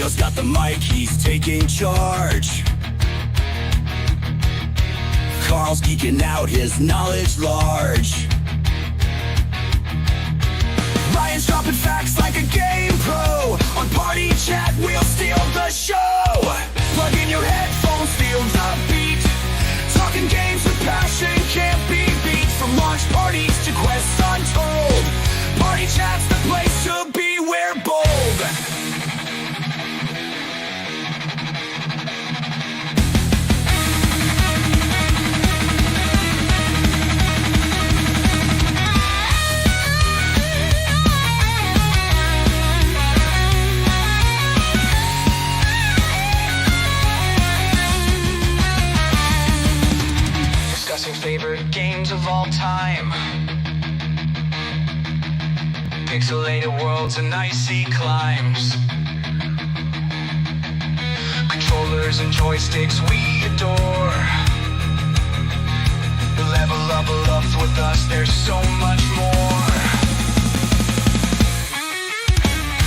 Neo's got the mic, he's taking charge. Carl's geeking out, his knowledge large. Ryan's dropping facts like a game pro. On Party Chat, we'll steal the show. Plug in your headphones, feel the beat. Talking games with passion can't be beat. From launch parties to quests untold, Party Chat's the place to be, we're bold. Favorite games of all time, pixelated worlds and icy climes, controllers and joysticks we adore. Level up loves with us, there's so much more.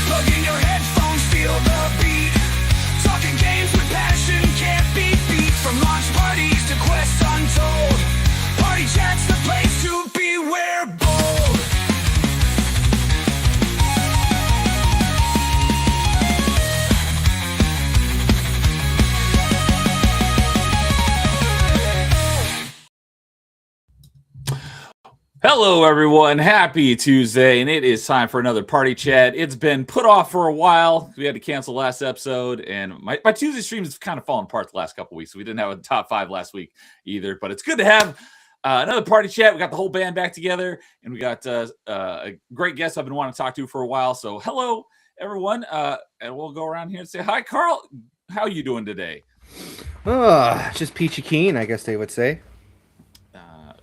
Plug in your headphones, feel the beat. Talking games with passion can't be beat. From launch parties to quests untold, Party Chat's the place to be, we're bold. Hello, everyone. Happy Tuesday, and it is time for another Party Chat. It's been put off for a while. We had to cancel last episode, and my Tuesday stream has kind of fallen apart the last couple weeks. So we didn't have a top 5 last week either, but it's good to have another Party Chat. We got the whole band back together, and we got a great guest I've been wanting to talk to for a while. So hello, everyone, and we'll go around here and say hi. Carl, how are you doing today? Just peachy keen, I guess they would say.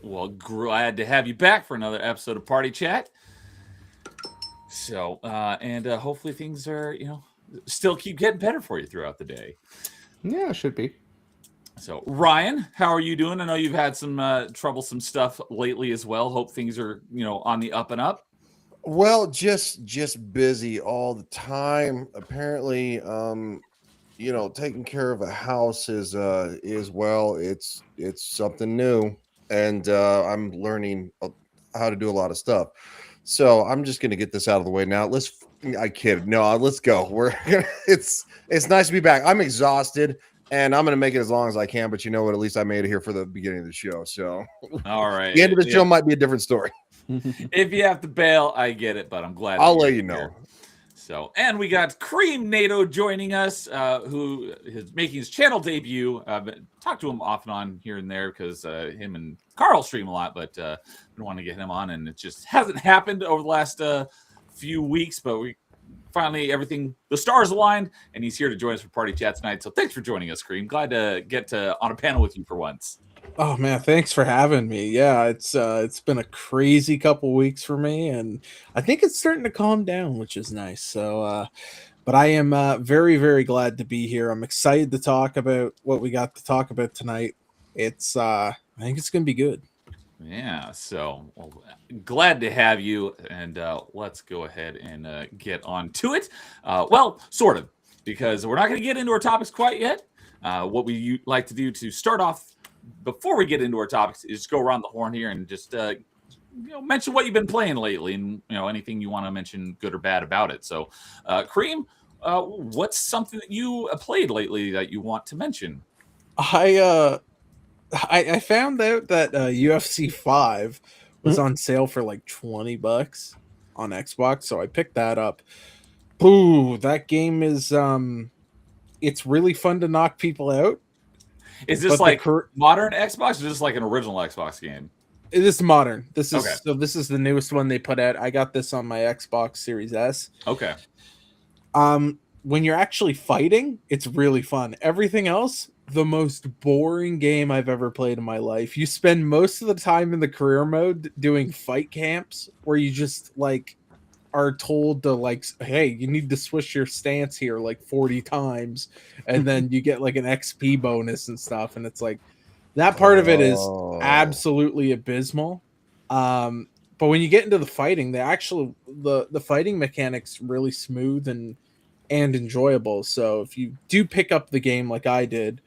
Well, glad to have you back for another episode of Party Chat. So, and hopefully things are, still keep getting better for you throughout the day. Yeah, it should be. So, Ryan, how are you doing? I know you've had some troublesome stuff lately as well. Hope things are, on the up and up. Well, just busy all the time. Apparently, taking care of a house is well. It's something new. And I'm learning how to do a lot of stuff. So I'm just going to get this out of the way now. I kid. No, let's go. It's nice to be back. I'm exhausted, and I'm going to make it as long as I can. But you know what? At least I made it here for the beginning of the show. So all right. The end of the show might be a different story. If you have to bail, I get it, but I'm glad. I'll let you know. Here. So, and we got Creamnado joining us, who is making his channel debut. Talked to him off and on here and there because him and Carl stream a lot, but been wanting to get him on, and it just hasn't happened over the last few weeks. But we finally, the stars aligned, and he's here to join us for Party Chat tonight. So thanks for joining us, Cream. Glad to get on a panel with you for once. Oh man, thanks for having me. Yeah, it's been a crazy couple weeks for me, and I think it's starting to calm down, which is nice. So, but I am very, very glad to be here. I'm excited to talk about what we got to talk about tonight. I think it's gonna be good. Yeah, so glad to have you, and let's go ahead and get on to it. Well, sort of, because we're not going to get into our topics quite yet. What we like to do to start off before we get into our topics is just go around the horn here and just mention what you've been playing lately, and anything you want to mention, good or bad, about it. So, Cream, what's something that you played lately that you want to mention? I found out that UFC 5 was on sale for like $20 on Xbox, so I picked that up. Ooh, that game is it's really fun to knock people out. Is this like modern Xbox, or is this like an original Xbox game? It is modern. This is okay. So this is the newest one they put out. I got this on my Xbox Series S. Okay. When you're actually fighting, it's really fun. Everything else, the most boring game I've ever played in my life. You spend most of the time in the career mode doing fight camps where you just are told to hey, you need to switch your stance here 40 times, and then you get an XP bonus and stuff, and it's that part of it is absolutely abysmal. But when you get into the fighting, the fighting mechanics really smooth, and and enjoyable. So if you do pick up the game like I did,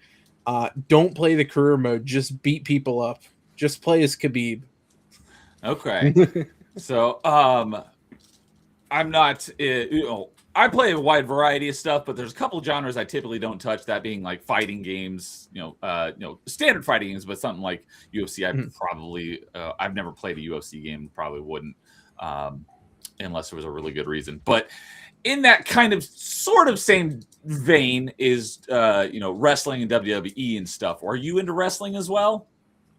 don't play the career mode. Just beat people up. Just play as Khabib. Okay. So, I'm not, I play a wide variety of stuff, but there's a couple genres I typically don't touch. That being like fighting games, standard fighting games, but something like UFC. I've never played a UFC game, probably wouldn't, unless there was a really good reason. But in that kind of sort of same vein is, wrestling and WWE and stuff. Are you into wrestling as well?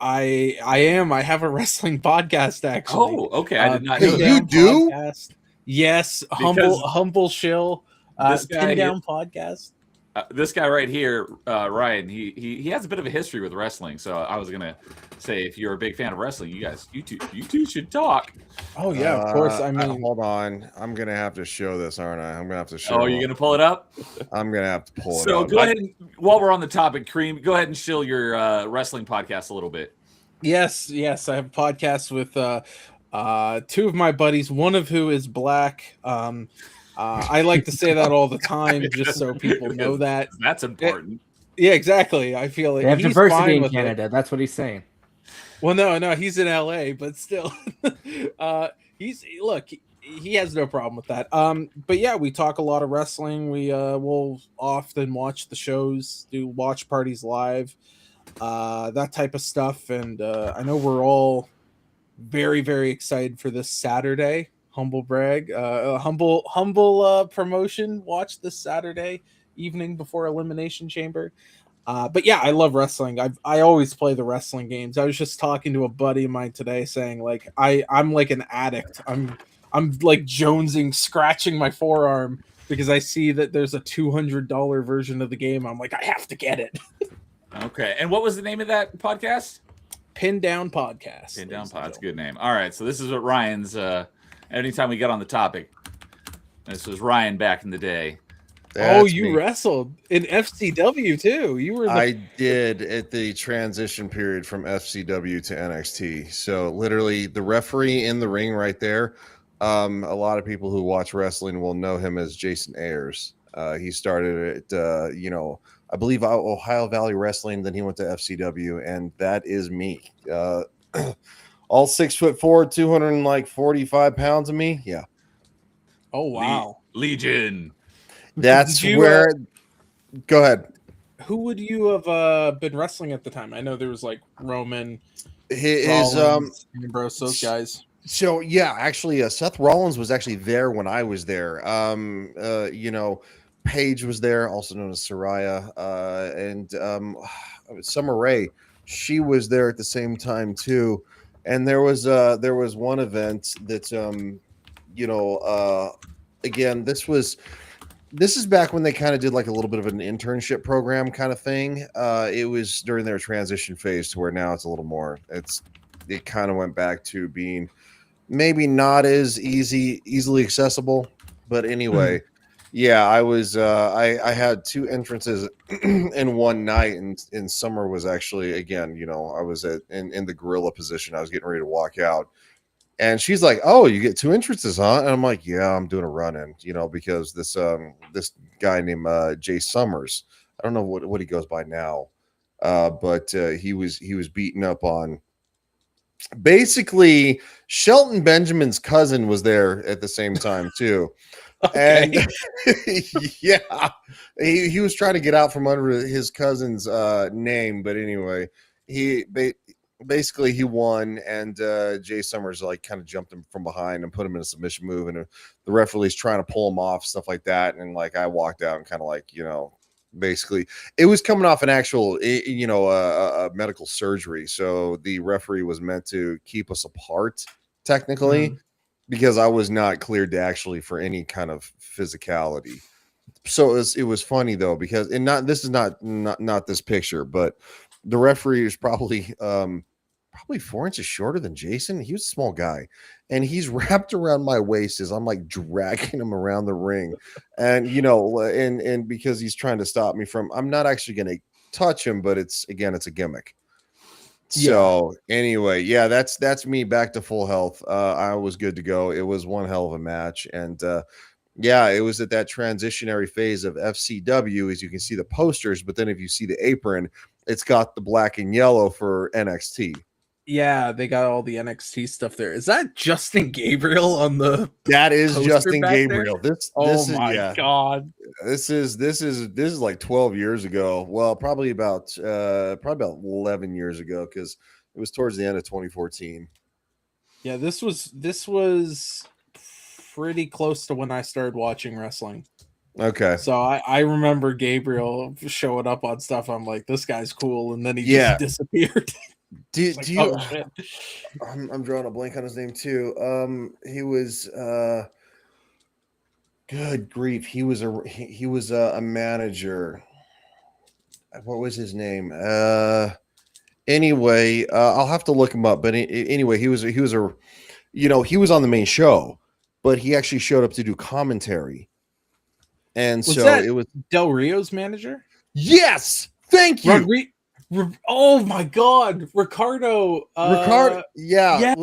I am. I have a wrestling podcast actually. Oh, okay. I did not Hey, know that. you do? Podcast. Yes, Because humble shill. this guy Pin down podcast. This guy right here, Ryan, he has a bit of a history with wrestling. So I was gonna say, if you're a big fan of wrestling, you two should talk. Oh yeah, of course. I mean, hold on. I'm gonna have to show this, aren't I? I'm gonna have to show. Oh, you're gonna pull it up? I'm gonna have to pull it So up. go ahead and, while we're on the topic, Cream, go ahead and shill your wrestling podcast a little bit. yes. I have a podcast with two of my buddies, one of who is black. I like to say that all the time, just so people know that. That's important. Yeah, exactly. I feel like They have he's diversity fine in with it. Canada. That's what he's saying. Well, no, he's in LA, but still, he has no problem with that. But yeah, we talk a lot of wrestling. We will often watch the shows, do watch parties live, that type of stuff. And I know we're all very, very excited for this Saturday. Humble brag, humble promotion. Watch this Saturday evening before Elimination Chamber. But yeah, I love wrestling. I always play the wrestling games. I was just talking to a buddy of mine today, saying like I'm like an addict. I'm like jonesing, scratching my forearm because I see that there's a $200 version of the game. I'm like, I have to get it. Okay. And what was the name of that podcast? Pin Down Podcast. Pin Down Pod. That's a good name. All right. So this is what Ryan's. Anytime we get on the topic, this was Ryan back in the day. That's you me. wrestled in FCW too. You were. I did at the transition period from FCW to NXT. So literally, the referee in the ring right there. A lot of people who watch wrestling will know him as Jason Ayers. He started at I believe Ohio Valley Wrestling. Then he went to FCW, and that is me. All 6'4", 245 pounds of me. Yeah. Oh wow. Legion. That's Did you, where. Go ahead. Who would you have been wrestling at the time? I know there was like Roman, His Rollins, Ambrose, those guys. So yeah, actually, Seth Rollins was actually there when I was there. Paige was there, also known as Soraya, and Summer Rae. She was there at the same time too. And there was one event that again, this is back when they kind of did like a little bit of an internship program kind of thing. It was during their transition phase to where now it's a little more. It kind of went back to being maybe not as easily accessible, but anyway, yeah, I was I had two entrances in one night, and Summer was actually again, I was in the gorilla position. I was getting ready to walk out. And she's like, "Oh, you get two entrances, huh?" And I'm like, "Yeah, I'm doing a run-in, because this guy named Jay Summers, I don't know what he goes by now, but he was beaten up on. Basically, Shelton Benjamin's cousin was there at the same time too, and yeah, he was trying to get out from under his cousin's name, but anyway, basically he won, and Jay Summers like kind of jumped him from behind and put him in a submission move, and the referee's trying to pull him off, stuff like that, and like I walked out and kind of like basically it was coming off an actual a medical surgery, so the referee was meant to keep us apart technically, because I was not cleared to actually for any kind of physicality. So it was funny though, because this is not this picture, but the referee is probably 4 inches shorter than Jason. He was a small guy, and he's wrapped around my waist as I'm like dragging him around the ring, and and because he's trying to stop me from, I'm not actually going to touch him, but it's a gimmick. So anyway, yeah, that's me back to full health. I was good to go. It was one hell of a match, and Yeah, it was at that transitionary phase of FCW, as you can see the posters, but then if you see the apron, it's got the black and yellow for NXT. Yeah, they got all the NXT stuff there. Is that Justin Gabriel on the That is poster Justin back there? Gabriel. This Oh is my yeah. god. This is like 12 years ago. Well, probably about 11 years ago, because it was towards the end of 2014. Yeah, this was pretty close to when I started watching wrestling. Okay. So I remember Gabriel showing up on stuff. I'm like, this guy's cool, and then he Yeah. just disappeared. Do Like, you? oh, shit. I'm drawing a blank on his name too. He was good grief. He was a manager. What was his name? Anyway, I'll have to look him up. But anyway, he was he was on the main show, but he actually showed up to do commentary. And Was so that it was Del Rio's manager? yes. Thank you. Oh my god, Ricardo. Ricardo. Yeah. yeah.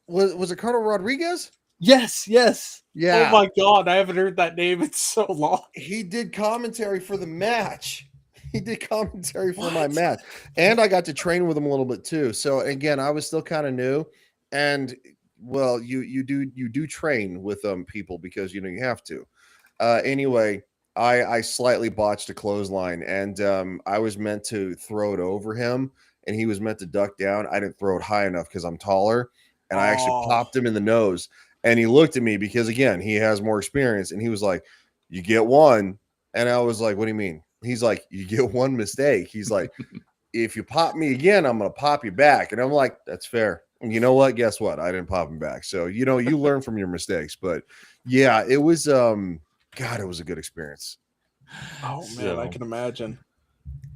Was Ricardo Rodriguez? Yes. Yeah. Oh my god, I haven't heard that name in so long. He did commentary for the match. He did commentary for my match, and I got to train with him a little bit too. So again, I was still kind of new, and well, you do train with people because you have to. Anyway, I slightly botched a clothesline, and I was meant to throw it over him, and he was meant to duck down. I didn't throw it high enough because I'm taller, and I actually popped him in the nose. And he looked at me because again, he has more experience, and he was like, "You get one," and I was like, "What do you mean?" He's like, "You get one mistake." He's like, "If you pop me again, I'm gonna pop you back," and I'm like, "That's fair." And you know what? Guess what? I didn't pop him back. So you learn from your mistakes. But yeah, it was God, it was a good experience. Oh man, I can imagine.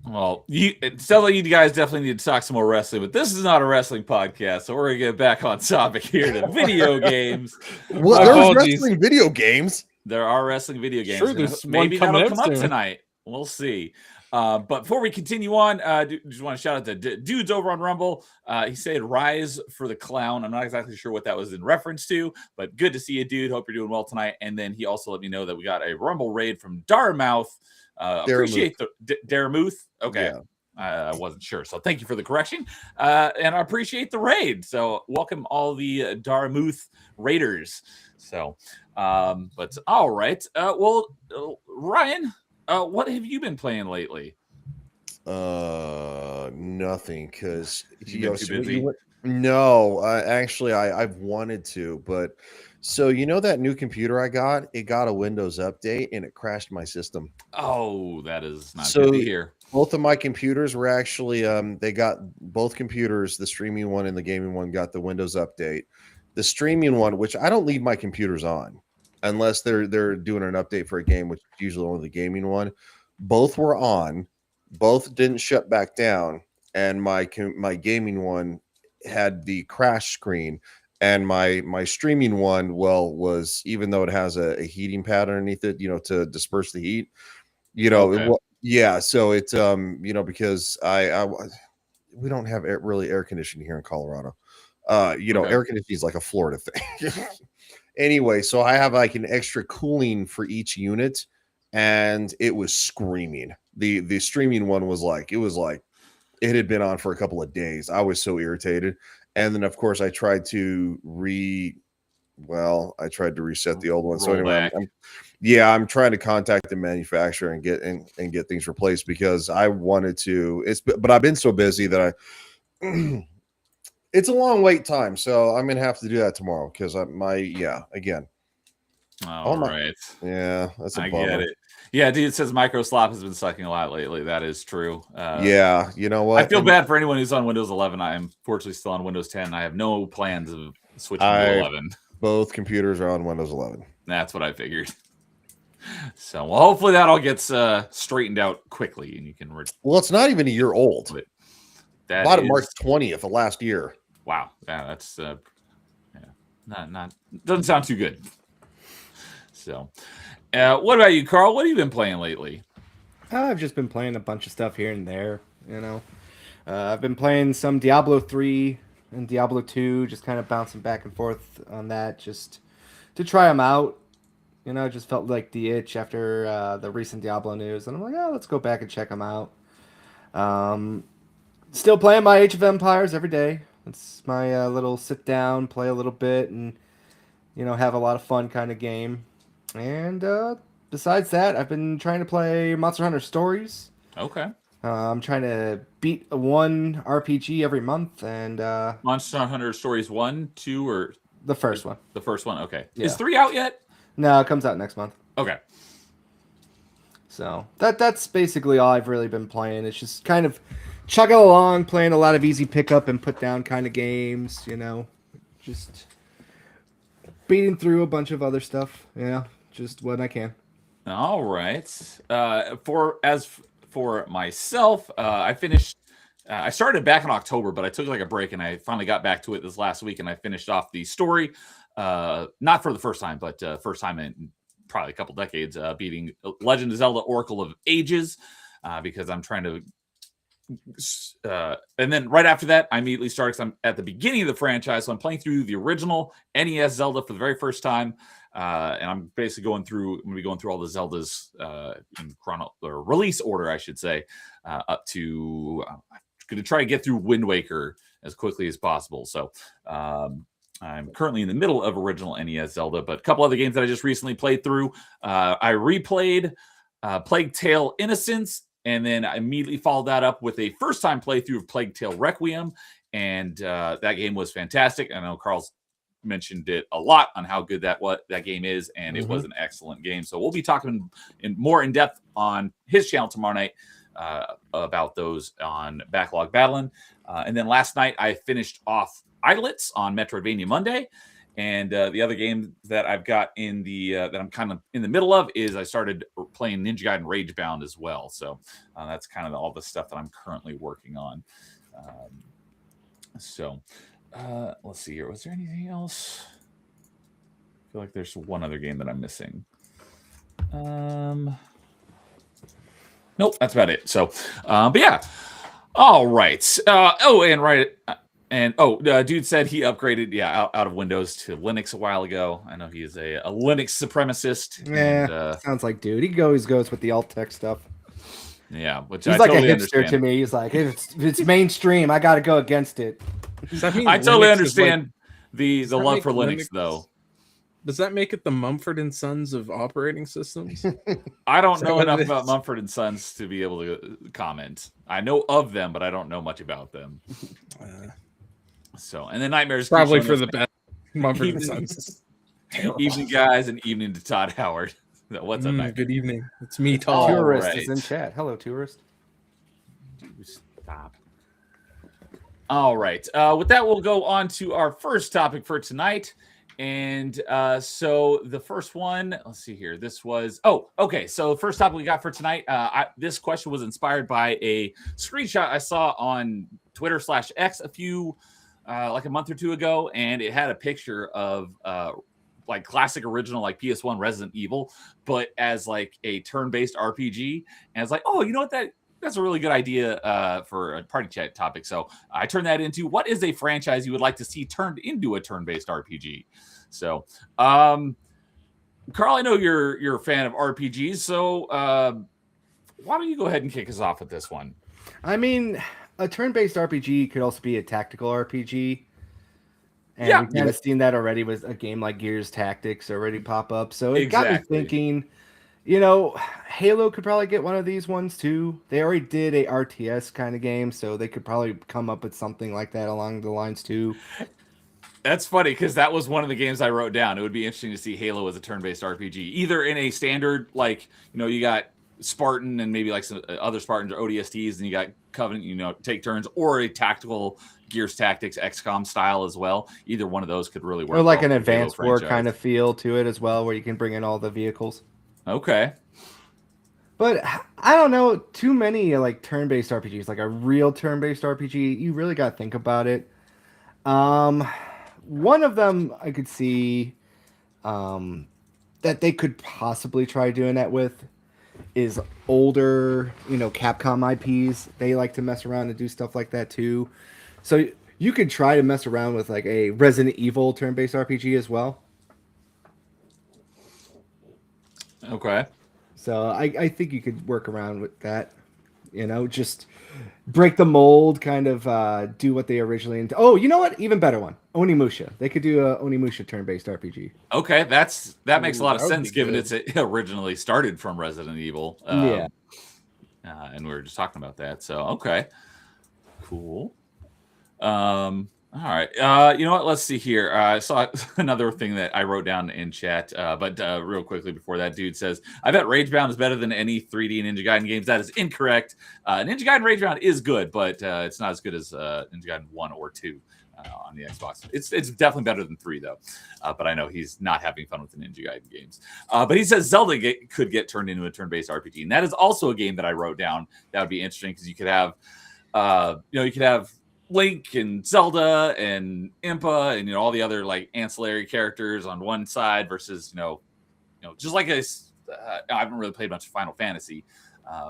Well, it sounds like you guys definitely need to talk some more wrestling, but this is not a wrestling podcast, so we're gonna get back on topic here to video games. Well, there's wrestling video games. There are wrestling video games. Sure, there's maybe one that'll come up soon. tonight. We'll see. But before we continue on, just want to shout out to dudes over on Rumble. He said "Rise for the Clown." I'm not exactly sure what that was in reference to, but good to see you, dude. Hope you're doing well tonight. And then he also let me know that we got a Rumble raid from Darmouth. Appreciate the Daramuth. Okay. Yeah. I wasn't sure. So thank you for the correction. And I appreciate the raid. So welcome all the Darmuth Raiders. So, but all right. Ryan, what have you been playing lately? Nothing, because you been too busy? No, actually, I've wanted to, but so that new computer I got, it got a Windows update and it crashed my system. Oh, that is not good to hear. Both of my computers were actually they got both computers, the streaming one and the gaming one, got the Windows update. The streaming one, which I don't leave my computers on unless they're doing an update for a game, which is usually only the gaming one. Both were on, both didn't shut back down, and my gaming one had the crash screen, and my streaming one was, even though it has a heating pad underneath it, to disperse the heat, okay. Yeah, so it's because we don't have really air conditioning here in Colorado. Okay. Air conditioning is like a Florida thing. Anyway, so I have like an extra cooling for each unit, and it was screaming. The streaming one was like, it had been on for a couple of days. I was so irritated. And then of course I tried to reset the old one. So anyway, I'm trying to contact the manufacturer and get things replaced, because I wanted to. But I've been so busy that it's a long wait time. So I'm gonna have to do that tomorrow, because again. All right. Yeah, that's a bummer. I get it. Yeah, dude, it says Microslop has been sucking a lot lately. That is true. Yeah, you know what? I feel bad for anyone who's on Windows 11. I am fortunately still on Windows 10. I have no plans of switching to 11. Both computers are on Windows 11. That's what I figured. So, well, hopefully that all gets straightened out quickly, and you can. Well, it's not even a year old. That is March 20th of last year. Wow, yeah, that's not doesn't sound too good. So, what about you, Carl? What have you been playing lately? I've just been playing a bunch of stuff here and there. I've been playing some Diablo 3 and Diablo 2, just kind of bouncing back and forth on that, just to try them out. You know, I just felt like the itch after the recent Diablo news, and I'm like, oh, let's go back and check them out. Still playing my Age of Empires every day. It's my little sit down, play a little bit, and have a lot of fun kind of game. And besides that, I've been trying to play Monster Hunter Stories. Okay. I'm trying to beat one RPG every month, and Monster Hunter Stories 1, 2, or the first one. the first one? Okay. Yeah. Is 3 out yet? No, it comes out next month. Okay. So that's basically all I've really been playing. It's just kind of chugging along, playing a lot of easy pick up and put down kind of games. Just beating through a bunch of other stuff. Just what I can. All right. For myself, I finished. I started back in October, but I took like a break, and I finally got back to it this last week, and I finished off the story. Not for the first time, but first time in probably a couple decades, beating Legend of Zelda: Oracle of Ages, because I'm trying to. And then right after that, I immediately started. 'Cause I'm at the beginning of the franchise, so I'm playing through the original NES Zelda for the very first time, and I'm basically going through. I'm going to be going through all the Zeldas in or release order, I should say, up to. I'm going to try to get through Wind Waker as quickly as possible. So. I'm currently in the middle of original NES Zelda, but a couple other games that I just recently played through. I replayed Plague Tale Innocence, and then I immediately followed that up with a first-time playthrough of Plague Tale Requiem, and that game was fantastic. I know Carl's mentioned it a lot on how good that game is, and it was an excellent game. So we'll be talking more in depth on his channel tomorrow night about those on Backlog Battling. And then last night I finished off Islets on Metroidvania Monday, and the other game that I've got in the that I'm kind of in the middle of is I started playing Ninja Gaiden Ragebound as well. So that's kind of all the stuff that I'm currently working on. Let's see here. Was there anything else? I feel like there's one other game that I'm missing. Nope, that's about it. So, but yeah. All right. Dude said he upgraded, out of Windows to Linux a while ago. I know he is a Linux supremacist. Yeah, sounds like dude. He always goes with the alt tech stuff. Yeah, which he's I like totally a hipster understand. to me. He's like, if it's mainstream, I got to go against it. I totally understand the love for Linux, though. Does that make it the Mumford and Sons of operating systems? I don't know enough about Mumford and Sons to be able to comment. I know of them, but I don't know much about them. And the Nightmares probably for the best. Mumford and Sons. Evening, guys, and evening to Todd Howard. What's up, good evening. It's me, Todd. Tourist is in chat. Hello, Tourist. Stop. All right. With that, we'll go on to our first topic for tonight. And so the first one, let's see here. This was, okay. So the first topic we got for tonight, this question was inspired by a screenshot I saw on Twitter/X a few, like a month or two ago. And it had a picture of like classic original, like PS1 Resident Evil, but as like a turn-based RPG. And it's like, oh, you know what? That's a really good idea for a party chat topic. So I turned that into, what is a franchise you would like to see turned into a turn-based RPG? So, Carl, I know you're a fan of RPGs. So why don't you go ahead and kick us off with this one? I mean, a turn-based RPG could also be a tactical RPG. And we've kind of seen that already with a game like Gears Tactics already pop up. So it got me thinking, Halo could probably get one of these ones too. They already did a RTS kind of game, so they could probably come up with something like that along the lines too. That's funny because that was one of the games I wrote down. It would be interesting to see Halo as a turn-based RPG, either in a standard, like, you got Spartan and maybe like some other Spartans or ODSTs, and you got Covenant, take turns, or a tactical Gears Tactics XCOM style as well. Either one of those could really work. Or like an advanced war kind of feel to it as well, where you can bring in all the vehicles. Okay. But I don't know, too many like turn-based RPGs, like a real turn-based RPG, you really got to think about it. One of them I could see that they could possibly try doing that with is older, Capcom IPs. They like to mess around and do stuff like that too. So you could try to mess around with like a Resident Evil turn-based RPG as well. Okay. So I think you could work around with that. Just break the mold, kind of do what they originally. Oh, you know what? Even better one. Onimusha. They could do a Onimusha turn-based RPG. Okay, that makes a lot of That would sense be given good. it's originally started from Resident Evil. Yeah. And we were just talking about that. So okay, cool. All right. You know what? Let's see here. I saw another thing that I wrote down in chat, but real quickly before that, dude says, "I bet Ragebound is better than any 3D Ninja Gaiden games." That is incorrect. Ninja Gaiden Ragebound is good, but it's not as good as Ninja Gaiden 1 or 2 on the Xbox. It's definitely better than 3 though. But I know he's not having fun with the Ninja Gaiden games. But he says Zelda could get turned into a turn-based RPG, and that is also a game that I wrote down. That would be interesting because you could have, you could have Link and Zelda and Impa and all the other like ancillary characters on one side versus just like I haven't really played much of Final Fantasy,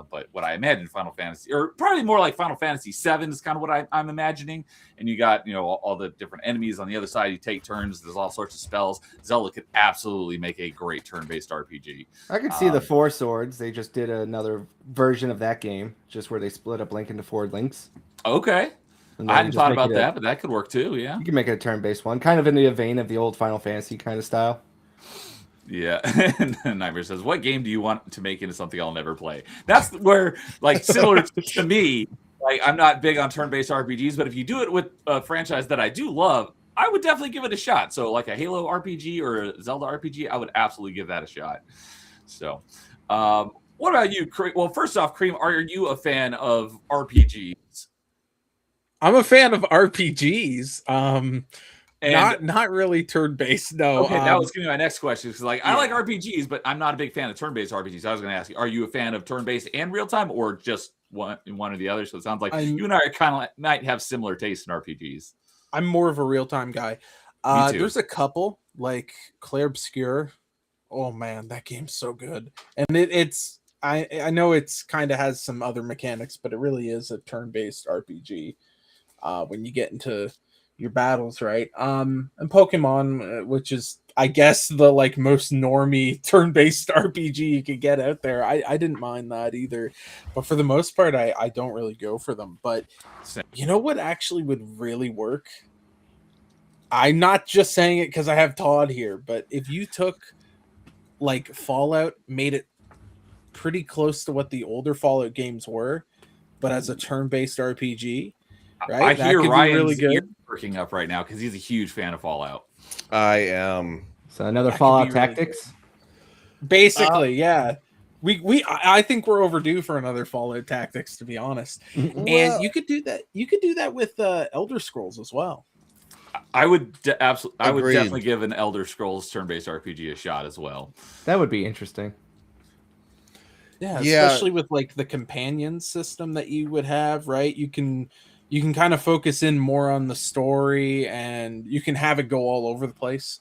but what I imagine Final Fantasy, or probably more like Final Fantasy 7 is kind of what I'm imagining. And you got all the different enemies on the other side. You take turns. There's all sorts of spells. Zelda could absolutely make a great turn-based RPG. I could see the Four Swords. They just did another version of that game, just where they split up Link into 4 links. Okay. I hadn't thought about that, but that could work too. Yeah, you can make it a turn-based one, kind of in the vein of the old Final Fantasy kind of style. Yeah, and Nightmare says, "What game do you want to make into something I'll never play?" That's where, like, similar to me, like I'm not big on turn-based RPGs, but if you do it with a franchise that I do love, I would definitely give it a shot. So, like a Halo RPG or a Zelda RPG, I would absolutely give that a shot. So, what about you, Cream? Well, first off, Cream, are you a fan of RPGs? I'm a fan of RPGs. Not really turn-based. No. Okay, that was going to be my next question. Because I like RPGs, but I'm not a big fan of turn-based RPGs. I was going to ask you, are you a fan of turn-based and real-time, or just one or the other? So it sounds like you and I are kind of might have similar tastes in RPGs. I'm more of a real-time guy. Me too. There's a couple like Clair Obscur. Oh man, that game's so good. And it's I know it's kind of has some other mechanics, but it really is a turn-based RPG. When you get into your battles, right? And Pokemon, which is, I guess, the like most normie turn-based RPG you could get out there. I didn't mind that either, but for the most part, I don't really go for them. But you know what actually would really work? I'm not just saying it because I have Todd here, but if you took like Fallout, made it pretty close to what the older Fallout games were, but as a turn-based RPG. Right? I hear Ryan's really good working up right now because he's a huge fan of Fallout. I am. So another Fallout Tactics. Really basically, yeah. I think we're overdue for another Fallout Tactics, to be honest. Well, and you could do that. You could do that with Elder Scrolls as well. I would absolutely. I would definitely give an Elder Scrolls turn-based RPG a shot as well. That would be interesting. Yeah, especially with like the companion system that you would have, right? You can kind of focus in more on the story, and you can have it go all over the place.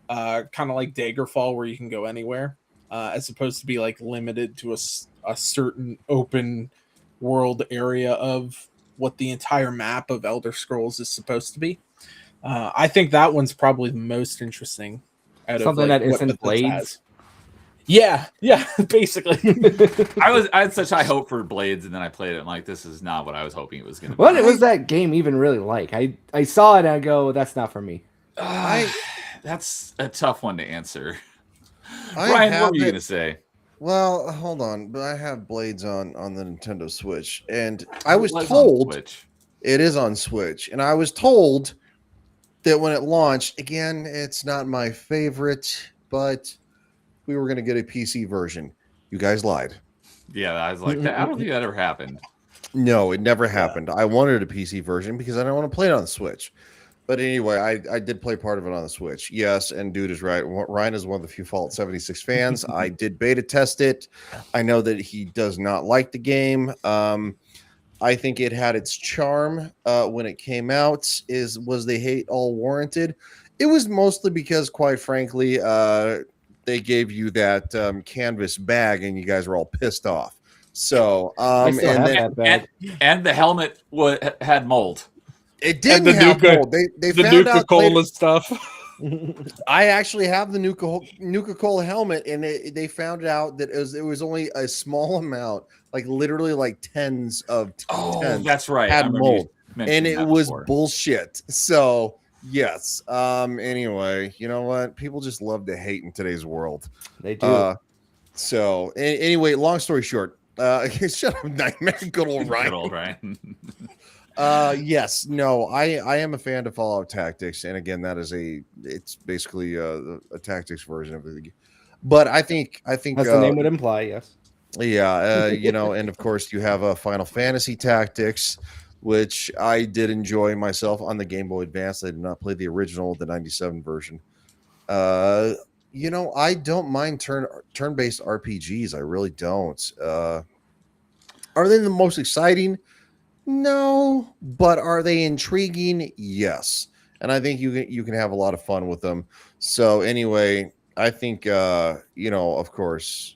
Kind of like Daggerfall, where you can go anywhere, as opposed to be like limited to a certain open world area of what the entire map of Elder Scrolls is supposed to be. I think that one's probably the most interesting. Out Something of, like, that isn't Blades. Has. Yeah, basically. I had such high hope for Blades, and then I played it. I'm like, this is not what I was hoping it was going to be. What was that game even really like? I saw it and I go, that's not for me. That's a tough one to answer. Ryan, what were you going to say? Well, hold on, but I have Blades on the Nintendo Switch, and I was told it is on Switch, and I was told that when it launched, again, it's not my favorite, but we were going to get a PC version. You guys lied. Yeah, I was like, I don't think that ever happened. No, it never happened. I wanted a PC version because I don't want to play it on the Switch. But anyway, I did play part of it on the Switch. Yes, and dude is right. Ryan is one of the few Fallout 76 fans. I did beta test it. I know that he does not like the game. I think it had its charm when it came out. Was the hate all warranted? It was mostly because, quite frankly, they gave you that canvas bag and you guys were all pissed off. So, and the helmet had mold. It didn't have mold. They the found out Nuka-Cola stuff. I actually have the Nuka-Cola helmet, and they found out that it was only a small amount, like literally like tens of Oh, tens that's right. I had remember you mold, and mentioning it that was before. bullshit. So yes. Anyway, you know what? People just love to hate in today's world. They do. So anyway, long story short, shut up, Nightmare. Good old Ryan. Good old Ryan. Yes, no, I am a fan of Fallout Tactics, and again, it's basically a tactics version of the. But I think As the name would imply, yes. yeah, and of course you have a Final Fantasy Tactics, which I did enjoy myself on the Game Boy Advance. I did not play the original, the '97 version. I don't mind turn-based RPGs. I really don't. Are they the most exciting? No, but are they intriguing? Yes. And I think you can have a lot of fun with them. So anyway, I think of course,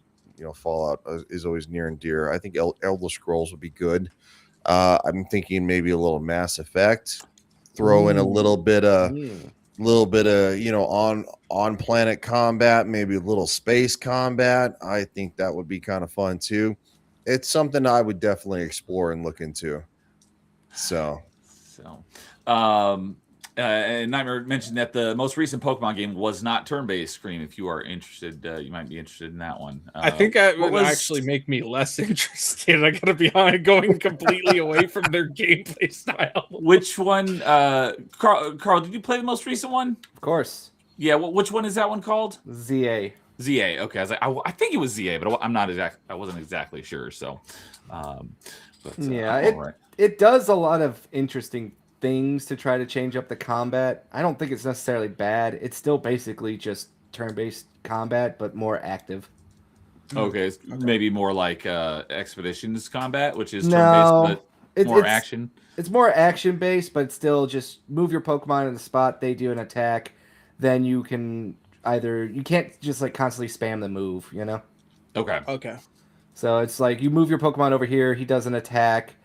Fallout is always near and dear. I think Elder Scrolls would be good. I'm thinking maybe a little Mass Effect. Throw in a little bit of on planet combat, maybe a little space combat. I think that would be kind of fun too. It's something I would definitely explore and look into. So, and Nightmare mentioned that the most recent Pokemon game was not turn-based. Scream, if you are interested, you might be interested in that one. I think that would actually make me less interested. I gotta be honest, going completely away from their gameplay style. Which one, Carl? Did you play the most recent one? Of course. Yeah. Which one is that one called? ZA. ZA. Okay. I was like, I think it was ZA, but I'm not exact. I wasn't exactly sure. So, it does a lot of interesting things to try to change up the combat. I don't think it's necessarily bad. It's still basically just turn-based combat, but more active. Okay, maybe more like Expeditions combat, which is turn-based, but more action. It's more action-based, but still just move your Pokemon in the spot, they do an attack, then you can you can't just like constantly spam the move, you know? Okay. So it's like you move your Pokemon over here, he does an attack.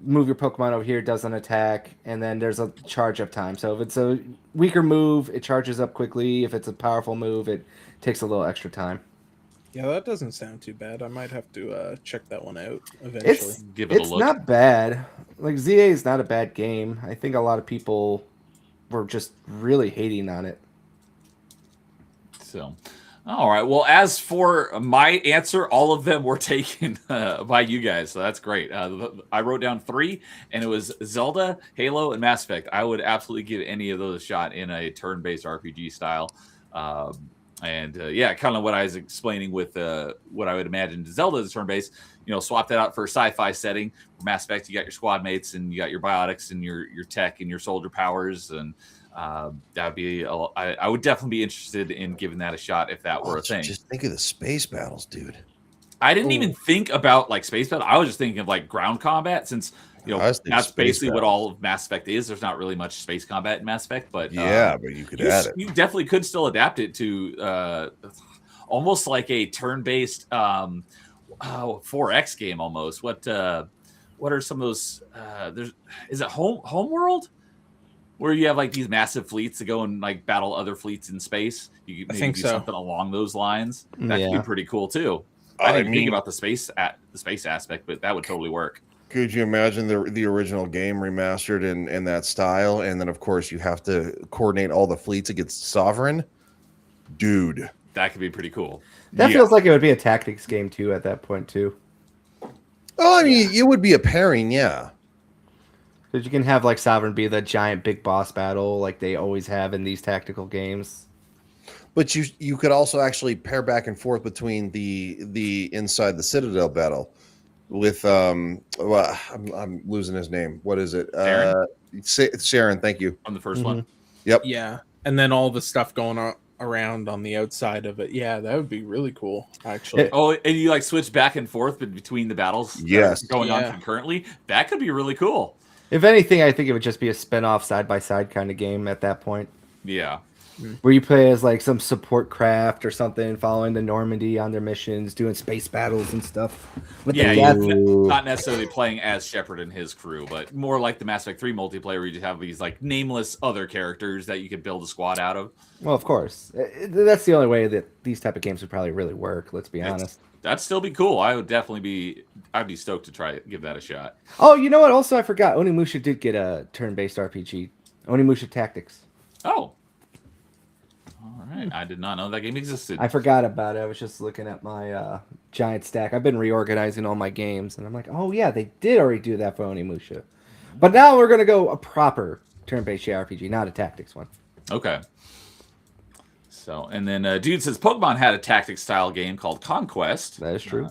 Move your Pokemon over here, does an attack, and then there's a charge up time. So if it's a weaker move, it charges up quickly. If it's a powerful move, it takes a little extra time. Yeah, that doesn't sound too bad. I might have to check that one out eventually. Give it a look. It's not bad. Like ZA is not a bad game. I think a lot of people were just really hating on it. So, all right. Well, as for my answer, all of them were taken by you guys. So that's great. I wrote down 3, and it was Zelda, Halo, and Mass Effect. I would absolutely give any of those a shot in a turn-based RPG style. Kind of what I was explaining with what I would imagine Zelda is turn-based. Swap that out for a sci-fi setting. For Mass Effect, you got your squad mates, and you got your biotics, and your tech, and your soldier powers, and that'd be. I would definitely be interested in giving that a shot if that were a thing. Just think of the space battles, dude. I didn't even think about like space battle. I was just thinking of like ground combat, since that's basically what all of Mass Effect is. There's not really much space combat in Mass Effect, but but you could add it. You definitely could still adapt it to almost like a turn-based 4X game almost. What are some of those? Is it Homeworld? Where you have like these massive fleets to go and like battle other fleets in space. You could maybe do something along those lines. That could be pretty cool too. I didn't think about the space aspect, but that would totally work. Could you imagine the original game remastered in that style? And then of course you have to coordinate all the fleets against Sovereign. Dude. That could be pretty cool. That feels like it would be a tactics game too at that point too. Oh, I mean, it would be a pairing, yeah. Because you can have like Sovereign be the giant big boss battle like they always have in these tactical games. But you could also actually pair back and forth between the inside the Citadel battle with I'm losing his name. What is it? Sharon, thank you. On the first one. Yep. Yeah. And then all the stuff going around on the outside of it. Yeah, that would be really cool, actually. And you like switch back and forth between the battles going on concurrently. That could be really cool. If anything, I think it would just be a spin-off side-by-side kind of game at that point. Yeah. where you play as like some support craft or something, following the Normandy on their missions, doing space battles and stuff. With Yeah, the death. not necessarily playing as Shepard and his crew, but more like the Mass Effect 3 multiplayer where you just have these like nameless other characters that you could build a squad out of. Well, of course, that's the only way that these type of games would probably really work. Let's be honest. That'd still be cool. I'd be stoked to try give that a shot. Oh, you know what? Also, I forgot. Onimusha did get a turn-based RPG. Onimusha Tactics. Oh. All right. I did not know that game existed. I forgot about it. I was just looking at my giant stack. I've been reorganizing all my games, and I'm like, oh yeah, they did already do that for Onimusha. But now we're gonna go a proper turn-based JRPG, not a tactics one. Okay. So, and then dude says Pokemon had a tactics style game called Conquest. That is true.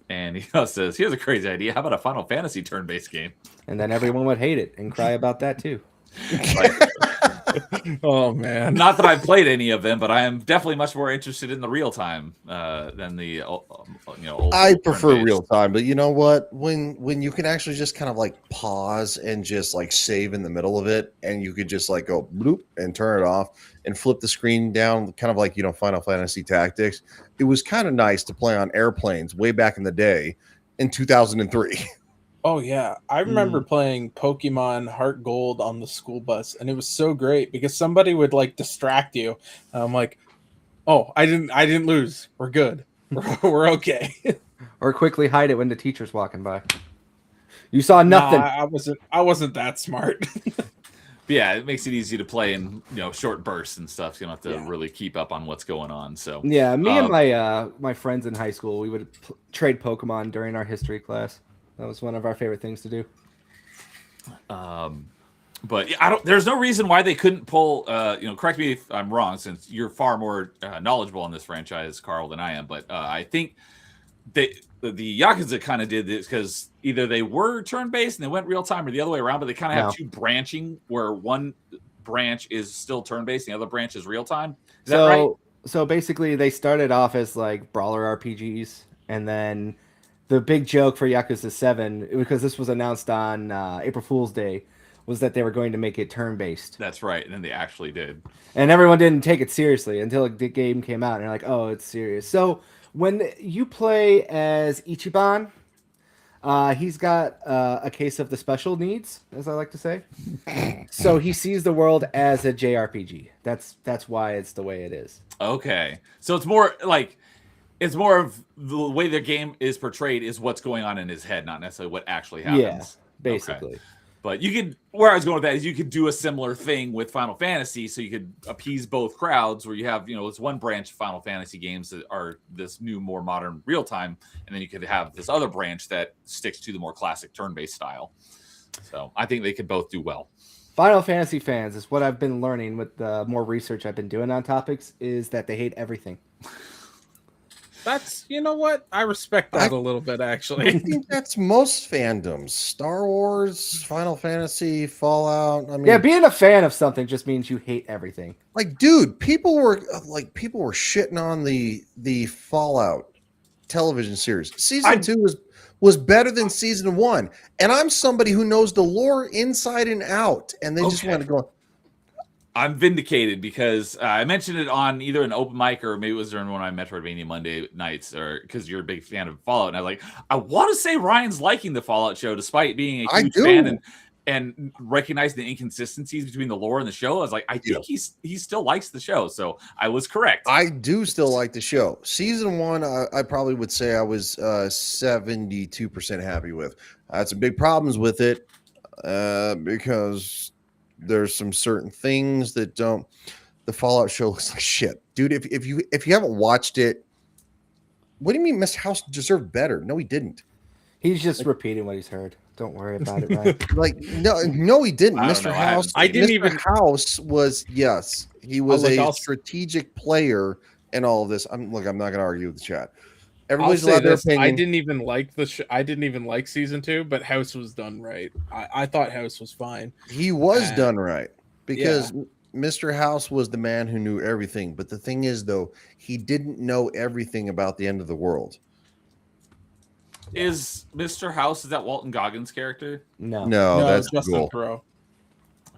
And he says, here's a crazy idea. How about a Final Fantasy turn-based game? And then everyone would hate it and cry about that too. Oh man! Not that I've played any of them, but I am definitely much more interested in the real time than the old I prefer turn-based. real time, but you know what? When you can actually just kind of like pause and just like save in the middle of it, and you could just like go bloop and turn it off and flip the screen down, kind of like Final Fantasy Tactics. It was kind of nice to play on airplanes way back in the day in 2003. Oh yeah, I remember playing Pokemon Heart Gold on the school bus, and it was so great because somebody would like distract you. I'm like, oh, I didn't lose. We're good. We're okay. Or quickly hide it when the teacher's walking by. You saw nothing. Nah, I wasn't that smart. Yeah, it makes it easy to play in short bursts and stuff. So you don't have to really keep up on what's going on. So Yeah, me and my friends in high school, we would trade Pokemon during our history class. That was one of our favorite things to do. But there's no reason why they couldn't pull. Correct me if I'm wrong, since you're far more knowledgeable in this franchise, Carl, than I am. But I think the Yakuza kind of did this because either they were turn-based and they went real time, or the other way around. But they kind of have two branching, where one branch is still turn-based, and the other branch is real time. Is that right? So basically, they started off as like brawler RPGs, and then the big joke for Yakuza 7, because this was announced on April Fool's Day, was that they were going to make it turn-based. That's right, and then they actually did. And everyone didn't take it seriously until the game came out, and they're like, oh, it's serious. So when you play as Ichiban, he's got a case of the special needs, as I like to say. So he sees the world as a JRPG. That's why it's the way it is. Okay. So it's more like... It's more of the way the game is portrayed is what's going on in his head, not necessarily what actually happens. Yeah, basically. Okay. But where I was going with that is you could do a similar thing with Final Fantasy, so you could appease both crowds, where you have, it's one branch of Final Fantasy games that are this new, more modern real time, and then you could have this other branch that sticks to the more classic turn-based style. So I think they could both do well. Final Fantasy fans, is what I've been learning with the more research I've been doing on topics, is that they hate everything. That's, you know what? I respect that a little bit, actually. I think that's most fandoms. Star Wars, Final Fantasy, Fallout. I mean, yeah, being a fan of something just means you hate everything. Like, dude, people were shitting on the Fallout television series. Season 2 was better than season 1, and I'm somebody who knows the lore inside and out, and they just want to go. I'm vindicated because I mentioned it on either an open mic or maybe it was during one of my Metroidvania Monday nights, or because you're a big fan of Fallout. And I was like, I want to say Ryan's liking the Fallout show despite being a huge fan and recognizing the inconsistencies between the lore and the show. I was like, I think he still likes the show. So I was correct. I do still like the show. Season 1, I probably would say I was 72% happy with. I had some big problems with it because there's some certain things that don't. The Fallout show looks like shit, dude. If you haven't watched it, what do you mean Mr. House deserved better? No, he didn't. He's just repeating what he's heard. Don't worry about it, right? Like no, he didn't. Mr. House. I didn't Mr. even. House was he was a strategic player in all of this. I'm not going to argue with the chat. Everybody's allowed their opinion. I didn't even like I didn't even like season 2, but House was done right. I thought House was fine. He was done right because Mr. House was the man who knew everything. But the thing is, though, he didn't know everything about the end of the world. Is Mr. House, is that Walton Goggins' character? No, that's Justin cool. Pro.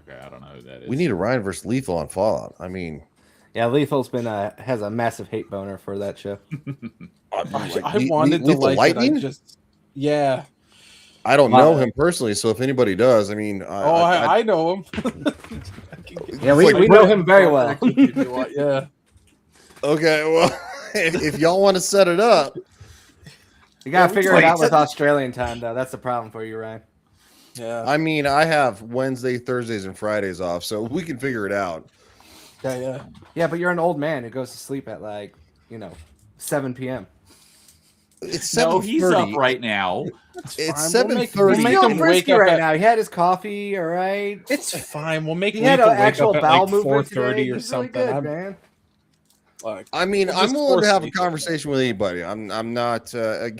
Okay, I don't know who that is. We need a Ryan versus Lethal on Fallout. I mean, Yeah, Lethal's been has a massive hate boner for that show. I wanted to like Lightning? it. Yeah. I don't know him personally, so if anybody does, I mean, I know him. Yeah, we know him very well. Yeah. Okay, well, if y'all want to set it up, You gotta figure it out with Australian time, though. That's the problem for you, Ryan. Yeah. I mean, I have Wednesday, Thursdays, and Fridays off, so we can figure it out. Yeah. Yeah, but you're an old man who goes to sleep at 7 p.m. It's No, 7:30. he's up right now. It's fine. We'll make 7:30. him He's wake frisky up right at- now. He had his coffee, all right. It's fine. We'll make He had an Lethal wake actual up at bowel like movement 4:30 today. or He's something. really good, man. I mean, We'll I'm just willing to force have a Lethal. conversation with anybody. I'm not. I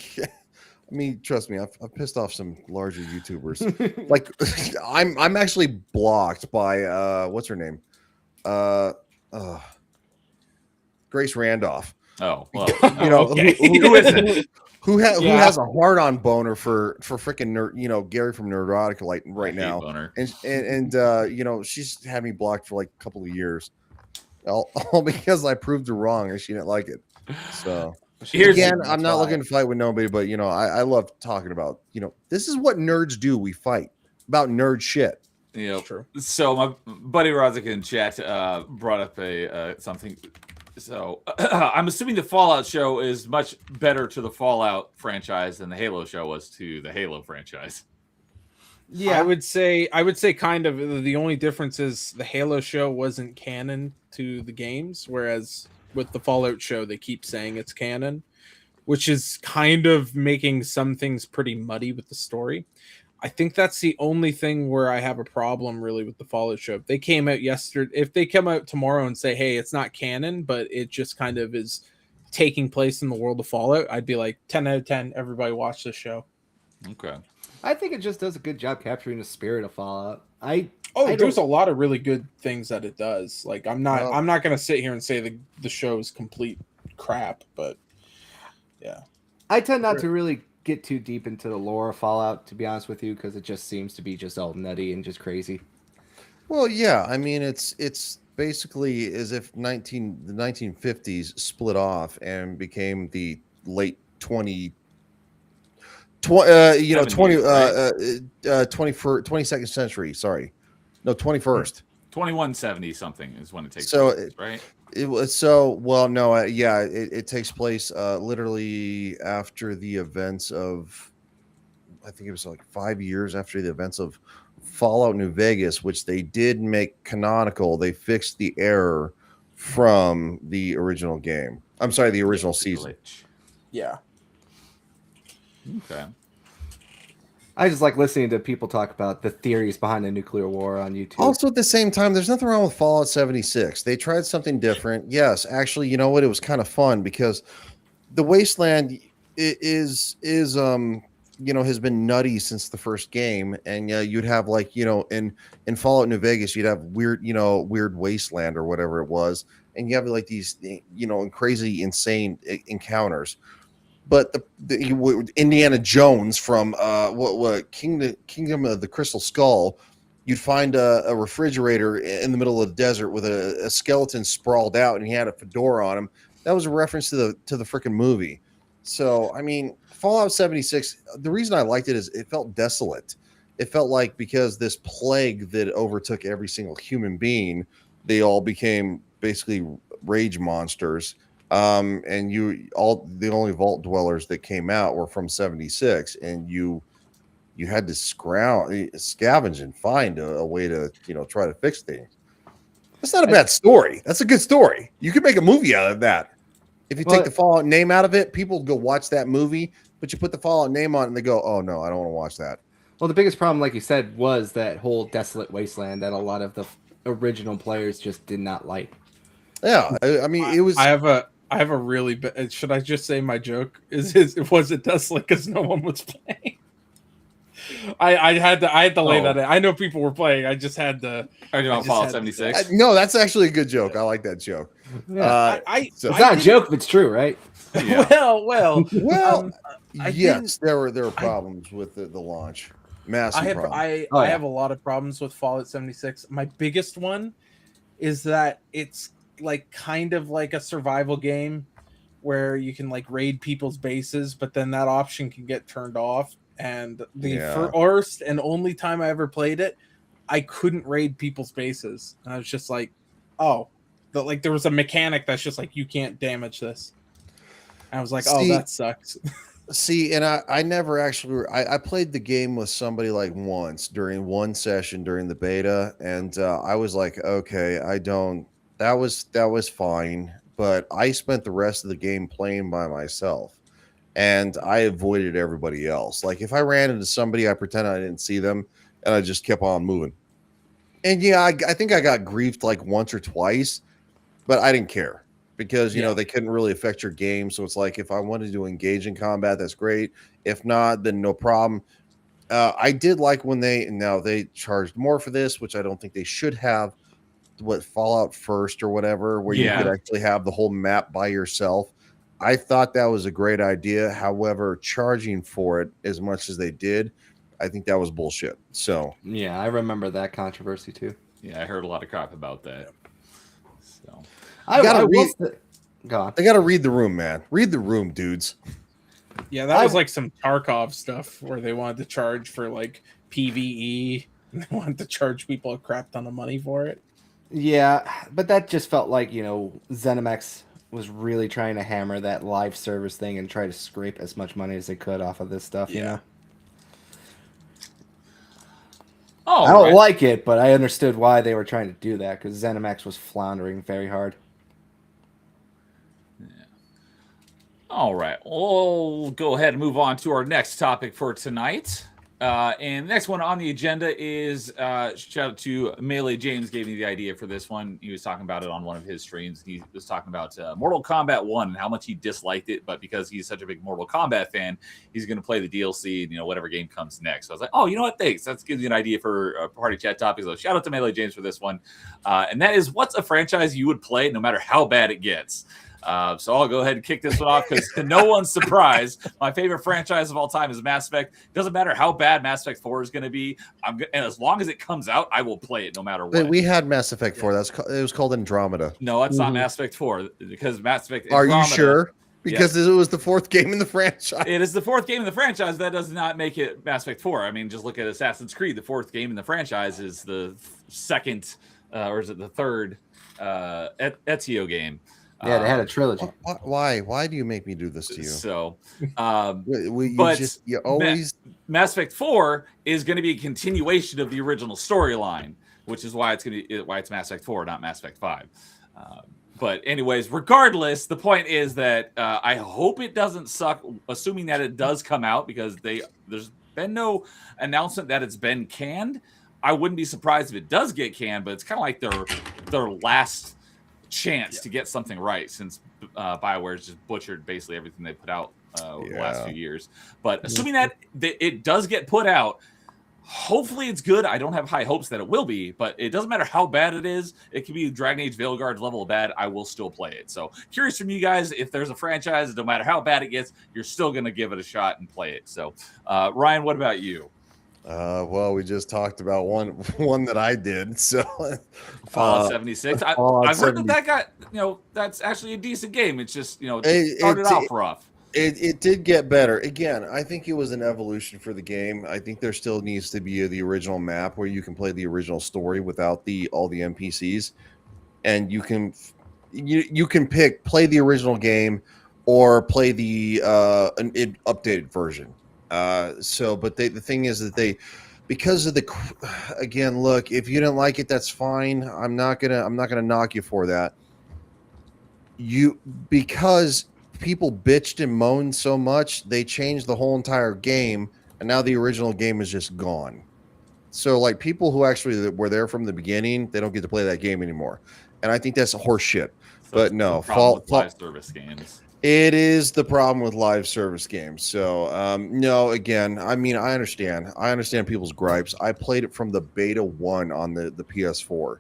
mean, trust me, I've pissed off some larger YouTubers. Like, I'm actually blocked by what's her name, Grace Randolph. Oh, well, You know, okay. who isn't? Who Yeah. has a hard on boner for freaking nerd, Gary from Nerdotic right I hate now, boner. and she's had me blocked for like a couple of years, all because I proved her wrong and she didn't like it. So again, I'm not looking to fight with nobody, but I love talking about this is what nerds do. We fight about nerd shit. True. So my buddy Rodzik in chat brought up something. So I'm assuming the Fallout show is much better to the Fallout franchise than the Halo show was to the Halo franchise. Yeah, I would say kind of the only difference is the Halo show wasn't canon to the games, whereas with the Fallout show they keep saying it's canon, which is kind of making some things pretty muddy with the story. I think that's the only thing where I have a problem really with the Fallout show. If they came out yesterday, if they come out tomorrow and say, hey, it's not canon, but it just kind of is taking place in the world of Fallout, I'd be like 10 out of 10, everybody watch this show. Okay. I think it just does a good job capturing the spirit of Fallout. There's a lot of really good things that it does. Like I'm not going to sit here and say the show is complete crap, but yeah. I tend not to really get too deep into the lore of Fallout, to be honest with you, because it just seems to be just all nutty and just crazy. Well, yeah, I mean it's basically as if the 1950s split off and became the late 22nd century. Sorry, no, 21st. 2170 something is when it takes So place, right? It was so well. No, it takes place literally after the events of, I think it was like 5 years after the events of Fallout New Vegas, which they did make canonical. They fixed the error from the original game. I'm sorry, the original season. Yeah. Okay. I just like listening to people talk about the theories behind the nuclear war on YouTube. Also, at the same time, there's nothing wrong with Fallout 76. They tried something different. Yes, actually, you know what? It was kind of fun because the Wasteland has been nutty since the first game, and you'd have in Fallout New Vegas, you'd have weird Wasteland or whatever it was, and you have like these crazy, insane encounters. But the Indiana Jones from Kingdom of the Crystal Skull, you'd find a refrigerator in the middle of the desert with a skeleton sprawled out, and he had a fedora on him. That was a reference to the freaking movie. So I mean, Fallout 76. The reason I liked it is it felt desolate. It felt like because this plague that overtook every single human being, they all became basically rage monsters. And the only vault dwellers that came out were from 76, and you had to scavenge and find a way to try to fix things. That's not a bad story. That's a good story. You could make a movie out of that. If you take the Fallout name out of it, people go watch that movie, but you put the Fallout name on it and they go, oh no, I don't want to watch that. Well, the biggest problem, like you said, was that whole desolate wasteland that a lot of the original players just did not like. Yeah, I mean, it was. I have a really bad. Should I just say my joke? Was it desolate because no one was playing? I had to lay that in. I know people were playing. I just had to. Are you on Fallout 76? No, that's actually a good joke. I like that joke. Yeah, it's not a joke, but it's true, right? Yeah. Well. Yes, there were problems with the launch. Massive problems. I have a lot of problems with Fallout 76. My biggest one is that it's like kind of like a survival game where you can like raid people's bases, but then that option can get turned off. And the first and only time I ever played it, I couldn't raid people's bases. And I was just like, oh, but like there was a mechanic that's just like, you can't damage this. And I was like, oh, that sucks. See, and I never actually I played the game with somebody like once during one session during the beta, and I was like, okay, that was fine, but I spent the rest of the game playing by myself, and I avoided everybody else. Like if I ran into somebody, I pretended I didn't see them, and I just kept on moving. And yeah, I think I got griefed like once or twice, but I didn't care. Because you know they couldn't really affect your game, so it's like if I wanted to engage in combat, that's great. If not, then no problem. I did like when they charged more for this, which I don't think they should have. What Fallout First or whatever, where you could actually have the whole map by yourself. I thought that was a great idea. However, charging for it as much as they did, I think that was bullshit. So yeah, I remember that controversy too. Yeah, I heard a lot of crap about that. So. I gotta read the room, man. Read the room, dudes. Yeah, that was like some Tarkov stuff where they wanted to charge for like PvE. And they wanted to charge people a crap ton of money for it. Yeah, but that just felt like, ZeniMax was really trying to hammer that live service thing and try to scrape as much money as they could off of this stuff, you know? Oh, I don't like it, but I understood why they were trying to do that because ZeniMax was floundering very hard. All right, we'll go ahead and move on to our next topic for tonight. And the next one on the agenda is shout out to Melee James gave me the idea for this one. He was talking about it on one of his streams. He was talking about Mortal Kombat 1 and how much he disliked it, but because he's such a big Mortal Kombat fan, he's going to play the DLC and whatever game comes next. So I was like, oh, you know what? Thanks. That gives you an idea for a party chat topic. So shout out to Melee James for this one. And that is, what's a franchise you would play no matter how bad it gets? So I'll go ahead and kick this one off because to no one's surprise, my favorite franchise of all time is Mass Effect. Doesn't matter how bad Mass Effect 4 is going to be. And as long as it comes out, I will play it no matter what. We had Mass Effect 4. It was called Andromeda. No, it's not Mass Effect 4 because Mass Effect Andromeda. Are you sure? Because it was the fourth game in the franchise. It is the fourth game in the franchise. That does not make it Mass Effect 4. I mean, just look at Assassin's Creed. The fourth game in the franchise is the second, or is it the third Ezio game. Yeah, they had a trilogy. Why do you make me do this to you? So, you always Mass Effect 4 is going to be a continuation of the original storyline, which is why it's Mass Effect 4, not Mass Effect 5. But anyways, regardless, the point is that I hope it doesn't suck, assuming that it does come out, because there's been no announcement that it's been canned. I wouldn't be surprised if it does get canned, but it's kind of like their last chance to get something right, since BioWare's just butchered basically everything they put out over the last few years. But assuming that it does get put out, hopefully it's good. I don't have high hopes that it will be, but it doesn't matter how bad it is. It could be Dragon Age Veilguard's level of bad. I will still play it. So curious from you guys, if there's a franchise, no matter how bad it gets, you're still going to give it a shot and play it. So Ryan, what about you? Well, we just talked about one that I did. So Fallout 76. I've heard that got, that's actually a decent game. It's just, it started off rough. It did get better. Again, I think it was an evolution for the game. I think there still needs to be the original map where you can play the original story without all the NPCs, and you can play the original game or play the an updated version. But the thing is that because of again, look, if you didn't like it, that's fine. I'm not gonna knock you for that. Because people bitched and moaned so much, they changed the whole entire game, and now the original game is just gone. So like people who actually were there from the beginning, they don't get to play that game anymore, and I think that's horse shit. So but no, live service games. It is the problem with live service games. So, no, again, I mean, I understand people's gripes. I played it from the beta 1 on the PS4.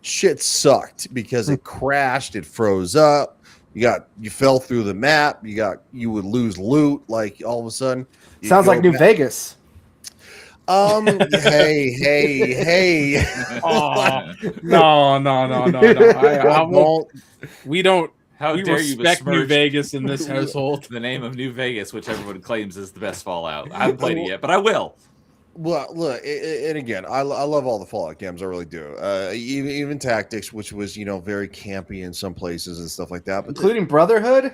Shit sucked because it crashed. It froze up. You fell through the map. You would lose loot. Like all of a sudden. Sounds like New Vegas. Hey. Oh, no. I won't. We don't. How We dare you respect New besmirch Vegas in this household. the name of New Vegas, which everyone claims is the best Fallout. I haven't played it yet, but I will. Well, look, and again, I love all the Fallout games. I really do. Even Tactics, which was very campy in some places and stuff like that. But Including Brotherhood.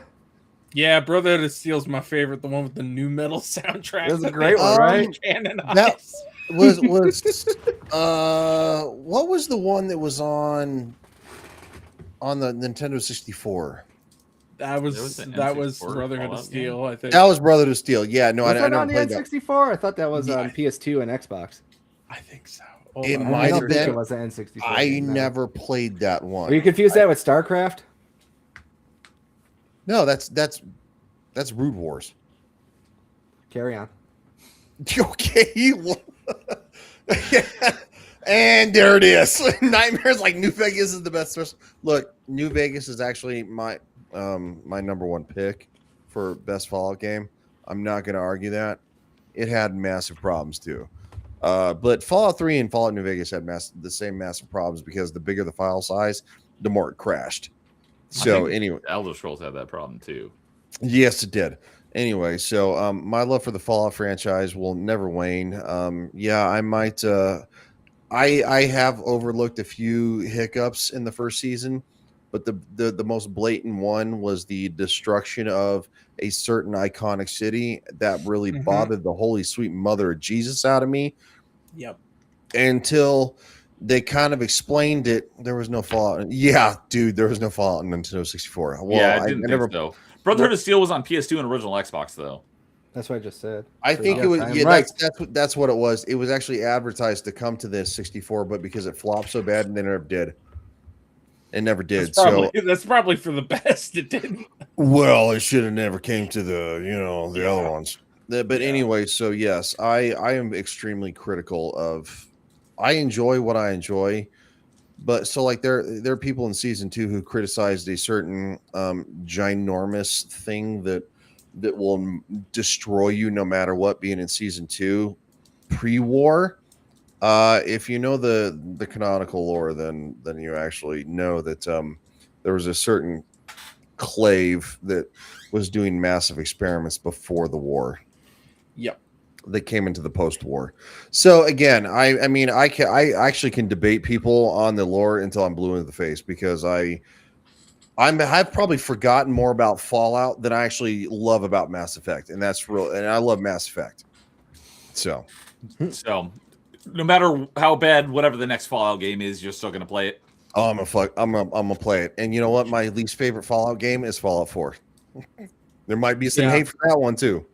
Yeah, Brotherhood of Steel's my favorite. The one with the new metal soundtrack. That's a great one, right? That was what was the one that was on the Nintendo 64? That was Brotherhood of Steel, I think. That was Brotherhood of Steel. Yeah, no, Was I that never on the played N64? I thought that was on PS2 and Xbox. I think so. It Hold on. might I have don't think been. it was the N64. I game, no. never played that one. Are you confused that with StarCraft? No, that's Rude Wars. Carry on. Okay. And there it is. Nightmares like New Vegas is the best source. Look, New Vegas is actually my number one pick for best Fallout game. I'm not going to argue that. It had massive problems too. But Fallout 3 and Fallout New Vegas had the same massive problems because the bigger the file size, the more it crashed. So anyway, Elder Scrolls had that problem too. Yes, it did. Anyway, so my love for the Fallout franchise will never wane. Yeah, I might. I have overlooked a few hiccups in the first season, but the most blatant one was the destruction of a certain iconic city that really bothered the holy sweet mother of Jesus out of me. Yep. Until they kind of explained it. There was no Fallout. Yeah, dude, there was no Fallout in Nintendo 64. Well, yeah, I didn't think so. Brotherhood of Steel was on PS2 and original Xbox, though. That's what I just said. I think it was. Yeah, right. that's what it was. It was actually advertised to come to the 64, but because it flopped so bad, and they never did. It never did. That's probably for the best. It didn't. Well, it should have never came to the other ones. But anyway, so yes, I am extremely critical of. I enjoy what I enjoy, but so like there are people in season 2 who criticized a certain ginormous thing that will destroy you no matter what, being in season 2 pre-war. If you know the canonical lore, then you actually know that there was a certain clave that was doing massive experiments before the war. Yep. That came into the post-war. So again, I actually can debate people on the lore until I'm blue in the face, because I've probably forgotten more about Fallout than I actually love about Mass Effect, and that's real. And I love Mass Effect. So no matter how bad whatever the next Fallout game is, you're still gonna play it. Oh, I'm gonna play it. And you know what? My least favorite Fallout game is Fallout 4. There might be some hate for that one too.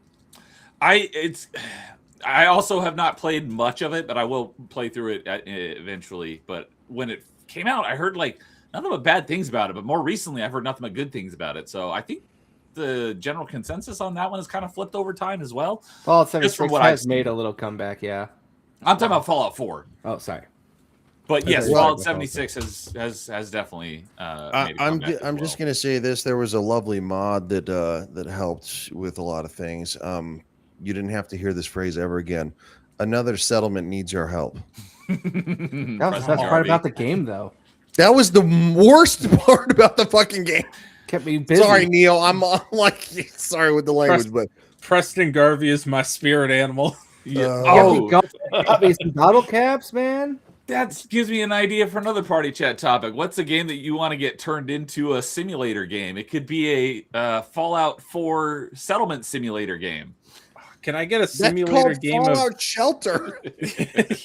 I also have not played much of it, but I will play through it eventually. But when it came out, I heard like nothing but bad things about it. But more recently, I've heard nothing but good things about it. So I think the general consensus on that one has kind of flipped over time as well. Fallout 76 has made a little comeback, yeah. I'm talking about Fallout 4. Oh, sorry. But yes, Fallout 76 has definitely. I'm just gonna say this: there was a lovely mod that helped with a lot of things. You didn't have to hear this phrase ever again. Another settlement needs your help. That's the best part about the game, though. That was the worst part about the fucking game. Kept me busy. Sorry, Neil. I'm like, sorry with the language, but Preston Garvey is my spirit animal. Got me some bottle caps, man. That gives me an idea for another party chat topic. What's a game that you want to get turned into a simulator game? It could be a Fallout 4 settlement simulator game. Can I get a simulator game Fallout Shelter?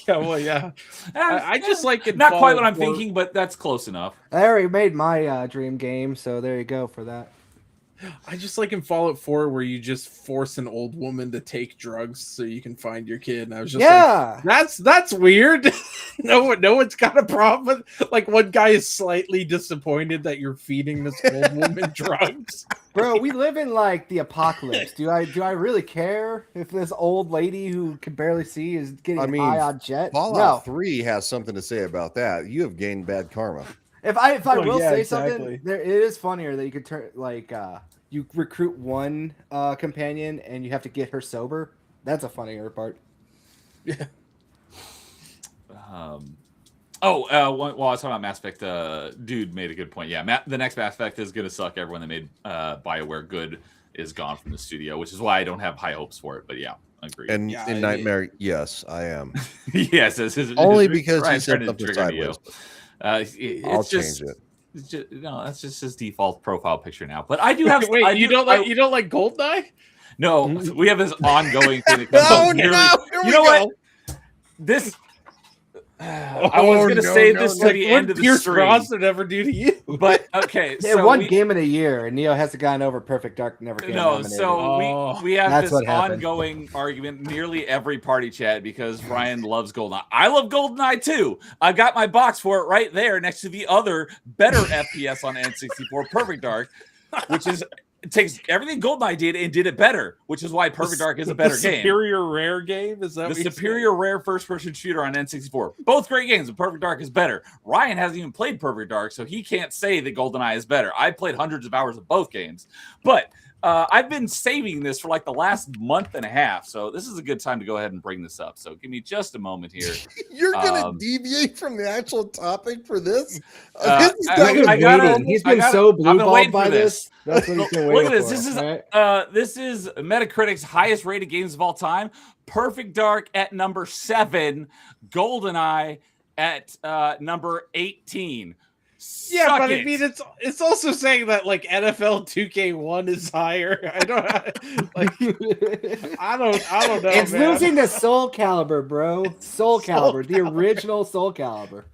Yeah, well, yeah. I just like it. Not quite what I'm thinking, but that's close enough. I already made my dream game, so there you go for that. I just like in Fallout 4 where you just force an old woman to take drugs so you can find your kid. And I was just like, that's weird. No one's got a problem with, like, one guy is slightly disappointed that you're feeding this old woman drugs. Bro, we live in like the apocalypse. Do I really care if this old lady who can barely see is getting high on jet? Fallout 3 has something to say about that. You have gained bad karma. If I will say something, it is funnier that you could turn you recruit one companion and you have to get her sober. That's a funnier part. Yeah. While I was talking about Mass Effect, dude made a good point. Yeah, the next Mass Effect is going to suck. Everyone that made BioWare good is gone from the studio, which is why I don't have high hopes for it. But yeah, agree. And in Nightmare, yes, I am. Yes, only because he said to something trigger sideways. I'll change it. It's just, no, that's just his default profile picture now. But I do have. Wait, you don't like Goldeneye? No, we have this ongoing thing that comes Oh up no! You know what? This. I was going to save this to the end of the Pierce stream. Brosnan ever do to you? But okay, They won Game of the Year, and Neo hasn't gotten over Perfect Dark. Never getting nominated. So we have That's this what happened. ongoing argument nearly every party chat because Ryan loves GoldenEye. I love GoldenEye too. I got my box for it right there next to the other better FPS on N64, Perfect Dark, which is. It takes everything GoldenEye did and did it better, which is why Perfect Dark is a better game. Superior rare game? Is that the superior rare first-person shooter on N64? Both great games, but Perfect Dark is better. Ryan hasn't even played Perfect Dark, so he can't say that GoldenEye is better. I played hundreds of hours of both games, but I've been saving this for like the last month and a half, so this is a good time to go ahead and bring this up. So give me just a moment here. You're gonna deviate from the actual topic for this? He's been so blue balled by this. That's what he's been Look waiting at this. for, This is Metacritic's highest rated games of all time. Perfect Dark at number 7, GoldenEye at number 18. Yeah, Suck but it. I mean, it's also saying that like NFL 2K1 is higher. I don't know. It's man. losing to Soul Calibur, bro. Soul Calibur, the original Soul Calibur.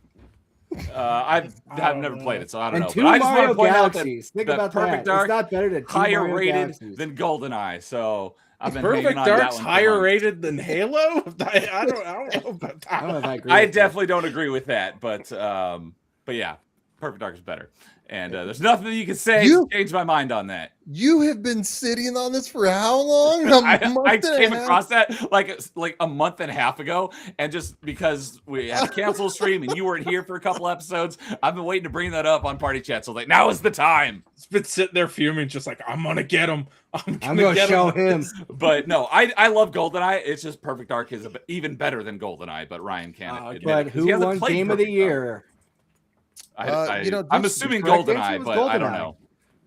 I've never played it, so I don't know. Two But I just want Mario to point Galaxies. out Think that about Perfect that. Dark It's not better than two higher Mario rated Galaxies. than GoldenEye. So I've been hanging Perfect on Dark's that one higher rated than Halo. I don't know about that. I don't know if I agree. I with definitely don't agree with that, but yeah, Perfect Dark is better. And there's nothing that you can say to change my mind on that. You have been sitting on this for how long? I came across that like a month and a half ago, and just because we had to cancel stream and you weren't here for a couple episodes, I've been waiting to bring that up on Party Chat. So like, now is the time. It's been sitting there fuming, just like I'm gonna get him. I'm gonna show him. But no, I love GoldenEye. It's just Perfect Dark is even better than GoldenEye, but Ryan can't. But who won Game of the Year? I'm assuming GoldenEye, but I don't know.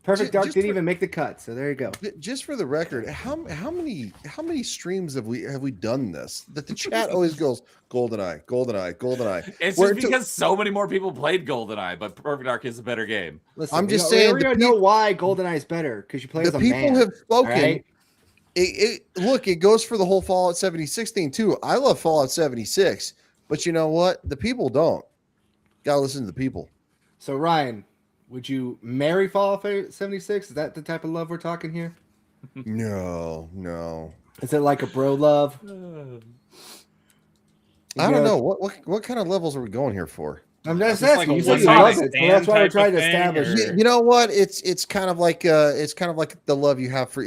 Perfect Dark didn't even make the cut, so there you go. Just for the record, how many streams have we done this? That the chat always goes GoldenEye, GoldenEye, GoldenEye. It's just because so many more people played GoldenEye, but Perfect Dark is a better game. Listen, I'm just saying. We know why GoldenEye is better because you play as a man. The people have spoken. Right? Look, it goose for the whole Fallout 76 thing too. I love Fallout 76, but you know what? The people don't. Gotta listen to the people. So Ryan, would you marry Fallout 76? Is that the type of love we're talking here? No. Is it like a bro love? I don't know. What kind of levels are we going here for? I'm just like asking. a You said you one-night love it, so stand that's why we're type trying of to thing, establish. or- You know what? It's kind of like the love you have for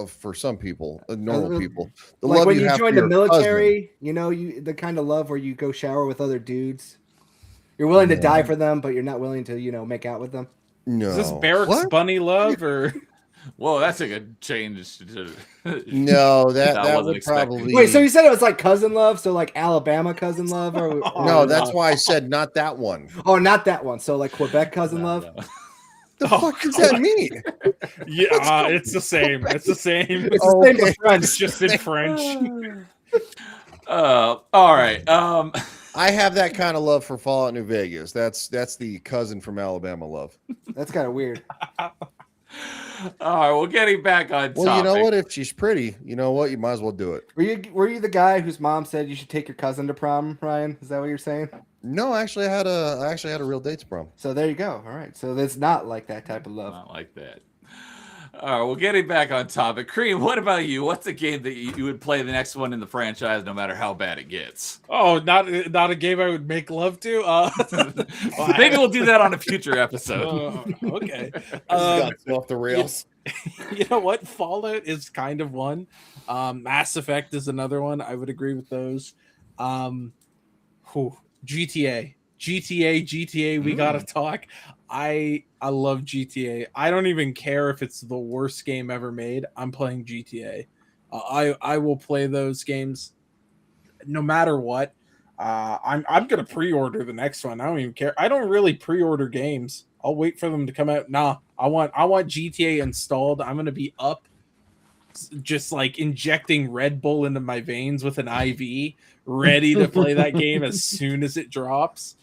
for some people, normal people. The Like love when you you have join for the your military, the kind of love where you go shower with other dudes. You're willing to die for them, but you're not willing to, make out with them. No. Is this Barrack's bunny love or? Whoa, that's a good change. No, that wasn't would expected. probably. Wait, so you said it was like cousin love, so like Alabama cousin love, or No, that's why I said not that one. Oh, not that one. So like Quebec cousin love. No. The fuck does that mean? Yeah, it's the same. It's the same. It's the same as French. It's just in French. All right. I have that kind of love for Fallout New Vegas. That's the cousin from Alabama love. That's kind of weird. All right, well, getting back on topic. Well, you know what? If she's pretty, you know what? You might as well do it. Were you the guy whose mom said you should take your cousin to prom, Ryan? Is that what you're saying? No, actually, I had a real dates prom. So there you go. All right. So it's not like that type of love. Not like that. All right, well, getting back on topic. Cream, what about you? What's a game that you would play the next one in the franchise no matter how bad it gets? Oh, not a game I would make love to. Maybe we'll do that on a future episode. Okay. Got off the rails. You know what? Fallout is kind of one. Mass Effect is another one. I would agree with those. GTA. We gotta talk. I love GTA. I don't even care if it's the worst game ever made. I'm playing GTA. I will play those games no matter what. I'm gonna pre-order the next one. I don't even care. I don't really pre-order games. I'll wait for them to come out. Nah, I want GTA installed. I'm gonna be up, just like injecting Red Bull into my veins with an IV, ready to play that game as soon as it drops.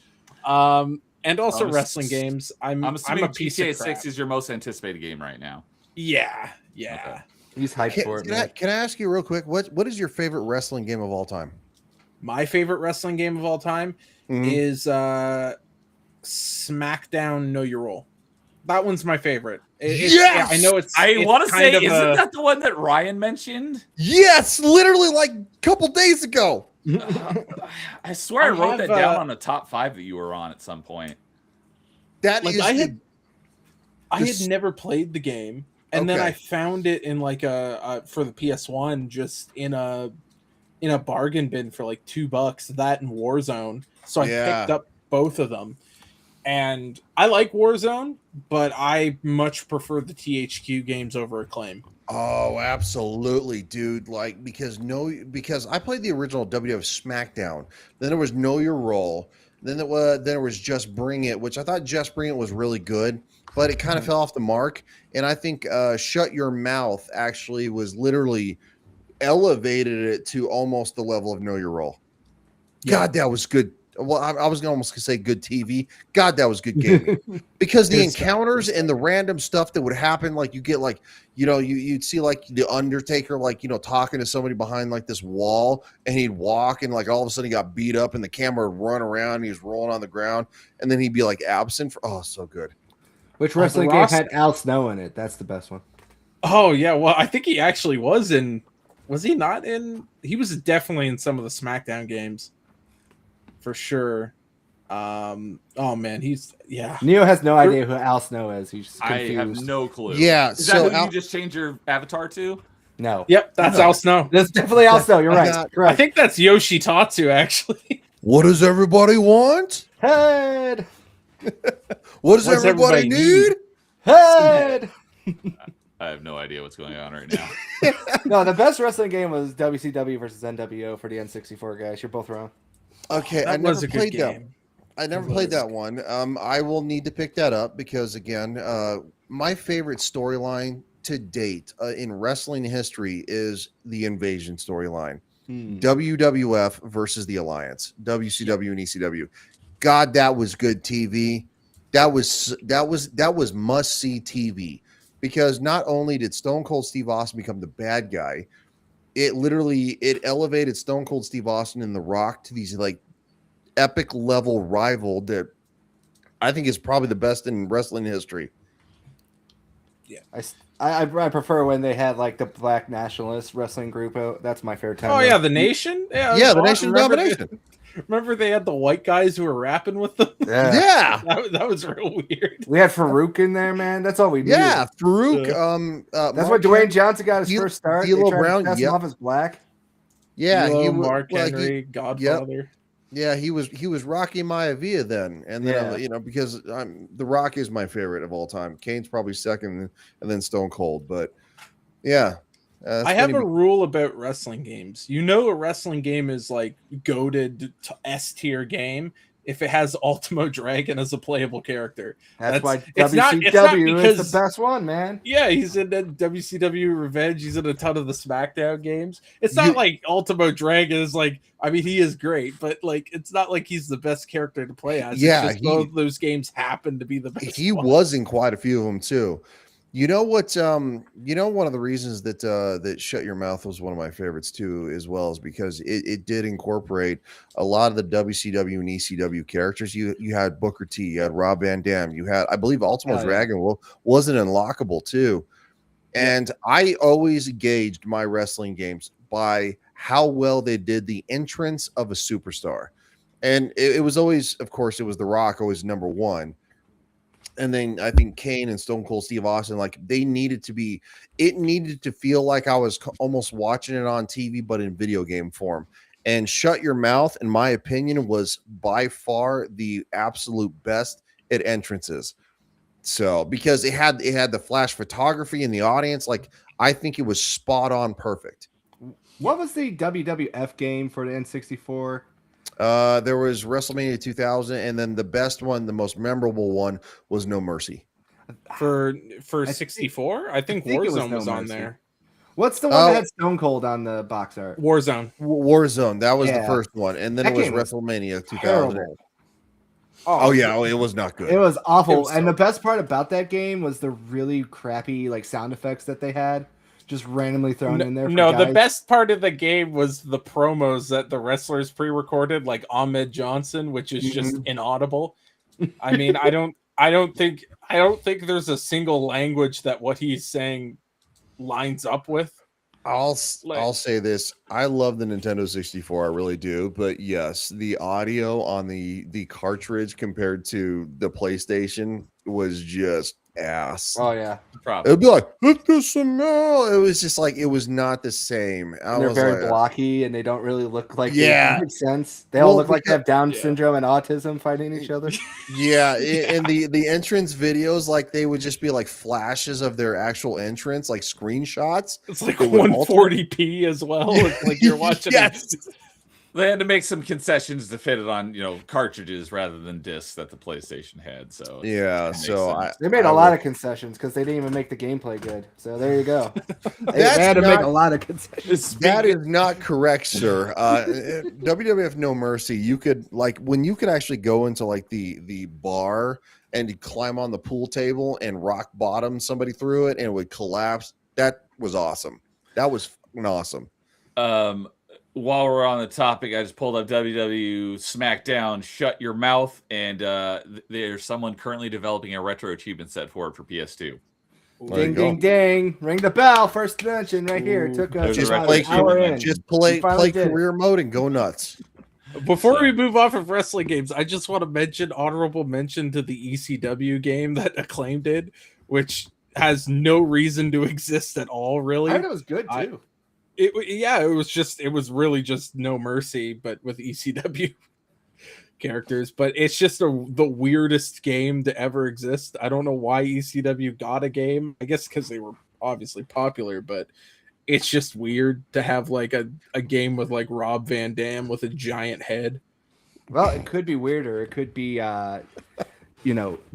And also wrestling games. I'm assuming a piece GTA of crap. 6 is your most anticipated game right now. Yeah. Okay. He's hyped for it. Can I ask you real quick? What is your favorite wrestling game of all time? My favorite wrestling game of all time is SmackDown Know Your Role. That one's my favorite. Yes! I know it's. I want to say, isn't isn't that the one that Ryan mentioned? Yes, literally like a couple days ago. I swear I wrote that down on a top 5 that you were on at some point. That like is I had never played the game, and then Okay. I found it in like a for the PS1, just in a bargain bin for like $2. That and Warzone, so I picked up both of them. And I like Warzone, but I much prefer the THQ games over Acclaim. Oh, absolutely, dude. Like because I played the original WWF SmackDown. Then there was Know Your Role. Then it was Just Bring It, which I thought Just Bring It was really good, but it kind of fell off the mark. And I think Shut Your Mouth actually was literally elevated it to almost the level of Know Your Role. God, that was good. Well, I was almost gonna say good TV. God, that was good gaming because the encounters and the random stuff that would happen, like you get like, you'd see like the Undertaker, like, talking to somebody behind like this wall, and he'd walk and like all of a sudden he got beat up and the camera would run around and he was rolling on the ground and then he'd be like absent for, so good. Which wrestling game had Al Snow in it? That's the best one. Oh yeah, well I think he actually was in. Was he not in? He was definitely in some of the SmackDown games. For sure. Oh man, Neo has no idea who Al Snow is. He's confused. I have no clue. Yeah, is that who you just changed your avatar to? No. Yep, that's Al Snow. That's definitely Al Snow. You're right. I think that's Yoshitatsu actually. What does everybody want? Head. What does everybody need? Head. I have no idea what's going on right now. No, the best wrestling game was WCW versus NWO for the N64 guys. You're both wrong. Okay, I never played that. I never played that one. I will need to pick that up because again, my favorite storyline to date in wrestling history is the Invasion storyline. WWF versus the Alliance, WCW and ECW. God, that was good TV. That was must see TV because not only did Stone Cold Steve Austin become the bad guy, it elevated Stone Cold Steve Austin and The Rock to these like epic level rival that I think is probably the best in wrestling history. Yeah, I prefer when they had like the Black Nationalist wrestling group out. That's my favorite time. Oh yeah, the Nation. Yeah, the Nation Domination. Remember they had the white guys who were rapping with them? Yeah. That was real weird. We had Farouk in there, man. That's all we needed. Yeah, Farouk. That's what Dwayne Johnson got his first start. D'Lo Brown, him off as black. Yeah, he was Mark Henry, Godfather. Yep. Yeah, he was Rocky Maivia then, and then because The Rock is my favorite of all time. Kane's probably second, and then Stone Cold. But yeah, I have a rule about wrestling games. A wrestling game is like goated to S tier game if it has Ultimo Dragon as a playable character. That's why WCW is the best one, man. Yeah, he's in WCW Revenge. He's in a ton of the SmackDown games. It's not like Ultimo Dragon is like. I mean, he is great, but like, it's not like he's the best character to play as. Yeah, both of those games happen to be the best. He was in quite a few of them too. You know what? One of the reasons that Shut Your Mouth was one of my favorites too, as well, is because it did incorporate a lot of the WCW and ECW characters. You had Booker T, you had Rob Van Dam, you had, I believe, Ultimo Dragon wasn't unlockable too. And I always gauged my wrestling games by how well they did the entrance of a superstar. And it was always, of course, it was The Rock, always number one. And then I think Kane and Stone Cold Steve Austin, like it needed to feel like I was almost watching it on TV, but in video game form. And Shut Your Mouth, in my opinion, was by far the absolute best at entrances. So because it had the flash photography in the audience, like I think it was spot on perfect. What was the WWF game for the N64? There was WrestleMania 2000, and then the best one, the most memorable one, was No Mercy. For I 64, I think think it was Warzone No was on Mercy. there. What's the one that had Stone Cold on the box art? Warzone. Warzone, that was the Yeah. first one, and then That it was game was WrestleMania 2000. Terrible. Oh yeah, it was not good. It was awful. It was And so the best part about that game was the really crappy like sound effects that they had, just randomly thrown in there. For No, guys. the best part of the game was the promos that the wrestlers pre-recorded, like Ahmed Johnson, which is just inaudible. I mean, I don't think there's a single language that what he's saying lines up with. I'll say this. I love the Nintendo 64. I really do. But yes, the audio on the cartridge compared to the PlayStation was just ass. Oh yeah, It would be like, "Hit the smell." It was just like, it was not the same. and they're very blocky, and they don't really look like Yeah. they make sense. They all look like they have Down yeah. syndrome and autism fighting each other. Yeah, and the entrance videos, like they would just be like flashes of their actual entrance, like screenshots. It's like They would 140p as well. It's like you're watching. Yes. They had to make some concessions to fit it on, cartridges rather than discs that the PlayStation had. So Yeah, it makes so sense. They made a lot of concessions because they didn't even make the gameplay good. So there you go. They That's had to make not- a lot of concessions. That is not correct, sir. WWF No Mercy, you could when you could actually go into like the bar and you climb on the pool table and rock bottom somebody through it and it would collapse. That was awesome. That was fucking awesome. While we're on the topic, I just pulled up WW SmackDown Shut Your Mouth, and there's someone currently developing a retro achievement set for it for PS2. There Ding, you go. ding, ding. Ring the bell. First dimension right here. It took us There's a about retro an hour in. achievement. Just play We finally did it. career mode and go nuts. Before So- we move off of wrestling games, I just want to mention honorable mention to the ECW game that Acclaim did, which has no reason to exist at all, really. I heard it was good too. It was really just No Mercy, but with ECW characters. But it's just the weirdest game to ever exist. I don't know why ECW got a game. I guess because they were obviously popular, but it's just weird to have like a game with like Rob Van Dam with a giant head. Well, it could be weirder. It could be,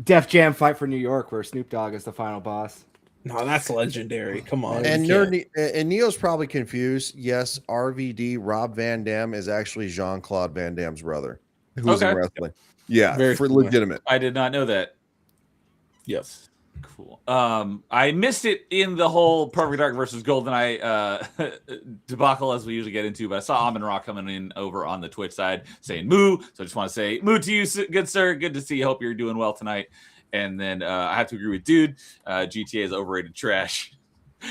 Def Jam Fight for New York, where Snoop Dogg is the final boss. No, that's legendary. Come on. And You can't- Neo's probably confused. Yes, RVD Rob Van Dam is actually Jean-Claude Van Damme's brother, who's in Okay. wrestling. Yeah, Very for similar. legitimate. I did not know that. Yes. Cool. I missed it in the whole Perfect Dark versus GoldenEye debacle, as we usually get into, but I saw Amon Ra coming in over on the Twitch side saying moo. So I just want to say moo to you, good sir. Good to see you. Hope you're doing well tonight. And then I have to agree with dude. GTA is overrated trash.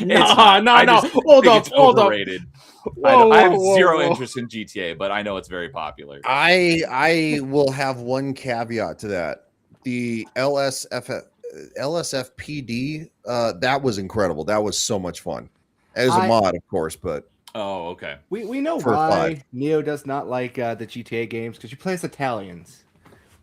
No. Hold up. Overrated. I have zero whoa. interest in GTA, but I know it's very popular. I will have one caveat to that. The LSFPD, that was incredible. That was so much fun. As a mod, of course, but Oh, okay. We know For why 5. Neo does not like the GTA games, because you play as Italians.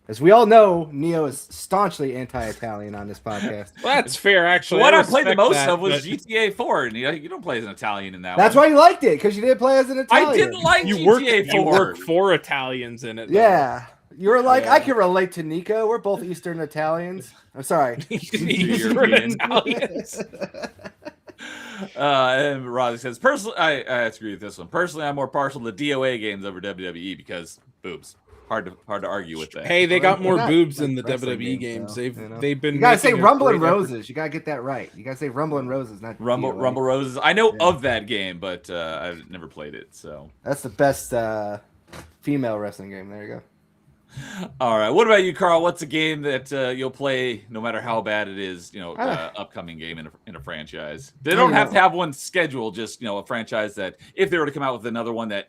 As we all know, Neo is staunchly anti-Italian on this podcast. Well, that's fair, actually. What I played the respect most that, of was but GTA 4, and you don't play as an Italian in that That's one. why you liked it, because you didn't play as an Italian. I didn't like you GTA 4. work for Italians in it. though. Yeah. You were like, Yeah. I can relate to Nico. We're both Eastern Italians. I'm sorry. European Italians. And Roddy says, personally, I agree with this one. Personally, I'm more partial to DOA games over WWE because boobs. Hard to argue with that. Hey, they got They're more not, boobs like, in the wrestling WWE games, games. though, They've been. You gotta say making a Rumble and great effort. Roses. You gotta get that right. You gotta say Rumble and Roses, not Rumble DOA. Rumble Roses. I know Yeah. of that game, but I've never played it. So, That's the best female wrestling game. There you go. all right. What about you, Carl? What's a game that you'll play no matter how bad it is? Upcoming game in a franchise. They don't have to have one scheduled. Just a franchise that if they were to come out with another one that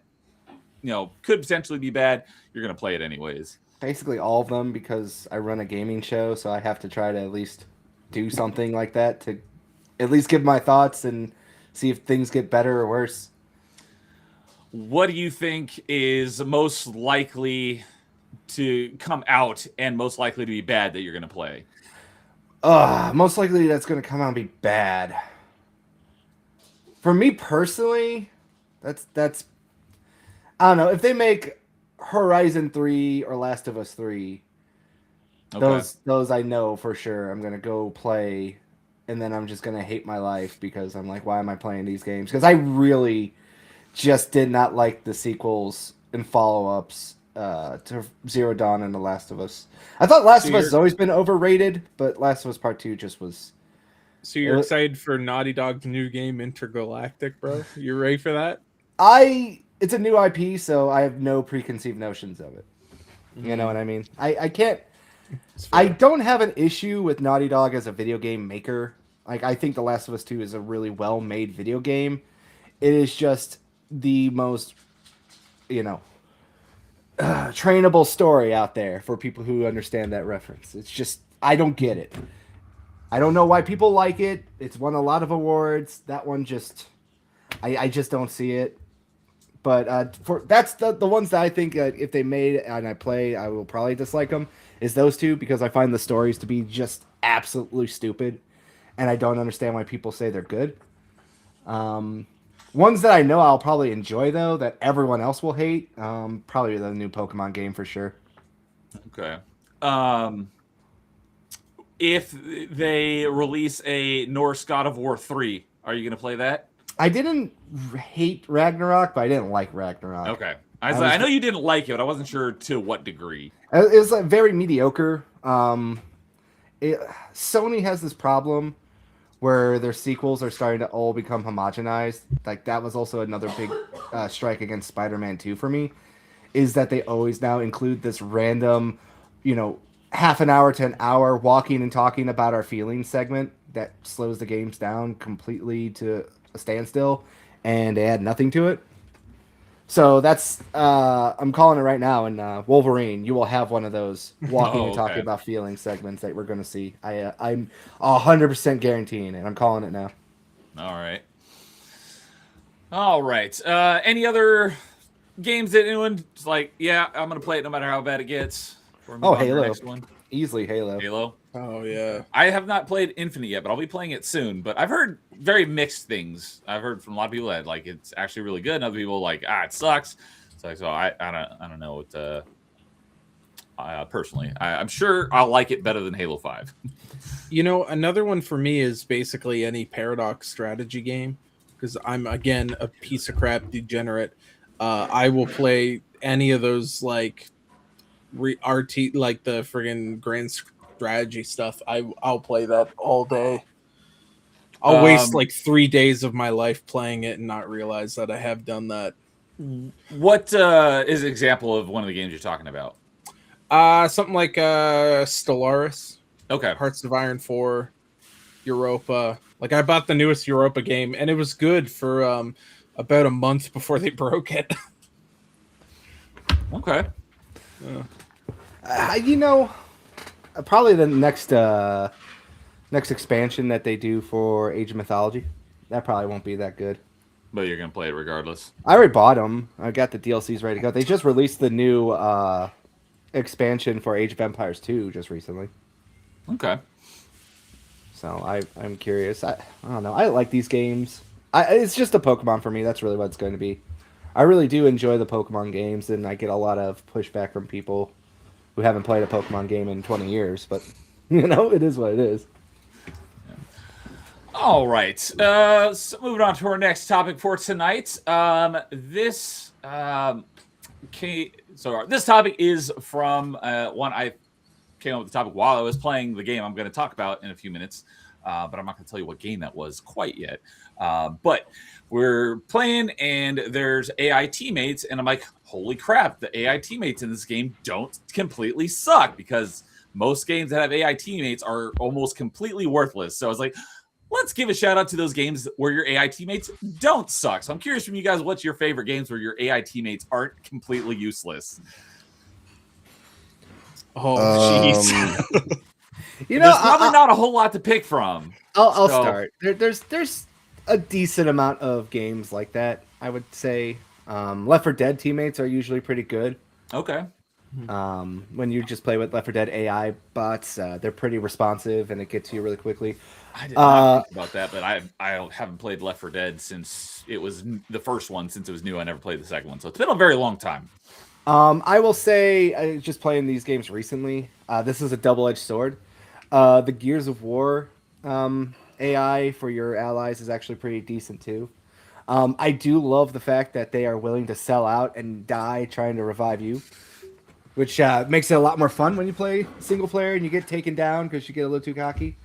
could potentially be bad, you're gonna play it anyways. Basically all of them, because I run a gaming show, so I have to try to at least do something like that to at least give my thoughts and see if things get better or worse. What do you think is most likely to come out and most likely to be bad that you're gonna play? Most likely that's going to come out and be bad. For me personally, that's I don't know. If they make Horizon 3 or Last of Us 3. Okay. Those I know for sure. I'm gonna go play, and then I'm just gonna hate my life because I'm like, why am I playing these games? Because I really just did not like the sequels and follow-ups to Zero Dawn and The Last of Us. I thought Last of Us has always been overrated, but Last of Us Part 2 just was. So you're excited for Naughty Dog's new game, Intergalactic, bro? You ready for that? It's a new IP, so I have no preconceived notions of it. You know what I mean? I can't. I don't have an issue with Naughty Dog as a video game maker. Like, I think The Last of Us 2 is a really well-made video game. It is just the most, trainable story out there for people who understand that reference. It's just, I don't get it. I don't know why people like it. It's won a lot of awards. That one just, I just don't see it. But that's the ones that I think if they made and I play, I will probably dislike them. Is those two, because I find the stories to be just absolutely stupid, and I don't understand why people say they're good. Ones that I know I'll probably enjoy though, that everyone else will hate, probably the new Pokemon game for sure. Okay. If they release a Norse God of War 3, are you going to play that? I didn't hate Ragnarok, but I didn't like Ragnarok. Okay. I know you didn't like it, but I wasn't sure to what degree. It was like very mediocre. Sony has this problem where their sequels are starting to all become homogenized. Like, that was also another big strike against Spider-Man 2 for me, is that they always now include this random, half an hour to an hour walking and talking about our feelings segment that slows the games down completely to a standstill, and they add nothing to it. So that's I'm calling it right now. And Wolverine, you will have one of those walking and talking about feelings segments that we're going to see. I'm 100% guaranteeing it. I'm calling it now. All right. Any other games that anyone's like, yeah, I'm going to play it no matter how bad it gets? Halo. Easily Halo. Halo. Oh, yeah. I have not played Infinite yet, but I'll be playing it soon. But I've heard very mixed things. I've heard from a lot of people that like it's actually really good, and other people like, it sucks. So I don't know what. Personally, I'm sure I'll like it better than Halo 5. Another one for me is basically any Paradox strategy game, because I'm again a piece of crap degenerate. I will play any of those like RT, like the friggin' grand strategy stuff. I'll play that all day. I'll waste like 3 days of my life playing it and not realize that I have done that. What is an example of one of the games you're talking about? Something like Stellaris. Okay. Hearts of Iron 4, Europa. Like, I bought the newest Europa game, and it was good for about a month before they broke it. Okay. Probably the next expansion that they do for Age of Mythology. That probably won't be that good. But you're going to play it regardless. I already bought them. I got the DLCs ready to go. They just released the new expansion for Age of Empires 2 just recently. Okay. So I'm curious. I don't know. I like these games. It's just a Pokemon for me. That's really what it's going to be. I really do enjoy the Pokemon games, and I get a lot of pushback from people who haven't played a Pokemon game in 20 years. But, it is what it is. All right. So moving on to our next topic for tonight. This topic is from one I came up with the topic while I was playing the game I'm going to talk about in a few minutes, but I'm not going to tell you what game that was quite yet. But we're playing, and there's AI teammates, and I'm like, holy crap, the AI teammates in this game don't completely suck, because most games that have AI teammates are almost completely worthless. So I was like, let's give a shout out to those games where your AI teammates don't suck. So I'm curious from you guys, what's your favorite games where your AI teammates aren't completely useless? Oh, jeez. There's probably not a whole lot to pick from. I'll start. There's a decent amount of games like that, I would say. Left 4 Dead teammates are usually pretty good. Okay. When you just play with Left 4 Dead AI bots, they're pretty responsive, and it gets to you really quickly. I did not think about that, but I haven't played Left 4 Dead since it was the first one. Since it was new, I never played the second one, so it's been a very long time. I will say, just playing these games recently, this is a double-edged sword. The Gears of War AI for your allies is actually pretty decent too. I do love the fact that they are willing to sell out and die trying to revive you, which makes it a lot more fun when you play single player and you get taken down because you get a little too cocky.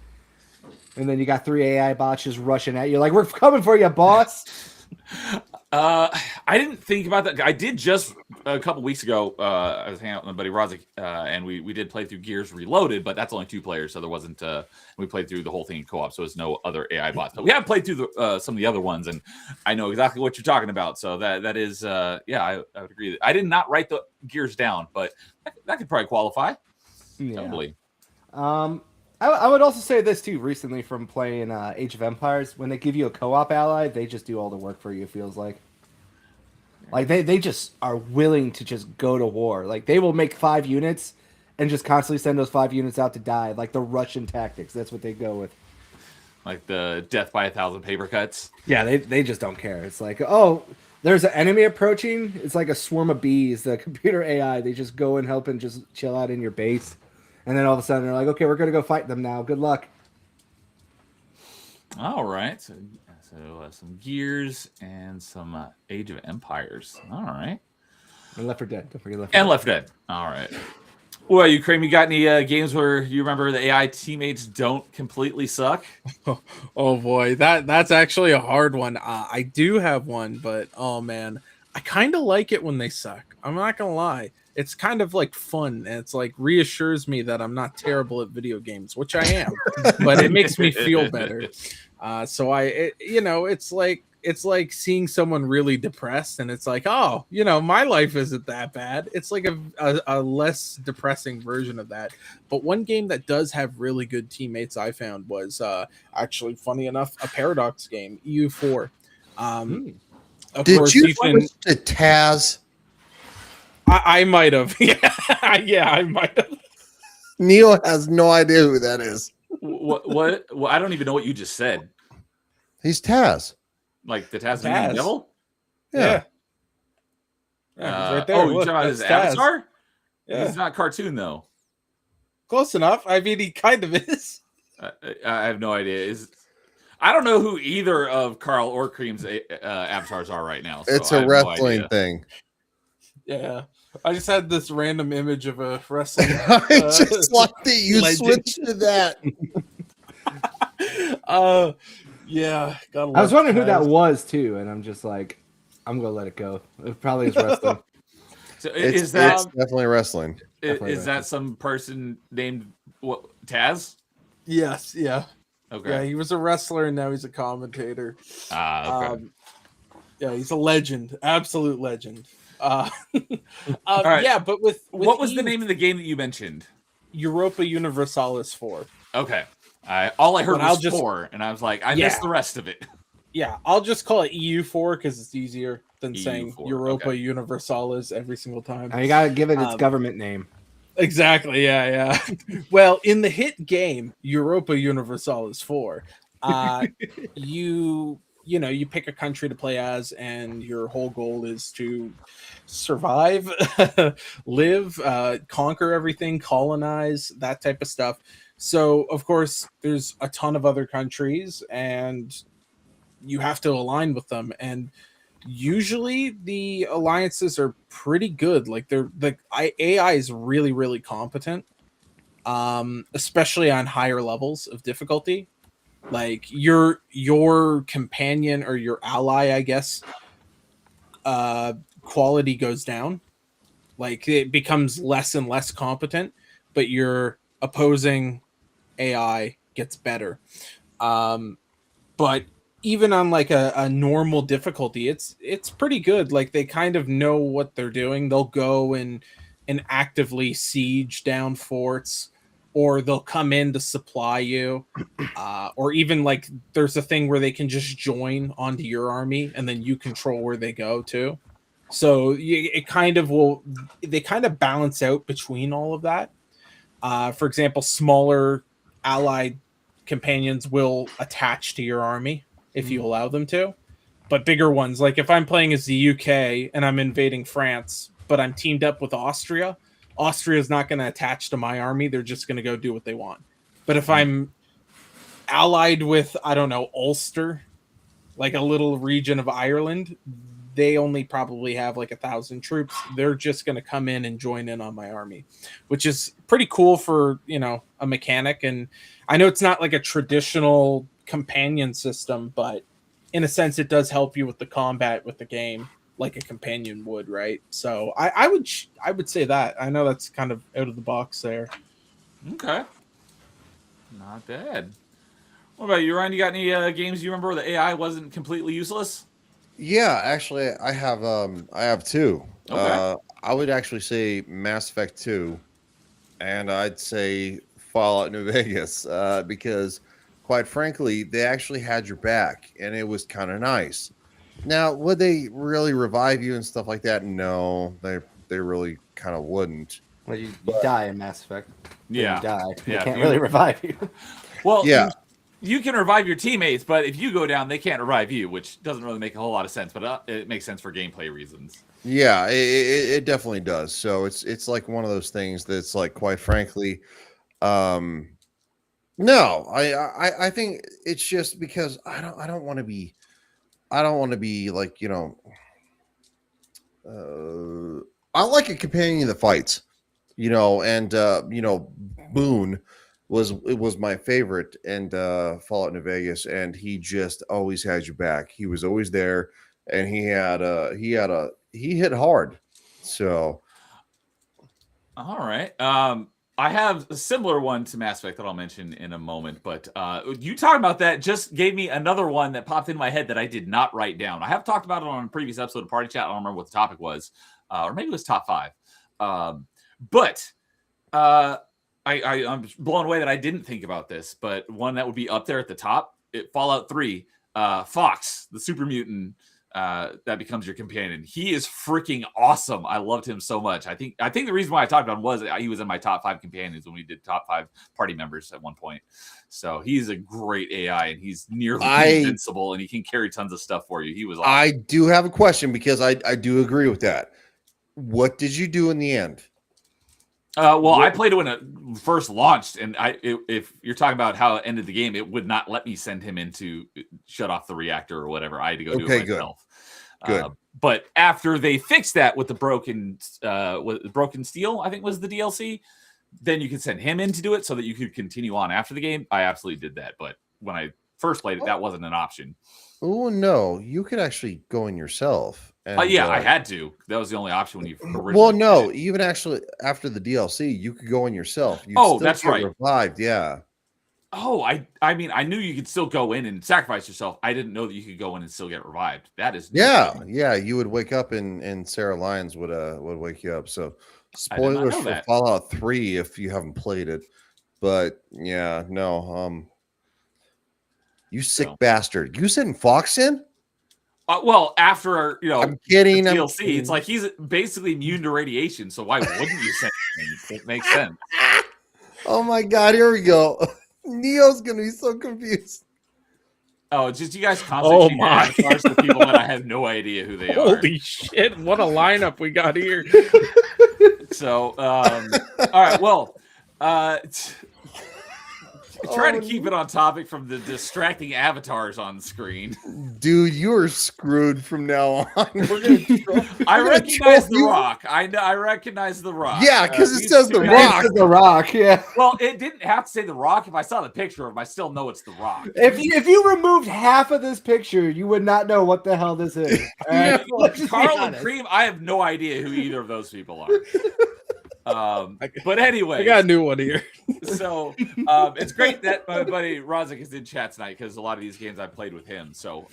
And then you got 3 AI bots just rushing at you like, we're coming for you, boss. I didn't think about that. I did just a couple weeks ago. I was hanging out with my buddy Rozik, and we did play through Gears Reloaded, but that's only 2 players, so there wasn't. We played through the whole thing in co-op, so there's no other AI bots. But we have played through some of the other ones, and I know exactly what you're talking about. So that is, I would agree. I did not write the Gears down, but that could probably qualify. Yeah. Totally. I would also say this too. Recently, from playing Age of Empires, when they give you a co-op ally, they just do all the work for you. It feels like they just are willing to just go to war. Like they will make 5 units and just constantly send those 5 units out to die. Like the Russian tactics. That's what they go with. Like the death by 1,000 paper cuts. Yeah, they just don't care. It's like, oh, there's an enemy approaching. It's like a swarm of bees. The computer AI. They just go and help and just chill out in your base. And then all of a sudden they're like, okay, we're going to go fight them now. Good luck. All right. So some Gears and some Age of Empires. All right. And Left 4 Dead. Don't forget Left 4 Dead. And Left 4 Dead. All right. Well, you, Cream, you got any games where you remember the AI teammates don't completely suck? Oh boy, that's actually a hard one. I do have one, but oh man, I kind of like it when they suck. I'm not going to lie. It's kind of like fun, and it's like reassures me that I'm not terrible at video games, which I am, but it makes me feel better. It's like seeing someone really depressed, and it's like, oh, my life isn't that bad. It's like a less depressing version of that. But one game that does have really good teammates I found was actually, funny enough, a Paradox game, EU4. Did you switch to Taz? I might have. Yeah, I might have. Neil has no idea who that is. What? Well, I don't even know what you just said. He's Taz. Like the Tasmanian Devil? Yeah. He's right there. Oh, you're talking about his avatar? Yeah. He's not cartoon, though. Close enough. I mean, he kind of is. I have no idea. I don't know who either of Carl or Cream's avatars are right now. So it's a wrestling thing. Yeah. I just had this random image of a wrestling. I just like that you switched to that. Yeah. I was wondering who that was too, and I'm just like, I'm gonna let it go. It probably is wrestling. So it's definitely wrestling. Is that some person named Taz? Yes. Yeah. Okay. Yeah, he was a wrestler and now he's a commentator. Okay. Yeah, he's a legend, absolute legend. Right. Yeah, but with what was the name of the game that you mentioned? Europa Universalis 4. Okay. All I heard was 4, and I was like, I missed the rest of it. Yeah, I'll just call it EU4 because it's easier than saying EU4, Europa Universalis every single time. You gotta give it its government name. Exactly. Yeah. Well, in the hit game Europa Universalis 4, you pick a country to play as, and your whole goal is to survive, live, conquer everything, colonize, that type of stuff. So, of course, there's a ton of other countries, and you have to align with them. And usually the alliances are pretty good. Like the AI is really, really competent, especially on higher levels of difficulty. Like your companion or your ally, I guess, quality goes down. Like it becomes less and less competent, but your opposing AI gets better. But even on like a normal difficulty, it's pretty good. Like they kind of know what they're doing. They'll go and actively siege down forts, or they'll come in to supply you, or even like there's a thing where they can just join onto your army and then you control where they go to. So they kind of balance out between all of that. For example, smaller allied companions will attach to your army if you allow them to, but bigger ones, like if I'm playing as the UK and I'm invading France, but I'm teamed up with Austria. Austria is not going to attach to my army. They're just going to go do what they want. But if I'm allied with, I don't know, Ulster, like a little region of Ireland, they only probably have like 1,000 troops. They're just going to come in and join in on my army, which is pretty cool for, you know, a mechanic. And I know it's not like a traditional companion system, but in a sense, it does help you with the combat with the game, like a companion would, right? So I would say that. I know that's kind of out of the box there. Okay, not bad. What about you, Ryan? You got any games you remember where the AI wasn't completely useless? Yeah, actually, I have two. Okay. I would actually say Mass Effect 2, and I'd say Fallout New Vegas, because quite frankly, they actually had your back, and it was kind of nice. Now, would they really revive you and stuff like that? No, they really kind of wouldn't. Well, you die in Mass Effect. Yeah. You die. Yeah, They can't really revive you. Well, Yeah. you can revive your teammates, but if you go down, they can't revive you, which doesn't really make a whole lot of sense, but it makes sense for gameplay reasons. Yeah, it definitely does. So it's like one of those things that's like, quite frankly, no, I think it's just because I don't want to be like, you know, I like a companion that fights, you know, and you know, Boone was my favorite, and Fallout New Vegas, and he just always had your back. He was always there, and he hit hard. So All right. I have a similar one to Mass Effect that I'll mention in a moment, but you talking about that just gave me another one that popped into my head that I did not write down. I have talked about it on a previous episode of Party Chat. I don't remember what the topic was, or maybe it was top 5. But I'm blown away that I didn't think about this, but one that would be up there at the top, Fallout 3, Fox, the super mutant that becomes your companion. He is freaking awesome. I loved him so much. I think the reason why I talked about him was he was in my top 5 companions when we did top 5 party members at one point. So he's a great AI, and he's nearly invincible, and he can carry tons of stuff for you. He was awesome. I do have a question, because I do agree with that. What did you do in the end? Well, I played it when it first launched, and if you're talking about how it ended the game, it would not let me send him in to shut off the reactor or whatever. I had to go do it myself. Good. But after they fixed that with the broken steel, I think was the DLC, then you could send him in to do it so that you could continue on after the game. I absolutely did that, but when I first played it, that wasn't an option. Oh no, you could actually go in yourself. And, yeah, I had to. That was the only option when you originally. Well, no, even actually after the DLC, you could go in yourself. That's right. Revived, yeah. Oh, I mean, I knew you could still go in and sacrifice yourself. I didn't know that you could go in and still get revived. That is yeah. You would wake up, and Sarah Lyons would wake you up. So spoilers for Fallout 3 if you haven't played it. But yeah, no, you sick bastard. You sending Fox in? Well, after I'm kidding. The DLC, it's like he's basically immune to radiation. So why wouldn't you send him? It makes sense. Oh my God, here we go. Neo's gonna be so confused. Oh, it's just you guys constantly avatars to people that I have no idea who they are. Holy shit! What a lineup we got here. So, all right. Well, try to keep it on topic from the distracting avatars on screen. Dude, you are screwed from now on. I recognize The Rock. I recognize The Rock. Yeah, because it says The Rock. The Rock, yeah. Well, it didn't have to say The Rock. If I saw the picture of him, I still know it's The Rock. If you removed half of this picture, you would not know what the hell this is. Right? Carl and Cream, I have no idea who either of those people are. But anyway, I got a new one here. So it's great that my buddy Rozik is in chat tonight, because a lot of these games I played with him. So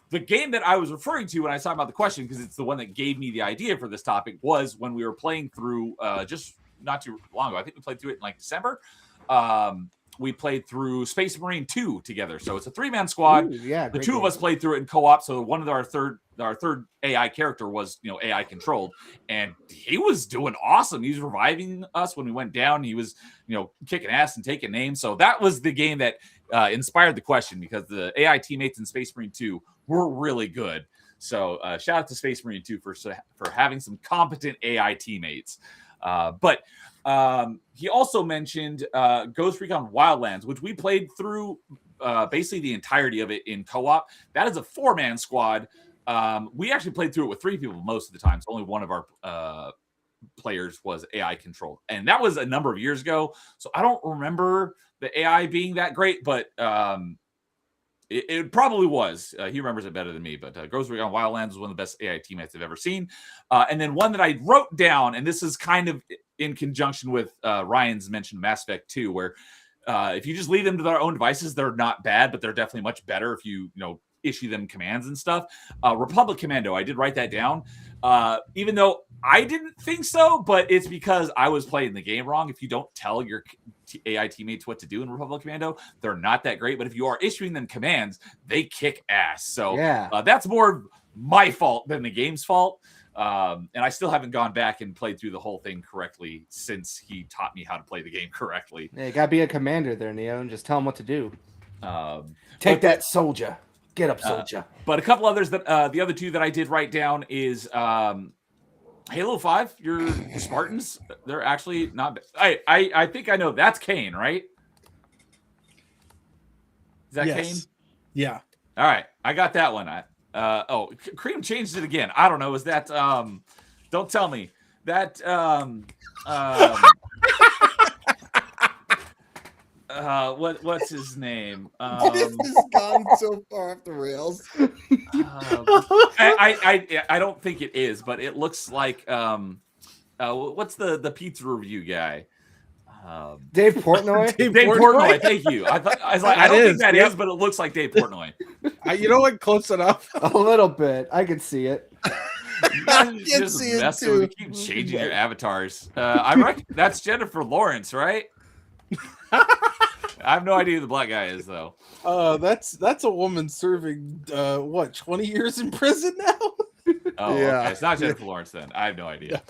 the game that I was referring to when I was talking about the question, because it's the one that gave me the idea for this topic, was when we were playing through just not too long ago. I think we played through it in like December. We played through Space Marine 2 together. So it's a 3-man squad. Ooh, yeah, the two of us played through it in co-op. So one of our third AI character was, AI controlled, and he was doing awesome. He was reviving us when we went down. He was, kicking ass and taking names. So that was the game that inspired the question, because the AI teammates in Space Marine 2 were really good. So shout out to Space Marine 2 for having some competent AI teammates. But he also mentioned Ghost Recon Wildlands, which we played through basically the entirety of it in co-op. That is a 4-man squad. We actually played through it with 3 people most of the time. So only one of our players was AI controlled, and that was a number of years ago. So I don't remember the AI being that great, but it probably was. He remembers it better than me. But Ghost Recon Wildlands was one of the best AI teammates I've ever seen. And then one that I wrote down, and this is kind of in conjunction with Ryan's mentioned Mass Effect 2, where if you just leave them to their own devices, they're not bad, but they're definitely much better if you issue them commands and stuff. Republic Commando, I did write that down, even though I didn't think so, but it's because I was playing the game wrong. If you don't tell your AI teammates what to do in Republic Commando, they're not that great. But if you are issuing them commands, they kick ass. So that's more my fault than the game's fault. And I still haven't gone back and played through the whole thing correctly since he taught me how to play the game correctly. Yeah, you gotta be a commander there, Neo, and just tell him what to do. Take that, soldier. Get up, soldier. But a couple others that the other 2 that I did write down is Halo 5. Your Spartans, they're actually not. I think I know that's Kane, right? Is that Kane? Yeah. All right, I got that one. Cream changed it again. I don't know. Is that don't tell me that what's his name? This has gone so far off the rails. I don't think it is, but it looks like what's the pizza review guy? Dave Portnoy. Dave Portnoy. Thank you. I was like, I don't think that is, but it looks like Dave Portnoy. You know what? Close enough. A little bit. I can see it. I can see it too. You keep changing your avatars. I reckon that's Jennifer Lawrence, right? I have no idea who the black guy is, though. That's a woman serving 20 years in prison now. Oh, yeah. Okay. It's not Jennifer Lawrence then. I have no idea.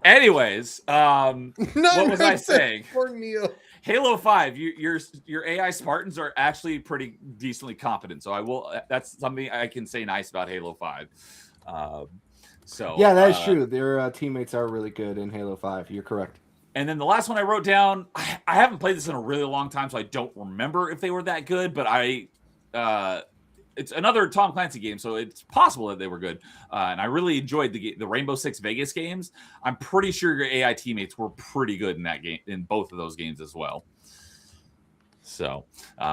Anyways, what was I saying? Poor Neo. Halo 5, your AI Spartans are actually pretty decently competent. So I will. That's something I can say nice about Halo 5. So yeah, that is true. Their teammates are really good in Halo 5. You're correct. And then the last one I wrote down, I haven't played this in a really long time, so I don't remember if they were that good. But it's another Tom Clancy game, so it's possible that they were good. And I really enjoyed the Rainbow Six Vegas games. I'm pretty sure your AI teammates were pretty good in that game, in both of those games as well. So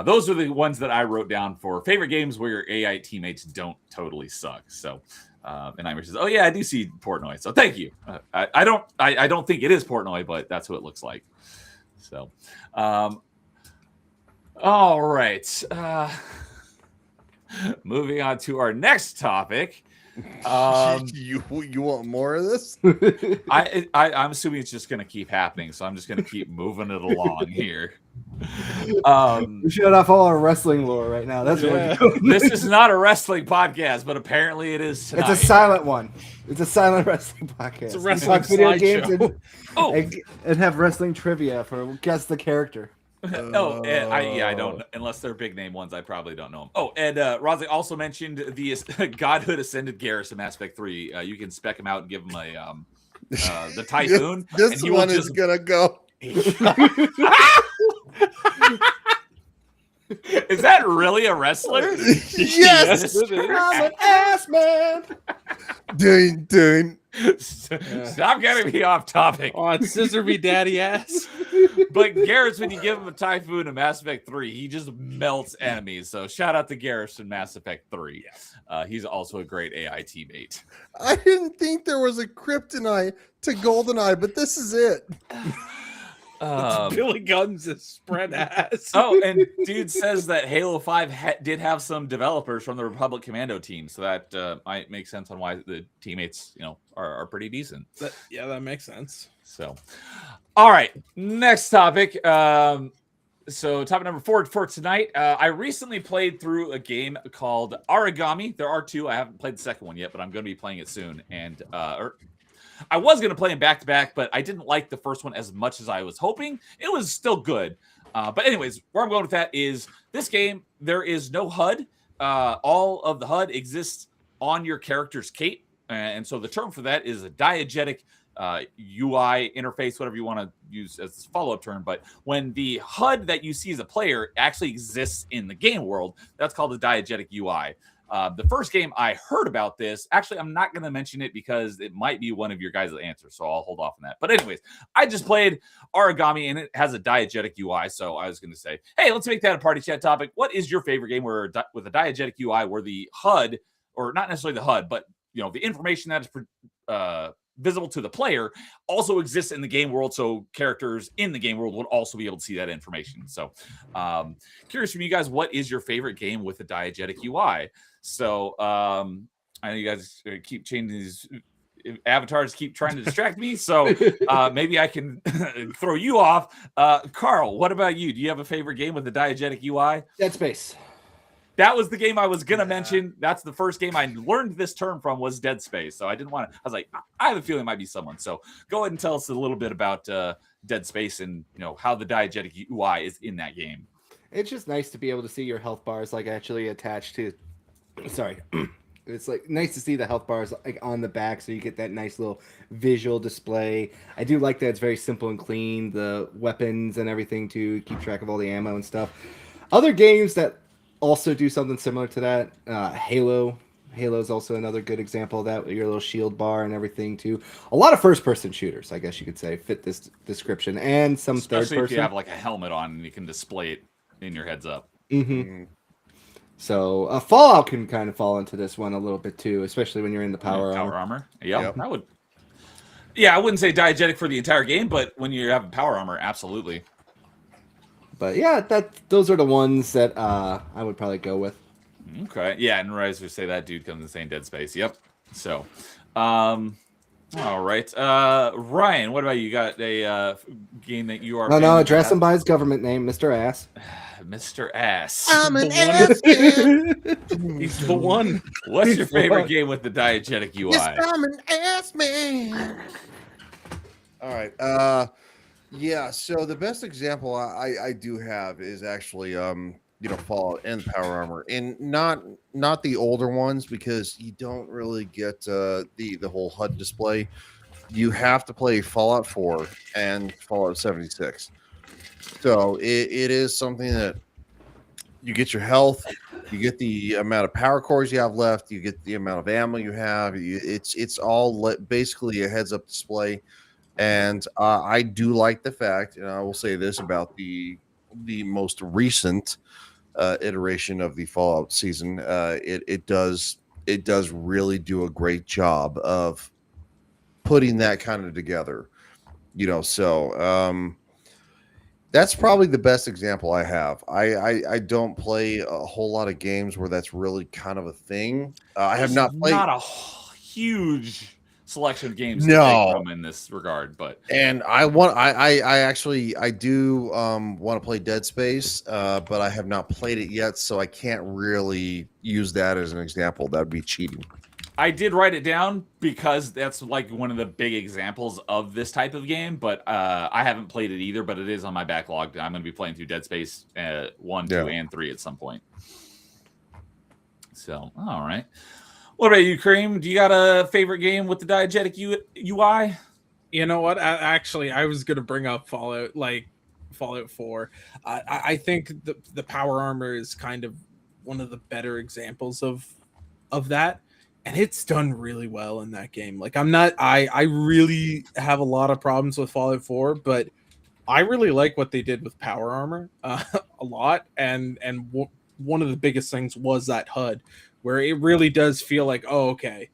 those are the ones that I wrote down for favorite games where your AI teammates don't totally suck. So. And Irish says, "Oh yeah, I do see Portnoy." So thank you. I don't think it is Portnoy, but that's what it looks like. So, all right. Moving on to our next topic. You want more of this? I'm assuming it's just going to keep happening, so I'm just going to keep moving it along here. We shut off all our wrestling lore right now. That's what we're doing. This is not a wrestling podcast, but apparently it is tonight. It's a silent one. It's a silent wrestling podcast. It's a wrestling video games and have wrestling trivia for guess the character. I don't, unless they're big name ones. I probably don't know them. Oh, and Rozzy also mentioned the Godhood Ascended Garrus in Mass Effect 3. You can spec him out and give him a the Typhoon. This one is gonna go. Is that really a wrestler? Yes, I'm an ass man. Ding. Stop getting me off topic. Oh, scissor me daddy ass. But Garrus, when you give him a Typhoon in Mass Effect 3, he just melts enemies. So shout out to Garrus in Mass Effect 3. He's also a great AI teammate. I didn't think there was a kryptonite to GoldenEye, but this is it. Billy Guns is spread ass. Oh, and dude says that Halo 5 did have some developers from the Republic Commando team, so that might make sense on why the teammates, are pretty decent. That makes sense. So, all right, next topic. So topic number 4 for tonight. I recently played through a game called Origami. There are 2. I haven't played the second one yet, but I'm going to be playing it soon. And I was going to play them back-to-back, but I didn't like the first one as much as I was hoping. It was still good. But anyways, where I'm going with that is this game, there is no HUD. All of the HUD exists on your character's cape. And so the term for that is a diegetic UI interface, whatever you want to use as a follow-up term. But when the HUD that you see as a player actually exists in the game world, that's called a diegetic UI. The first game I heard about this, actually, I'm not going to mention it because it might be one of your guys' answers, so I'll hold off on that. But anyways, I just played Origami, and it has a diegetic UI, so I was going to say, hey, let's make that a party chat topic. What is your favorite game with a diegetic UI where the HUD, or not necessarily the HUD, but the information that is visible to the player also exists in the game world, so characters in the game world would also be able to see that information. So curious from you guys, what is your favorite game with a diegetic UI? So I know you guys keep changing these avatars, keep trying to distract me, so maybe I can throw you off. Carl, what about you? Do you have a favorite game with a diegetic UI? Dead Space. That was the game I was going to mention. That's the first game I learned this term from, was Dead Space. So I didn't want to, I was like, I have a feeling it might be someone. So go ahead and tell us a little bit about Dead Space and how the diegetic UI is in that game. It's just nice to be able to see your health bars like actually attached to, sorry. It's like nice to see the health bars like on the back, so you get that nice little visual display. I do like that it's very simple and clean. The weapons and everything to keep track of all the ammo and stuff. Other games that also do something similar to that. Halo is also another good example of that, with your little shield bar and everything too. A lot of first-person shooters, I guess you could say, fit this description, and some especially third-person. If you have like a helmet on and you can display it in your heads up. Mm-hmm. So Fallout can kind of fall into this one a little bit too, especially when you're in the power armor. Yep. That would. Yeah, I wouldn't say diegetic for the entire game, but when you have power armor, absolutely. But yeah, those are the ones that I would probably go with. Okay. Yeah, and Rise would say that dude comes in saying Dead Space. Yep. So, all right. Ryan, what about you? You got a game that you are... No, address him by his government name, Mr. Ass. Mr. Ass. I'm an ass man. He's the one. What's your favorite game with the diegetic UI? Yes, I'm an ass man. All right. Yeah, so the best example I do have is actually Fallout and Power Armor, and not the older ones, because you don't really get the whole HUD display. You have to play Fallout 4 and Fallout 76. So it is something that you get your health, you get the amount of power cores you have left, you get the amount of ammo you have. It's all basically a heads up display. And I do like the fact, and I will say this about the most recent iteration of the Fallout season, it does really do a great job of putting that kind of together, So that's probably the best example I have. I don't play a whole lot of games where that's really kind of a thing. I have not played not a huge selection of games to pick from in this regard, but I do want to play Dead Space, but I have not played it yet, so I can't really use that as an example. That'd be cheating. I did write it down because that's like one of the big examples of this type of game, but I haven't played it either, but it is on my backlog. I'm going to be playing through Dead Space 1, 2, and 3 at some point. So, all right. What about you, Cream? Do you got a favorite game with the diegetic UI? You know what? Actually, I was going to bring up Fallout 4. I think the power armor is kind of one of the better examples of that. And it's done really well in that game. Like I really have a lot of problems with Fallout 4, but I really like what they did with power armor a lot. And one of the biggest things was that HUD, where it really does feel like, oh, okay,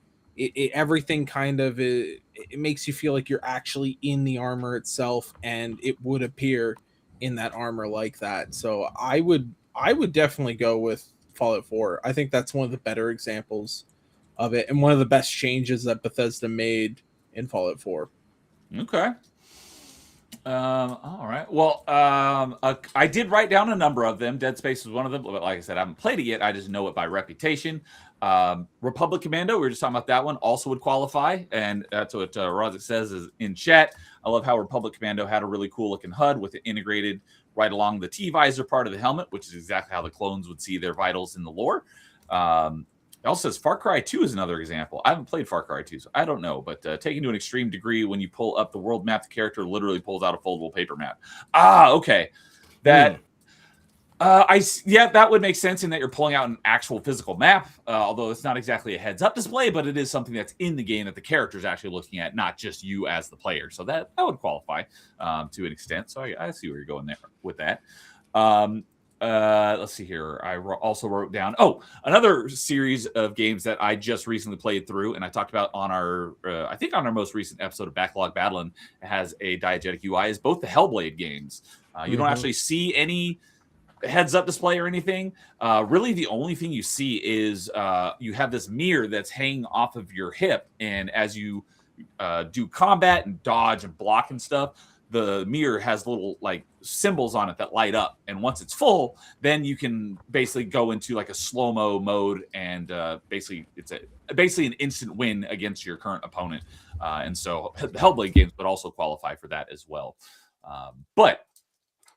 everything kind of it makes you feel like you're actually in the armor itself, and it would appear in that armor like that. So I would definitely go with Fallout 4. I think that's one of the better examples of it, and one of the best changes that Bethesda made in Fallout 4. Okay. All right. Well, I did write down a number of them. Dead Space was one of them, but like I said, I haven't played it yet. I just know it by reputation. Republic Commando, we were just talking about that one, also would qualify, and that's what Rozik says is in chat. I love how Republic Commando had a really cool looking HUD with it integrated right along the T-visor part of the helmet, which is exactly how the clones would see their vitals in the lore. It also says Far Cry 2 is another example. I haven't played Far Cry 2, so I don't know. But taken to an extreme degree, when you pull up the world map, the character literally pulls out a foldable paper map. Ah, okay. That that would make sense in that you're pulling out an actual physical map, although it's not exactly a heads-up display, but it is something that's in the game that the character is actually looking at, not just you as the player. So that would qualify to an extent. So I see where you're going there with that. Let's see here. I also wrote down another series of games that I just recently played through, and I talked about on our I think on our most recent episode of Backlog Battling. It has a diegetic UI. Is both the Hellblade games. You don't actually see any heads-up display or anything. Really, the only thing you see is you have this mirror that's hanging off of your hip, and as you do combat and dodge and block and stuff, the mirror has little like symbols on it that light up, and once it's full, then you can basically go into like a slow-mo mode, and basically it's basically an instant win against your current opponent. And so the Hellblade games would also qualify for that as well. But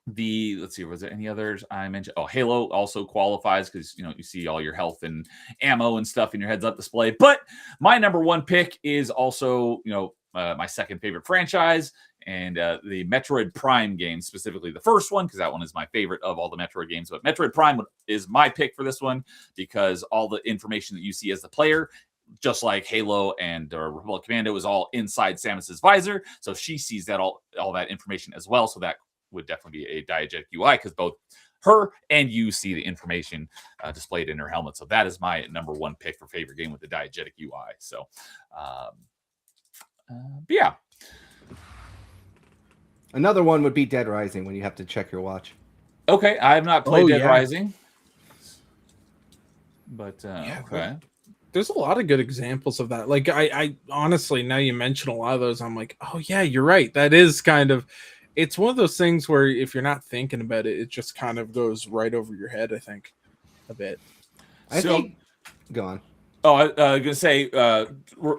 let's see, was there any others I mentioned? Oh, Halo also qualifies because you see all your health and ammo and stuff in your heads-up display. But my number one pick is also my second favorite franchise, and the Metroid Prime game, specifically the first one, because that one is my favorite of all the Metroid games. But Metroid Prime is my pick for this one because all the information that you see as the player, just like Halo and Republic Commando, is all inside Samus's visor. So she sees that all that information as well. So that would definitely be a diegetic UI because both her and you see the information displayed in her helmet. So that is my number one pick for favorite game with the diegetic UI. So, yeah. Another one would be Dead Rising when you have to check your watch. Okay, I have not played Dead Rising. But, okay. There's a lot of good examples of that. Like, I honestly, now you mention a lot of those, I'm like, oh, yeah, you're right. That is kind of... It's one of those things where if you're not thinking about it, it just kind of goes right over your head, I think, a bit. I think... Go on. Oh, I was going to say, we're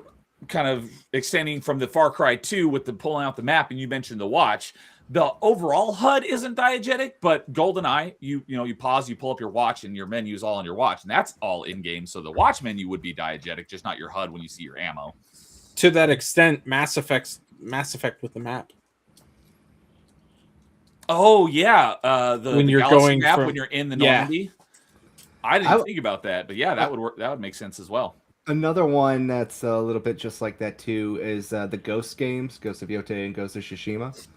kind of extending from the Far Cry 2 with the pulling out the map, and you mentioned the watch. The overall HUD isn't diegetic, but GoldenEye, you pause, you pull up your watch, and your menu is all on your watch, and that's all in-game. So the watch menu would be diegetic, just not your HUD when you see your ammo. To that extent, Mass Effect with the map. Oh yeah, when you're going map from, when you're in the Normandy. I didn't think about that, but yeah, that would work. That would make sense as well. Another one that's a little bit just like that too is the Ghost games, Ghost of Yotei and Ghost of Tsushima.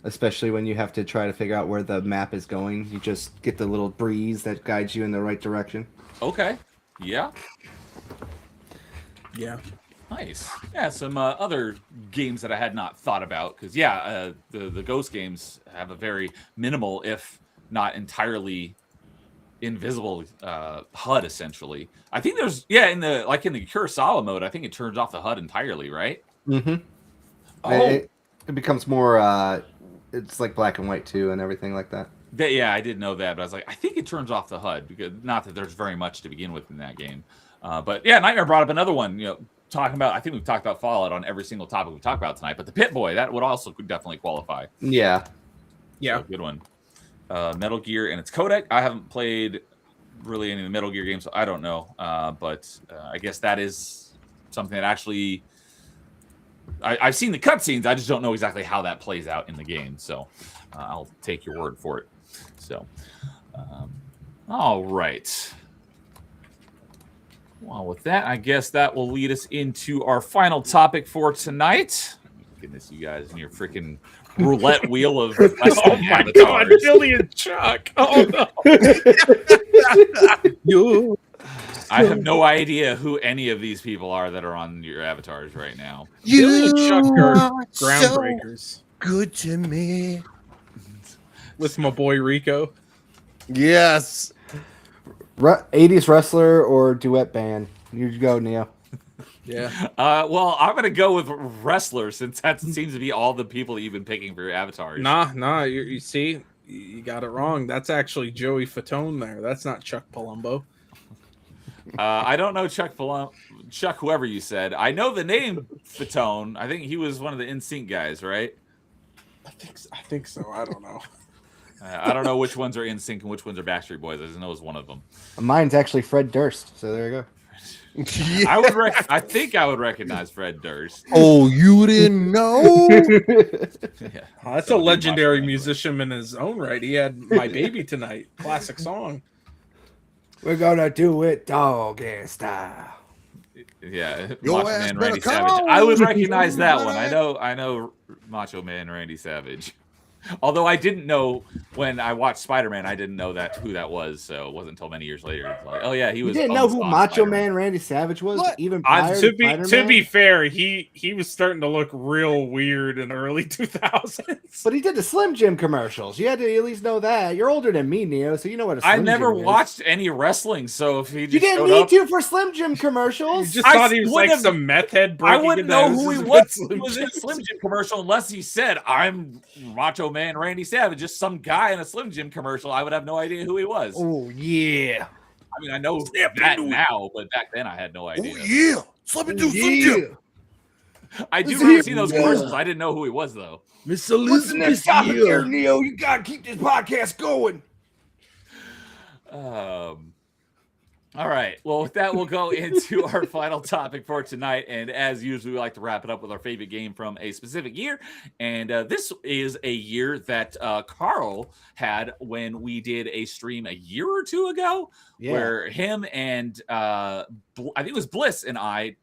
Especially when you have to try to figure out where the map is going, you just get the little breeze that guides you in the right direction. Okay, yeah. Nice. Yeah, some other games that I had not thought about because the Ghost games have a very minimal, if not entirely invisible HUD. Essentially, I think there's in the Kurosawa mode, I think it turns off the HUD entirely, right? Mm-hmm. Oh, it becomes more. It's like black and white too, and everything like that. I did know that, but I was like, I think it turns off the HUD because not that there's very much to begin with in that game. But yeah, Nightmare brought up another one. Talking about, I think we've talked about Fallout on every single topic we talked about tonight, but the Pit-Boy, that would also definitely qualify. Yeah. So, good one. Metal Gear and its codec. I haven't played really any of the Metal Gear games, so I don't know. But I guess that is something that actually I've seen the cutscenes. I just don't know exactly how that plays out in the game. So I'll take your word for it. So, all right. Well, with that, I guess that will lead us into our final topic for tonight. Goodness, you guys and your freaking roulette wheel of oh my god, Billy and Chuck. Oh no. I have no idea who any of these people are that are on your avatars right now. Billy and Chuck are groundbreakers. So good to me. With my boy Rico. Yes. 80s wrestler or duet band? You go, Neo. Yeah. Well, I'm gonna go with wrestler since that seems to be all the people that you've been picking for your avatars. Nah. You see, you got it wrong. That's actually Joey Fatone there. That's not Chuck Palumbo. I don't know Chuck whoever you said. I know the name Fatone. I think he was one of the NSYNC guys, right? I think so. I don't know. I don't know which ones are NSYNC and which ones are Backstreet Boys. I just know it's one of them. Mine's actually Fred Durst. So there you go. Yeah. I think I would recognize Fred Durst. Oh, you didn't know? Yeah. Oh, that's So a it'd be legendary Macho Man. musician in his own right. He had My Baby Tonight, classic song. We're gonna do it doggy style. Yeah, Your Macho ass Man better Randy come Savage. on, I would recognize that one. somebody. I know Macho Man Randy Savage. Although I didn't know when I watched Spider-Man, I didn't know who that was. So it wasn't until many years later. It's like, oh yeah, he You was. didn't know who Bunston Macho Spider-Man. Man Randy Savage was, What? even prior To to be Spider-Man? fair, he was starting to look real weird in the early 2000s. But he did the Slim Jim commercials. You had to at least know that. You're older than me, Neo, so you know what a Slim I Jim never is. watched any wrestling, so if he just You didn't showed need up, to for Slim Jim You commercials. just I thought he was like wouldn't have- some meth head I breaking wouldn't into know who he houses was. with Slim He was in a Jims. Slim Jim commercial unless he said, "I'm Macho Man Randy Savage," just some guy in a Slim Jim commercial. I would have no idea who he was. Oh yeah. I mean, I know Step that into it. now, but back then I had no Oh, idea. yeah. Slip it to Slim Jim. I do Let's remember hear- seeing those Yeah. commercials. I didn't know who he was though. Miss What's the next topic here, yeah. Neo? You gotta keep this podcast going. All right. Well, with that, we'll go into our final topic for tonight. And as usual, we like to wrap it up with our favorite game from a specific year. And this is a year that Carl had when we did a stream a year or two ago, where him and I think it was Bliss and I,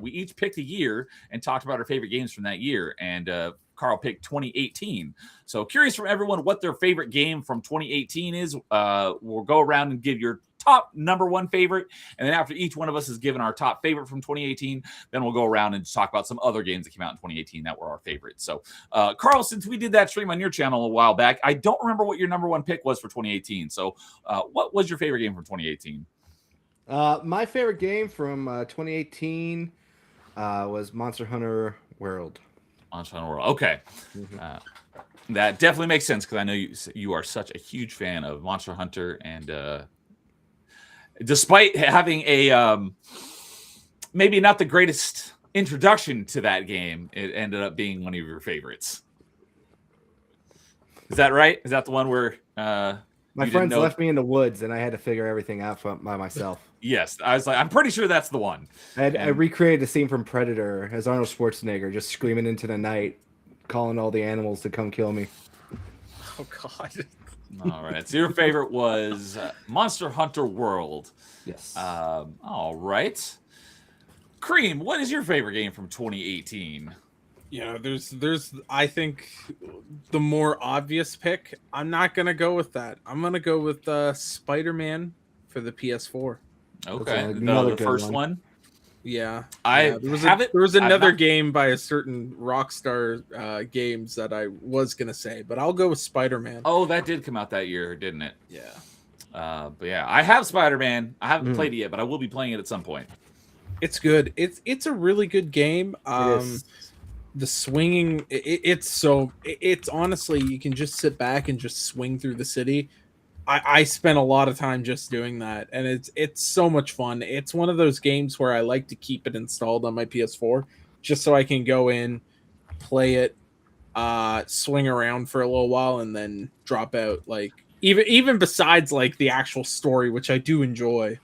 we each picked a year and talked about our favorite games from that year. And Carl picked 2018. So curious from everyone what their favorite game from 2018 is. We'll go around and give your top number one favorite, and then after each one of us has given our top favorite from 2018, then we'll go around and talk about some other games that came out in 2018 that were our favorites. So Carl, since we did that stream on your channel a while back, I don't remember what your number one pick was for 2018. So what was your favorite game from 2018? My favorite game from 2018 was Monster Hunter World. Monster Hunter World. Okay. That definitely makes sense because I know you are such a huge fan of Monster Hunter, and despite having a maybe not the greatest introduction to that game, it ended up being one of your favorites. Is that right? Is that the one where My friends left me in the woods, and I had to figure everything out by myself. Yes, I was like, I'm pretty sure that's the one. I recreated a scene from Predator as Arnold Schwarzenegger, just screaming into the night, calling all the animals to come kill me. Oh God. All right. So your favorite was Monster Hunter World. Yes. All right. Cream, what is your favorite game from 2018? You know, there's I think the more obvious pick. I'm not gonna go with that. I'm gonna go with Spider-Man for the PS4. Okay, another the good first one. one. Yeah, I there was have it. There was I've another not- game by a certain Rockstar Games that I was gonna say, but I'll go with Spider-Man. Oh, that did come out that year, didn't it? Yeah. But yeah, I have Spider-Man. I haven't played it yet, but I will be playing it at some point. It's good. It's a really good game. It is. The swinging, it's honestly, you can just sit back and just swing through the city. I spent a lot of time just doing that, and it's so much fun. It's one of those games where I like to keep it installed on my PS4 just so I can go in, play it, swing around for a little while, and then drop out. Like even besides like the actual story, which I do enjoy.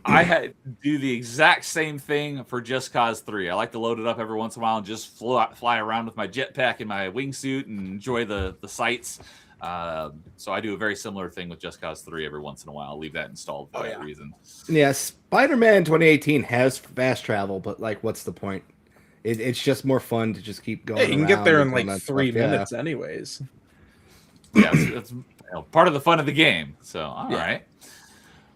I had do the exact same thing for Just Cause 3. I like to load it up every once in a while and just fly around with my jetpack and my wingsuit and enjoy the sights. So I do a very similar thing with Just Cause 3 every once in a while. I'll leave that installed for that reason. Yeah, Spider-Man 2018 has fast travel, but like, what's the point? It's just more fun to just keep going. Yeah, you can get there in around like and 3 stuff. Yeah. minutes, anyways. Yeah, it's part of the fun of the game. So all right.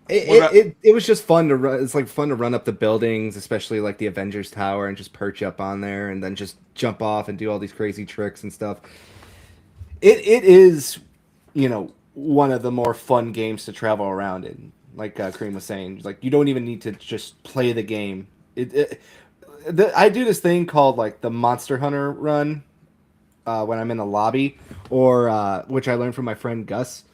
It was just fun to run. It's like fun to run up the buildings, especially like the Avengers Tower, and just perch up on there, and then just jump off and do all these crazy tricks and stuff. It is, one of the more fun games to travel around in. Like Cream was saying, like you don't even need to just play the game. I do this thing called like the Monster Hunter run when I'm in the lobby, or which I learned from my friend Gus.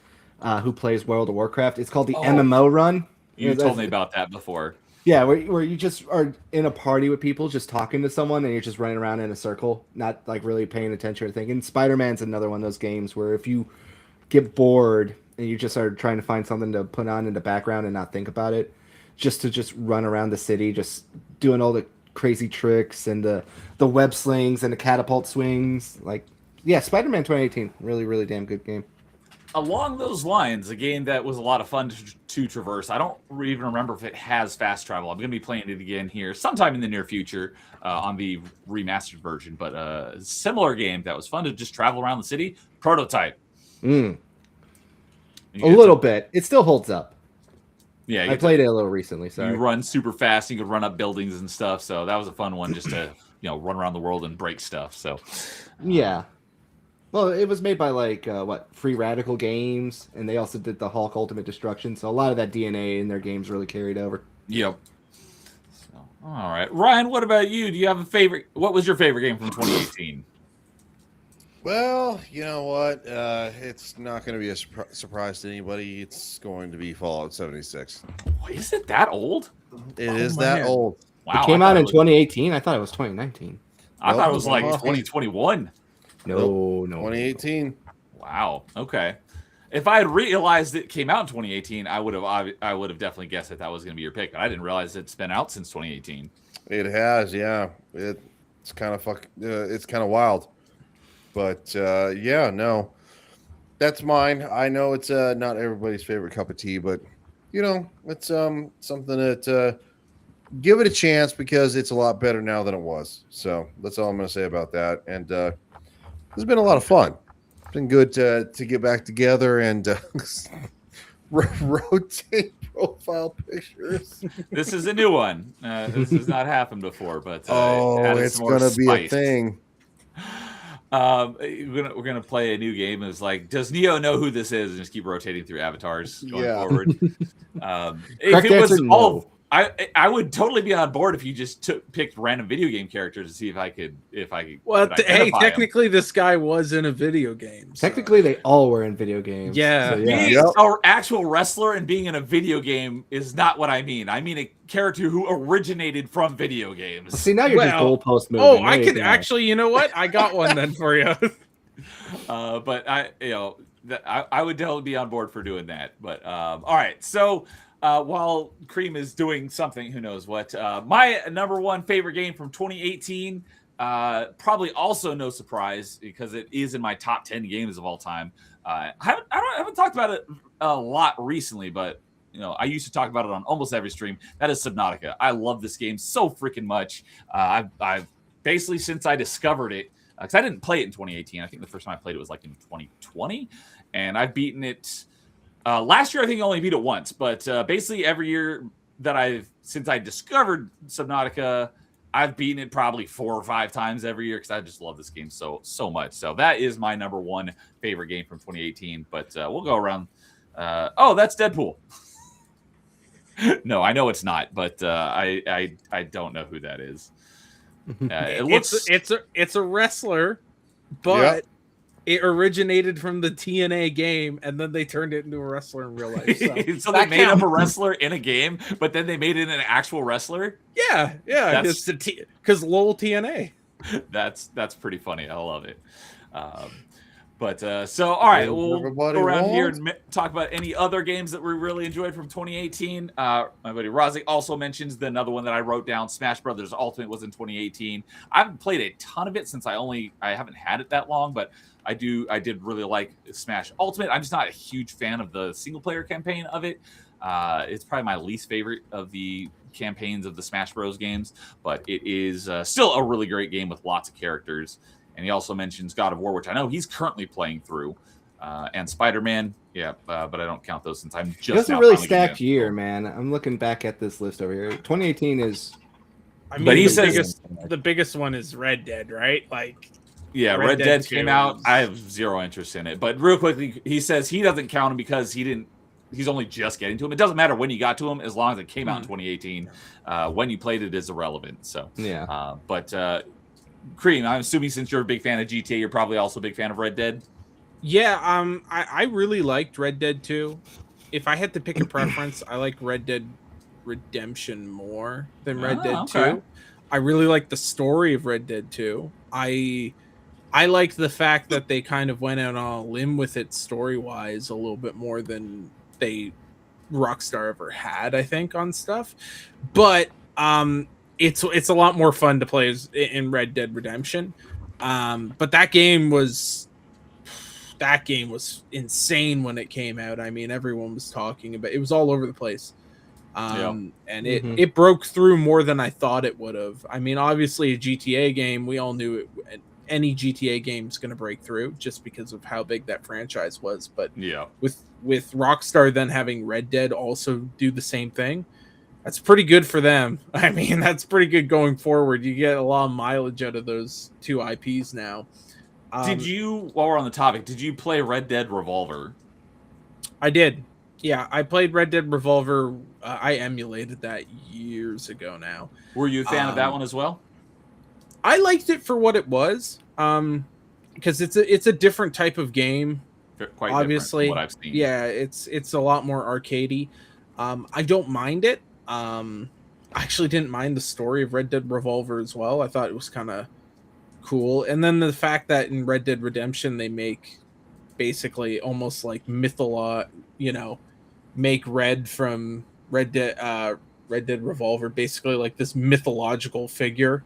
Who plays World of Warcraft. It's called the MMO run. You told me about that before. Yeah, where you just are in a party with people, just talking to someone, and you're just running around in a circle, not like really paying attention or thinking. Spider-Man's another one of those games where if you get bored and you just are trying to find something to put on in the background and not think about it, just run around the city, just doing all the crazy tricks and the web slings and the catapult swings. Like, yeah, Spider-Man 2018, really, really damn good game. Along those lines, a game that was a lot of fun to traverse. I don't even remember if it has fast travel. I'm going to be playing it again here sometime in the near future on the remastered version. But a similar game that was fun to just travel around the city. Prototype. A little bit. It still holds up. Yeah, I played it a little recently. So you run super fast. You could run up buildings and stuff. So that was a fun one, just to run around the world and break stuff. So yeah. Well, it was made by like Free Radical Games, and they also did the Hulk Ultimate Destruction. So a lot of that DNA in their games really carried over. Yep. So, all right, Ryan. What about you? Do you have a favorite? What was your favorite game from 2018? Well, you know what? It's not going to be a surprise to anybody. It's going to be Fallout 76. Is it that old? It is that old. Wow. It came out in 2018. I thought it was 2019. I thought it was like 2021. No. 2018. Wow. Okay. If I had realized it came out in 2018, I would have definitely guessed that was going to be your pick. But I didn't realize it's been out since 2018. It has, yeah. It's kind of it's kind of wild. But yeah, no, that's mine. I know it's not everybody's favorite cup of tea, but it's something that give it a chance because it's a lot better now than it was. So that's all I'm going to say about that. And it's been a lot of fun. It's been good to get back together and rotate profile pictures. This is a new one. This has not happened before, but it's going to be a thing. We're gonna play a new game. It's like, does Neo know who this is? And just keep rotating through avatars going forward. If it was all, I would totally be on board if you just picked random video game characters to see if I could. Well, hey, technically, this guy was in a video game. So. Technically, they all were in video games. Yeah, so, being an actual wrestler and being in a video game is not what I mean. I mean a character who originated from video games. See, now you're just goalpost moving. Oh, I could actually. You know what? I got one then for you. But I would definitely be on board for doing that. But all right, so. While Cream is doing something, who knows what, my number one favorite game from 2018, probably also no surprise because it is in my top 10 games of all time. I haven't talked about it a lot recently, but I used to talk about it on almost every stream. That is Subnautica. I love this game so freaking much. I've basically, since I discovered it, because I didn't play it in 2018. I think the first time I played it was like in 2020, and I've beaten it. Last year, I think I only beat it once, but basically every year since I discovered Subnautica, I've beaten it probably 4 or 5 times every year because I just love this game so much. So that is my number one favorite game from 2018. But we'll go around. Oh, that's Deadpool. No, I know it's not, but I don't know who that is. It's a wrestler, but. Yep. It originated from the TNA game, and then they turned it into a wrestler in real life. So they made up a wrestler in a game, but then they made it an actual wrestler? Yeah. Because LOL TNA. That's pretty funny. I love it. So, all right, we'll go around here and talk about any other games that we really enjoyed from 2018. My buddy Razik also mentions another one that I wrote down, Smash Brothers Ultimate was in 2018. I haven't played a ton of it since I haven't had it that long, but I did really like Smash Ultimate. I'm just not a huge fan of the single-player campaign of it. It's probably my least favorite of the campaigns of the Smash Bros. Games, but it is still a really great game with lots of characters. And he also mentions God of War, which I know he's currently playing through, and Spider-Man. Yeah, but I don't count those since I'm just. It's a really stacked year, man. I'm looking back at this list over here. 2018 is. I mean, but he says the biggest one is Red Dead, right? Like. Yeah, Red Dead came out. I have zero interest in it. But real quickly, he says he doesn't count him because he's only just getting to him. It doesn't matter when you got to him as long as it came out in 2018. When you played it is irrelevant. So yeah. But Cream, I'm assuming since you're a big fan of GTA, you're probably also a big fan of Red Dead. Yeah, I really liked Red Dead 2. If I had to pick a preference, I like Red Dead Redemption more than Red Dead 2. I really like the story of Red Dead 2. I liked the fact that they kind of went out on a limb with it story-wise a little bit more than they Rockstar ever had, I think, on stuff. But it's a lot more fun to play in Red Dead Redemption. But that game was insane when it came out. I mean, everyone was talking about it. It was all over the place. And it broke through more than I thought it would have. I mean, obviously a GTA game, we all knew it. Any GTA game is going to break through just because of how big that franchise was. But with Rockstar then having Red Dead also do the same thing, that's pretty good for them. I mean, that's pretty good going forward. You get a lot of mileage out of those two IPs now. Did you, while we're on the topic, did you play Red Dead Revolver? I did. Yeah, I played Red Dead Revolver. I emulated that years ago now. Were you a fan of that one as well? I liked it for what it was, because it's a different type of game. Quite obviously, from what I've seen. Yeah, it's a lot more arcadey. I don't mind it. I actually didn't mind the story of Red Dead Revolver as well. I thought it was kind of cool, and then the fact that in Red Dead Redemption they make basically almost like make Red from Red Dead Revolver basically like this mythological figure.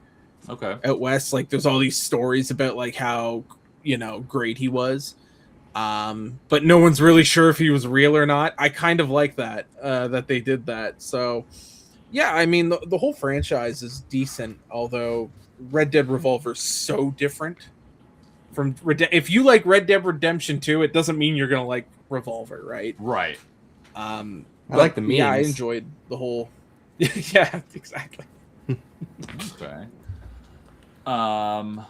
Okay. Out west, like there's all these stories about like how great he was, but no one's really sure if he was real or not. I kind of like that that they did that. So yeah, I mean the whole franchise is decent, although Red Dead Revolver is so different from if you like Red Dead Redemption 2, it doesn't mean you're gonna like Revolver, right? Right. I like the memes. Yeah, I enjoyed the whole. Yeah, exactly. Okay. All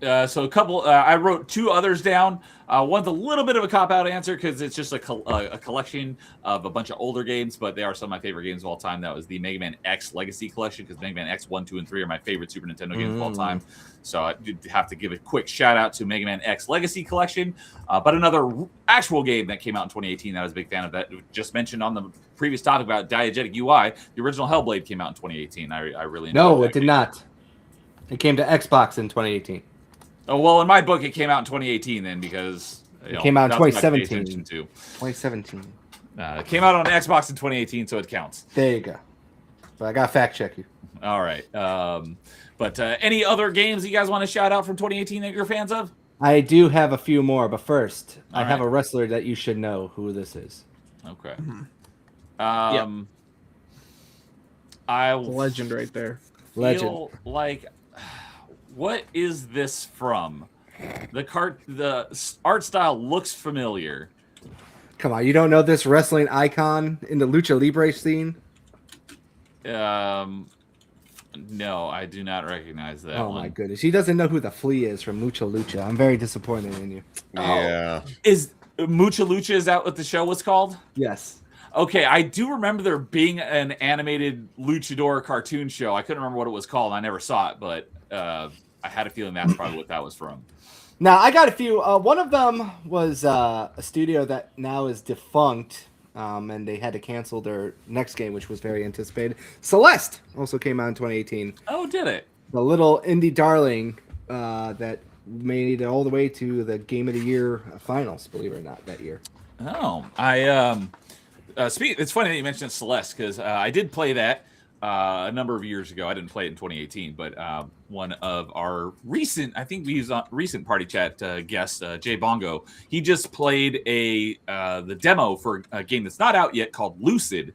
right. So a couple. I wrote two others down. One's a little bit of a cop-out answer because it's just a collection of a bunch of older games, but they are some of my favorite games of all time. That was the Mega Man X Legacy Collection because Mega Man X 1, 2, and 3 are my favorite Super Nintendo games of all time. So I did have to give a quick shout-out to Mega Man X Legacy Collection. But another actual game that came out in 2018 that I was a big fan of that just mentioned on the previous topic about diegetic UI, the original Hellblade came out in 2018. I really enjoyed No, that it did game. not. It came to Xbox in 2018. Oh, well, in my book, it came out in 2018 then because it came out in that's what I pay 2017. attention to. 2017. It came out on Xbox in 2018, so it counts. There you go. But I got to fact check you. All right. But any other games you guys want to shout out from 2018 that you're fans of? I do have a few more, but first, I All have right. a wrestler that you should know who this is. Okay. The legend right there. Feel like, what is this from? The art style looks familiar. Come on, you don't know this wrestling icon in the Lucha Libre scene? No, I do not recognize that one. Oh my goodness. He doesn't know who the Flea is from Mucha Lucha. I'm very disappointed in you. Yeah. Is Mucha Lucha, is that what the show was called? Yes. Okay, I do remember there being an animated luchador cartoon show. I couldn't remember what it was called. I never saw it, but I had a feeling that's probably what that was from. Now, I got a few. One of them was a studio that now is defunct, and they had to cancel their next game, which was very anticipated. Celeste also came out in 2018. Oh, did it? The little indie darling that made it all the way to the Game of the Year finals, believe it or not, that year. Oh, it's funny that you mentioned Celeste because I did play that a number of years ago. I didn't play it in 2018, but one of our recent party chat guests, Jay Bongo, he just played the demo for a game that's not out yet called Lucid.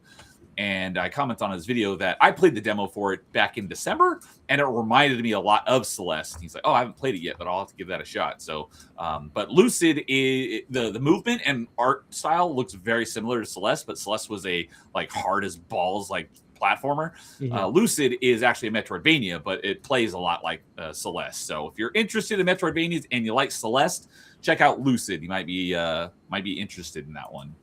And I comment on his video that I played the demo for it back in December, and it reminded me a lot of Celeste. He's like, "Oh, I haven't played it yet, but I'll have to give that a shot." So, but Lucid is the movement and art style looks very similar to Celeste, but Celeste was a like hard as balls like platformer. Lucid is actually a Metroidvania, but it plays a lot like Celeste. So, if you're interested in Metroidvanias and you like Celeste, check out Lucid. You might be interested in that one.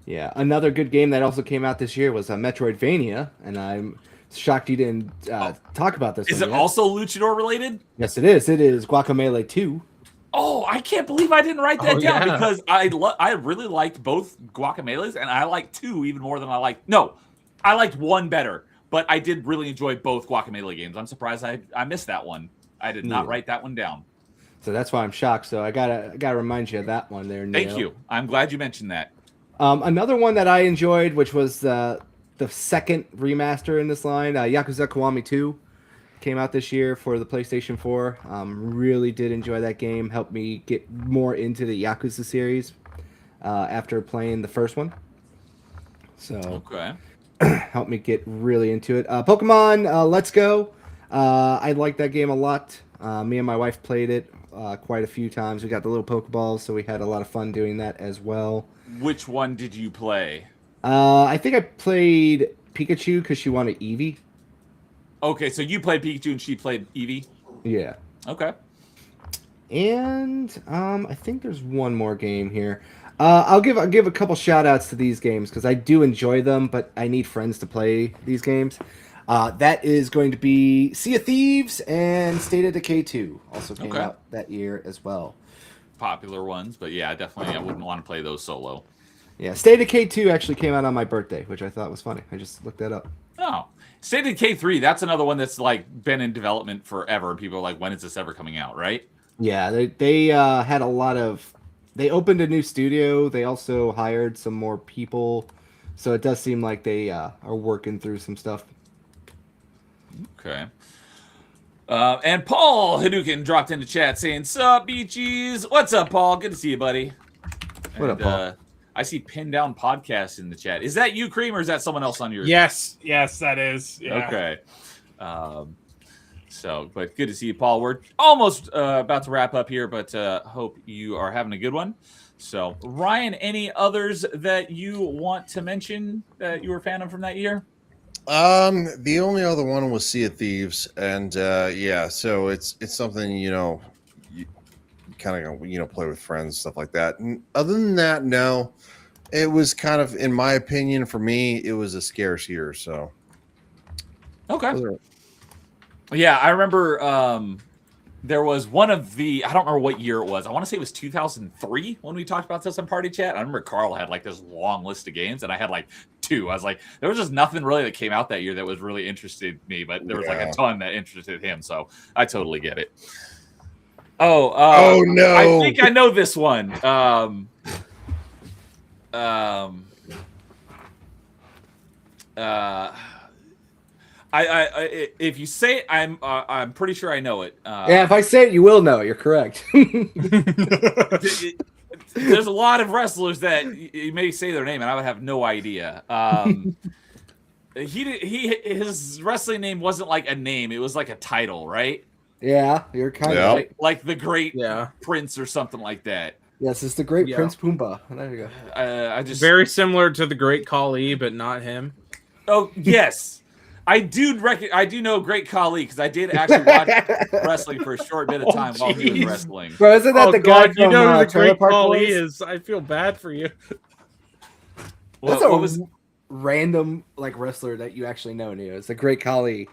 Yeah, another good game that also came out this year was Metroidvania, and I'm shocked you didn't talk about this. Is it also luchador related? Yes, it is. It is Guacamelee 2. Oh, I can't believe I didn't write that down because I really liked both Guacamelees, and I liked 2 even more than I liked. No, I liked 1 better, but I did really enjoy both Guacamelee games. I'm surprised I missed that one. I did not write that one down. So that's why I'm shocked. So I gotta remind you of that one there, Neil. Thank you. I'm glad you mentioned that. Another one that I enjoyed, which was the second remaster in this line, Yakuza Kiwami 2, came out this year for the PlayStation 4. Really did enjoy that game. Helped me get more into the Yakuza series after playing the first one. So Okay. helped me get really into it. Pokemon Let's Go. I liked that game a lot. Me and my wife played it quite a few times. We got the little Pokeballs, so we had a lot of fun doing that as well. Which one did you play? I think I played Pikachu because she wanted Eevee. Okay, so you played Pikachu and she played Eevee? Yeah. Okay. And I think there's one more game here. I'll give a couple shout outs to these games because I do enjoy them, but I need friends to play these games. That is going to be Sea of Thieves and State of Decay 2. Also came out that year as well. Popular ones, but yeah, definitely I wouldn't want to play those solo. Yeah, State of Decay 2 actually came out on my birthday, which I thought was funny. I just looked that up. Oh. State of Decay 3, that's another one that's like been in development forever. People are like, when is this ever coming out, right? Yeah, they had a lot of... They opened a new studio. They also hired some more people. So it does seem like they are working through some stuff. Okay. And Paul Hadouken dropped into chat saying, "Sup, Beachies? What's up, Paul? Good to see you, buddy." What up, Paul? I see Pin Down Podcast in the chat. Is that you, Cream, or is that someone else on yours? Yes, that is. Yeah. Okay. But good to see you, Paul. We're almost about to wrap up here, but hope you are having a good one. So, Ryan, any others that you want to mention that you were a fan of from that year? The only other one was Sea of Thieves, and yeah, so it's something you kind of play with friends, stuff like that. And other than that, no, it was kind of, in my opinion, for me, it was a scarce year. So okay, yeah, I remember there was one of the, I don't remember what year it was. I want to say it was 2003 when we talked about this on Party Chat. I remember Carl had like this long list of games, and I had like 2. I was like, there was just nothing really that came out that year that was really interested me, but there was like a ton that interested him. So I totally get it. Oh no! I think I know this one. If you say it, I'm pretty sure I know it. Yeah, if I say it, you will know. You're correct. There's a lot of wrestlers that you may say their name, and I would have no idea. His wrestling name wasn't like a name; it was like a title, right? Yeah, you're kind of like the Great Prince or something like that. Yes, it's the Great Prince Pumbaa. There you go. I just very similar to the Great Khali, but not him. Oh yes. I do know Great Khali because I did actually watch wrestling for a short bit of time while he was wrestling. Bro, isn't that the guy God, you know who the Great Khali is? I feel bad for you. That's a random like wrestler that you actually know, Neo. It's the Great Khali.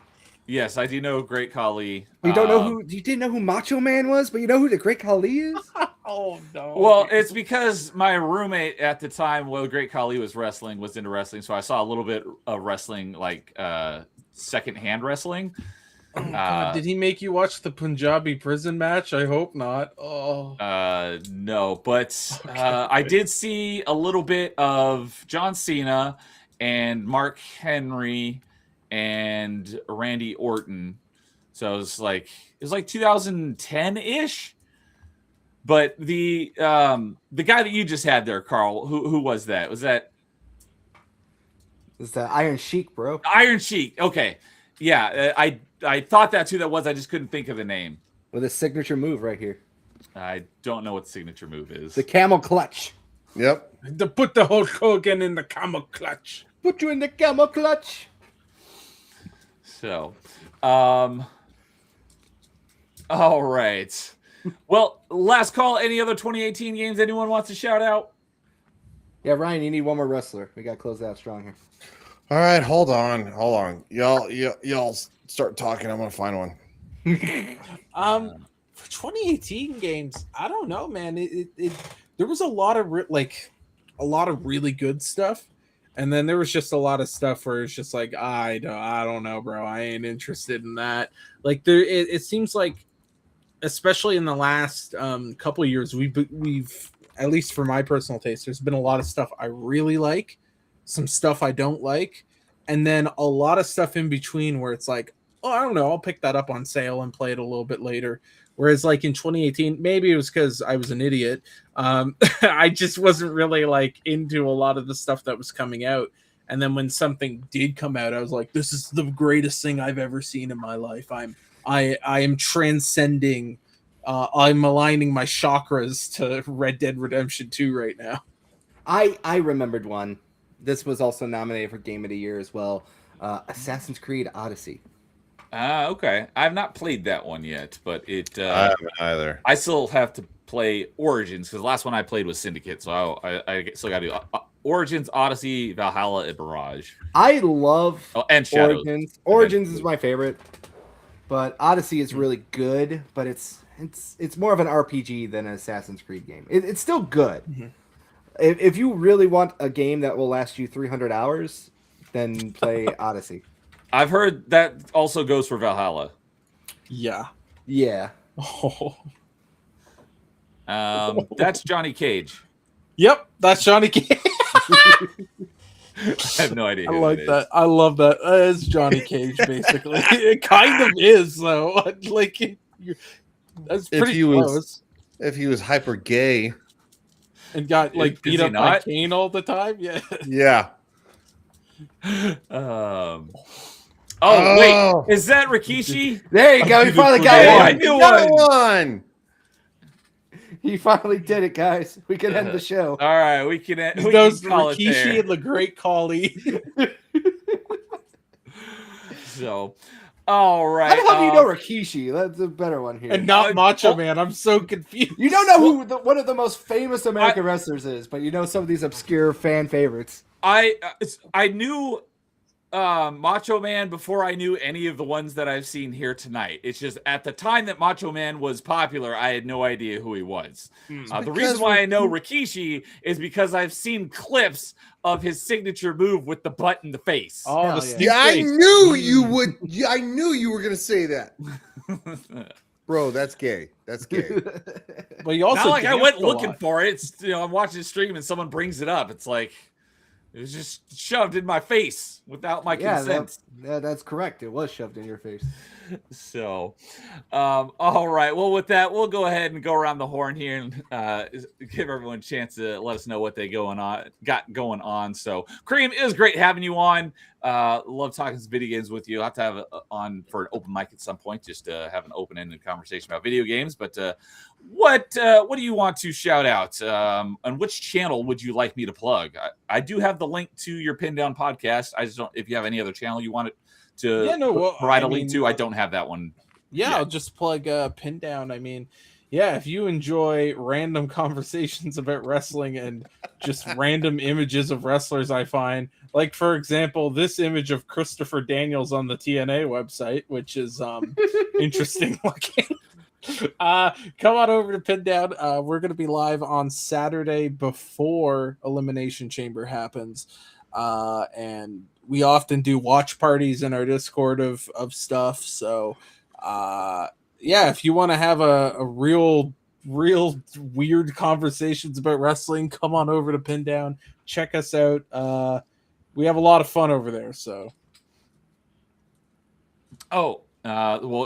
Yes, I do know Great Khali. You don't know who? You didn't know who Macho Man was, but you know who the Great Khali is? Oh no! Well, it's because my roommate at the time, while Great Khali was into wrestling, so I saw a little bit of wrestling, like secondhand wrestling. Oh, God. Did he make you watch the Punjabi prison match? I hope not. Oh, no, but I did see a little bit of John Cena and Mark Henry and Randy Orton. So it was like 2010-ish. But the guy that you just had there, Carl, who was that? Was that Iron Sheik, bro? Iron Sheik. Okay. Yeah, I thought that too. I just couldn't think of the name. With a signature move right here. I don't know what the signature move is. The camel clutch. Yep. To put the Hulk Hogan in the camel clutch. Put you in the camel clutch. So, all right. Well, last call. Any other 2018 games anyone wants to shout out? Yeah, Ryan, you need one more wrestler. We got to close out strong here. All right, hold on. Y'all start talking. I'm gonna find one. For 2018 games, I don't know, man. There was a lot of really good stuff, and then there was just a lot of stuff where it's just like I don't know, bro. I ain't interested in that. Like it seems like, especially in the last couple of years, we've at least for my personal taste, there's been a lot of stuff I really like, some stuff I don't like, and then a lot of stuff in between where it's like, oh, I don't know, I'll pick that up on sale and play it a little bit later. Whereas like in 2018, maybe it was because I was an idiot. I just wasn't really like into a lot of the stuff that was coming out. And then when something did come out, I was like, this is the greatest thing I've ever seen in my life. I am transcending. I'm aligning my chakras to Red Dead Redemption 2 right now. I remembered one. This was also nominated for Game of the Year as well. Assassin's Creed Odyssey. Okay. I've not played that one yet, but it. I haven't either. I still have to play Origins because the last one I played was Syndicate, so I still got to do Origins, Odyssey, Valhalla, and Mirage. I love and Shadows. Origins. Origins is my favorite, but Odyssey is really good. But it's more of an RPG than an Assassin's Creed game. It's still good. Mm-hmm. If you really want a game that will last you 300 hours, then play Odyssey. I've heard that also goes for Valhalla. Yeah. Yeah. Oh. That's Johnny Cage. Yep, that's Johnny Cage. I have no idea. I like that. I love that. It's Johnny Cage, basically. It kind of is, though. Like, that's pretty close. If he was hyper gay and got like beat up by Kane all the time, yeah. Yeah. Wait, is that Rikishi? There you go. He finally got Hey, one. I knew one. He finally did it, guys. We can end the show. All right, we can. We Those can call Rikishi and the Great Khali. So, all right. How the hell do you know Rikishi? That's a better one here. And not Macho Man. I'm so confused. You don't know who one of the most famous American wrestlers is, but you know some of these obscure fan favorites. I knew Macho Man before I knew any of the ones that I've seen here tonight. It's just at the time that Macho Man was popular, I had no idea who he was. The reason why I know Rikishi is because I've seen clips of his signature move with the butt in the face. Oh, I knew you would. I knew you were going to say that. Bro, that's gay. That's gay. But you also not like I went looking for it. It's, I'm watching a stream and someone brings it up. It's like it was just shoved in my face without my consent. That's correct. It was shoved in your face. So, all right. Well, with that, we'll go ahead and go around the horn here and give everyone a chance to let us know what they got going on. So, Cream, it was great having you on. Love talking some video games with you. I'll have to have it on for an open mic at some point, just to have an open-ended conversation about video games. But what do you want to shout out? And which channel would you like me to plug? I do have the link to your Pin Down podcast. I just don't. If you have any other channel you want it to provide a link to, I don't have that one. Yeah, I'll just plug Pin Down. I mean, yeah, if you enjoy random conversations about wrestling and just random images of wrestlers I find, like, for example, this image of Christopher Daniels on the TNA website, which is interesting looking. Come on over to Pin Down. We're going to be live on Saturday before Elimination Chamber happens. And we often do watch parties in our Discord of stuff. So, yeah, if you want to have a real weird conversations about wrestling, come on over to Pin Down. Check us out. We have a lot of fun over there. So, well,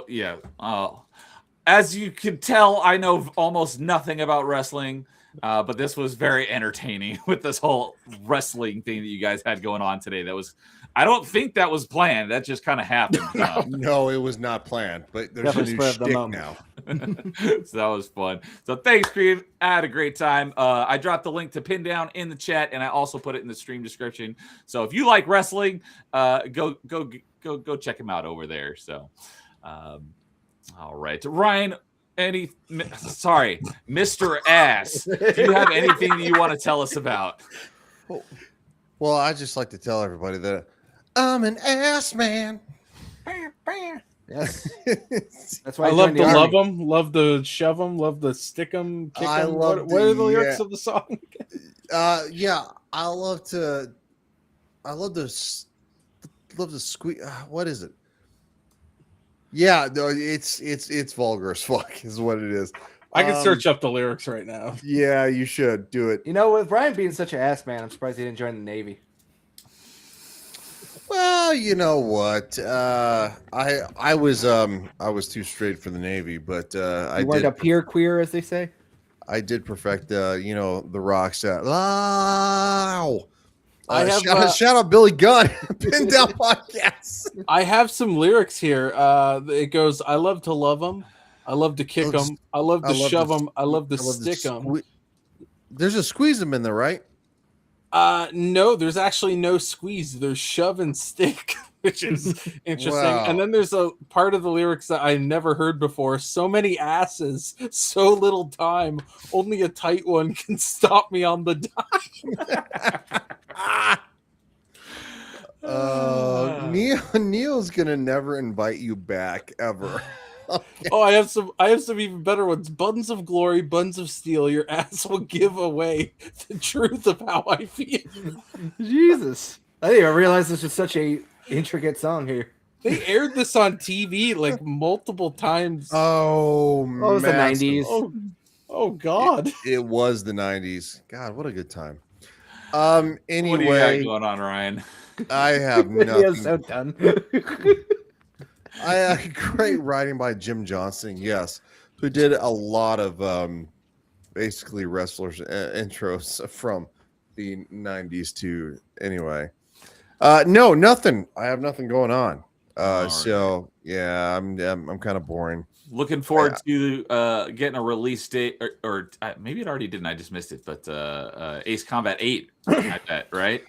yeah. As you can tell, I know almost nothing about wrestling. But this was very entertaining with this whole wrestling thing that you guys had going on today. I don't think that was planned. That just kind of happened. No, it was not planned, but there's a new shtick now. So that was fun. So thanks, Cream. I had a great time. I dropped the link to Pin Down in the chat, and I also put it in the stream description. So if you like wrestling, go check him out over there. So, all right, Ryan. Mr. Ass. Do you have anything that you want to tell us about? Well, I just like to tell everybody that I'm an ass man. Yes. That's why I love to love them, love to shove them, love to stick them, kick them. What are the lyrics of the song? Yeah, I love to squeeze. What is it? Yeah, no, it's vulgar as fuck is what it is. I can search up the lyrics right now. Yeah, you should do it. You know, with Ryan being such an ass man, I'm surprised he didn't join the Navy. Well, you know what? I was too straight for the Navy, but You wind up here queer, as they say. I did perfect the rock set. Wow. I have shout out Billy Gunn, Pin Down Podcast. I have some lyrics here. It goes, I love to love them. I love to kick them. I love to shove them. I love to stick them. There's a squeeze them in there, right? No, there's actually no squeeze. There's shove and stick, which is interesting. Wow. And then there's a part of the lyrics that I never heard before. So many asses, so little time. Only a tight one can stop me on the dime. Neil's gonna never invite you back ever. Okay. Oh, I have some even better ones. Buns of glory, buns of steel. Your ass will give away the truth of how I feel. Jesus, I didn't even realize this was such a intricate song here. They aired this on TV like multiple times. Oh, it was the 90s. Oh God, it was the 90s. God, what a good time. Anyway, what do you got going on, Ryan? I have nothing. So done. Great writing by Jim Johnston, yes, who did a lot of basically wrestlers intros from the 90s to anyway. No, nothing. I have nothing going on. So yeah, I'm kind of boring. Looking forward to getting a release date, or maybe it already didn't. I just missed it, but Ace Combat 8, I bet, right?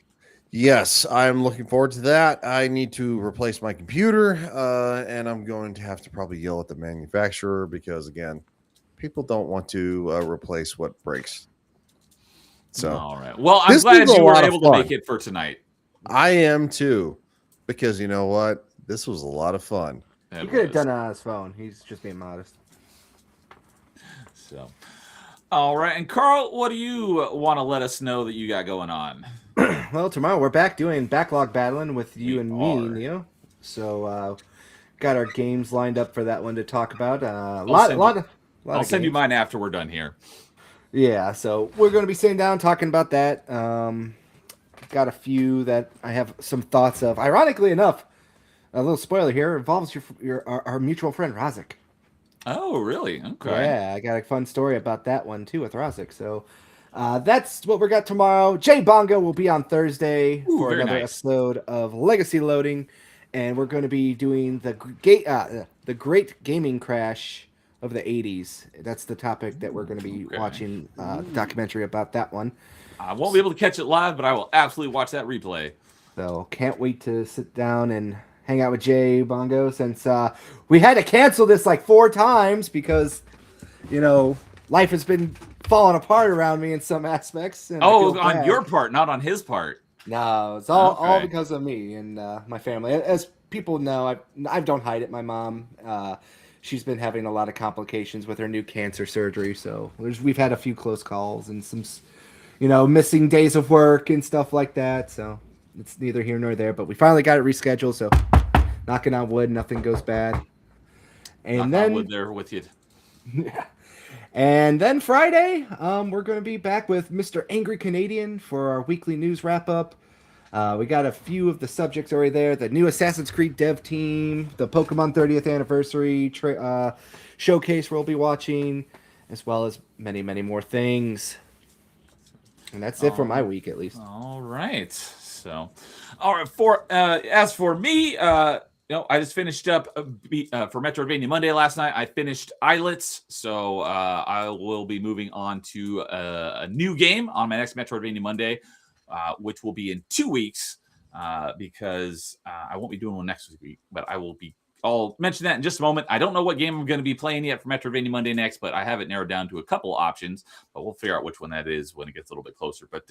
Yes, I'm looking forward to that. I need to replace my computer, and I'm going to have to probably yell at the manufacturer because, again, people don't want to replace what breaks. So, all right. Well, I'm glad you were able to make it for tonight. I am too, because you know what? This was a lot of fun. He could have done it on his phone. He's just being modest. So, all right. And Carl, what do you want to let us know that you got going on? Well, tomorrow we're back doing backlog battling with you and me, Neo. So, got our games lined up for that one to talk about. I'll send you mine after we're done here. Yeah, so we're going to be sitting down talking about that. Got a few that I have some thoughts of. Ironically enough, a little spoiler here, involves our mutual friend Razik. Oh, really? Okay. Yeah, I got a fun story about that one too with Razik. So that's what we got tomorrow. Jay Bongo will be on Thursday for another episode of Legacy Loading, and we're going to be doing the great gaming crash of the 80s. That's the topic that we're going to be watching the documentary about that one. I won't be able to catch it live, but I will absolutely watch that replay. So can't wait to sit down and hang out with Jay Bongo, since we had to cancel this like 4 times because, life has been falling apart around me in some aspects. And on your part, not on his part. No, it's all because of me and my family. As people know, I don't hide it. My mom, she's been having a lot of complications with her new cancer surgery. So we've had a few close calls and some, missing days of work and stuff like that. So it's neither here nor there. But we finally got it rescheduled. So knocking on wood, nothing goes bad. And Knock on wood there with you. Yeah. And then Friday, we're going to be back with Mr. Angry Canadian for our weekly news wrap-up. We got a few of the subjects already there. The new Assassin's Creed dev team, the Pokemon 30th anniversary showcase we'll be watching, as well as many, many more things. And that's it for my week, at least. All right. So, all right. As for me, I just finished up for Metroidvania Monday last night. I finished Islets, so I will be moving on to a new game on my next Metroidvania Monday, which will be in 2 weeks, because I won't be doing one next week, but I'll mention that in just a moment. I don't know what game I'm going to be playing yet for Metroidvania Monday next, but I have it narrowed down to a couple options, but we'll figure out which one that is when it gets a little bit closer. But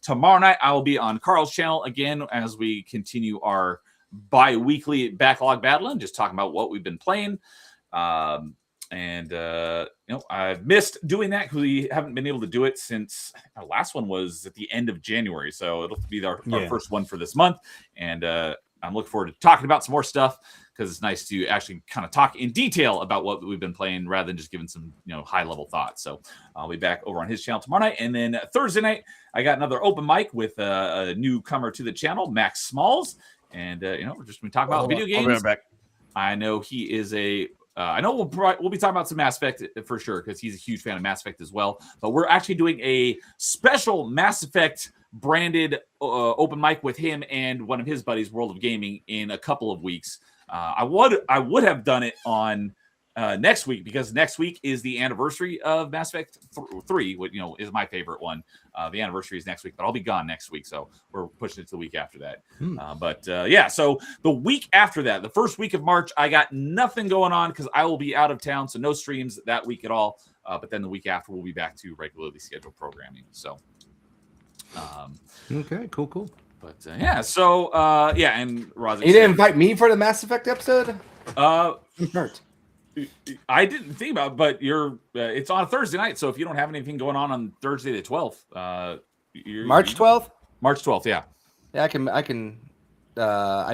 tomorrow night I will be on Carl's channel again as we continue our bi-weekly backlog battling, just talking about what we've been playing. I've missed doing that because we haven't been able to do it since our last one was at the end of January. So it'll be our first one for this month. And I'm looking forward to talking about some more stuff because it's nice to actually kind of talk in detail about what we've been playing rather than just giving some high level thoughts. So I'll be back over on his channel tomorrow night, and then Thursday night I got another open mic with a newcomer to the channel, Max Smalls, and we're just going to talk about video games. I'll be right back. I know he is I know we'll be talking about some Mass Effect for sure because he's a huge fan of Mass Effect as well. But we're actually doing a special Mass Effect branded open mic with him and one of his buddies, World of Gaming, in a couple of weeks. I would have done it on next week because next week is the anniversary of Mass Effect 3, which is my favorite one. The anniversary is next week, but I'll be gone next week, so we're pushing it to the week after that. So the week after that, the first week of March, I got nothing going on because I will be out of town, so no streams that week at all. But then the week after, we'll be back to regularly scheduled programming. So, okay, cool. But and Roz, you didn't invite me for the Mass Effect episode? Hurt. I didn't think about it, but it's on a Thursday night, so if you don't have anything going on Thursday the 12th, March 12th? March 12th, yeah. Yeah, I can I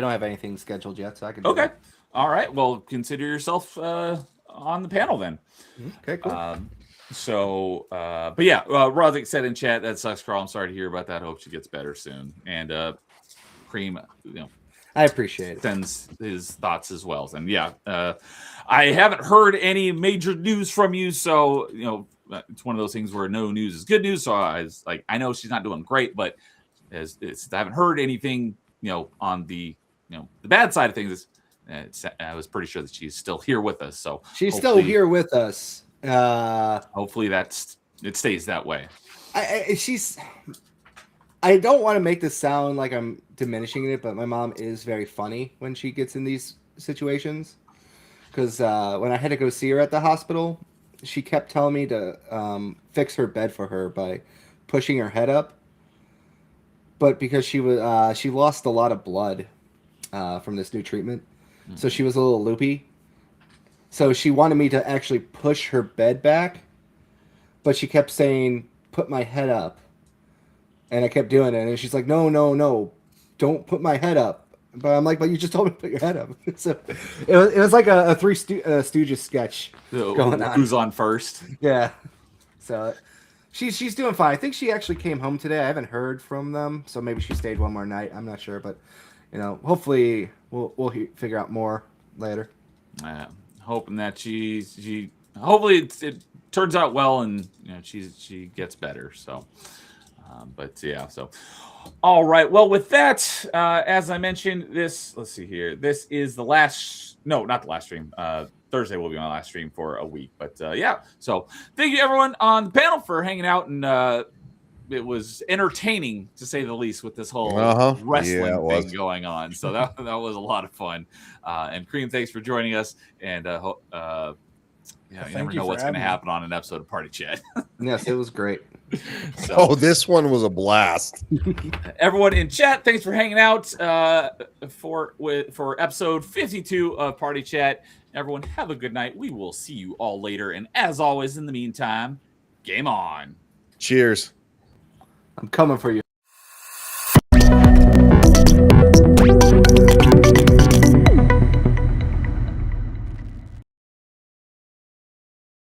don't have anything scheduled yet, so I can do Okay. that. All right. Well, consider yourself on the panel then. Okay, cool. Roderick said in chat, that sucks, Carl. I'm sorry to hear about that. Hope she gets better soon. And Cream, I appreciate it. Sends his thoughts as well. And I haven't heard any major news from you, so it's one of those things where no news is good news. So I know she's not doing great, but I haven't heard anything on the the bad side of things. I was pretty sure that she's still here with us. So she's still here with us. Hopefully it stays that way. I don't want to make this sound like I'm diminishing it, but my mom is very funny when she gets in these situations. Because when I had to go see her at the hospital, she kept telling me to fix her bed for her by pushing her head up. But because she lost a lot of blood from this new treatment, so she was a little loopy. So she wanted me to actually push her bed back, but she kept saying, "Put my head up." And I kept doing it, and she's like, no, don't put my head up. But I'm like, but you just told me to put your head up. So it was like a Three Stooges sketch going on. Who's on first? Yeah. So she's doing fine. I think she actually came home today. I haven't heard from them, so maybe she stayed one more night. I'm not sure, but hopefully we'll figure out more later. Hoping that hopefully it turns out well, and she gets better. So. So all right. Well, with that, as I mentioned, let's see here. This is not the last stream. Thursday will be my last stream for a week. But so thank you everyone on the panel for hanging out, and it was entertaining to say the least with this whole wrestling thing going on. So that was a lot of fun. And Cream, thanks for joining us. And you never know what's going to happen on an episode of Party Chat. Yes, it was great. This one was a blast. Everyone in chat, thanks for hanging out for episode 52 of Party Chat. Everyone, have a good night. We will see you all later. And as always, in the meantime, game on. Cheers. I'm coming for you.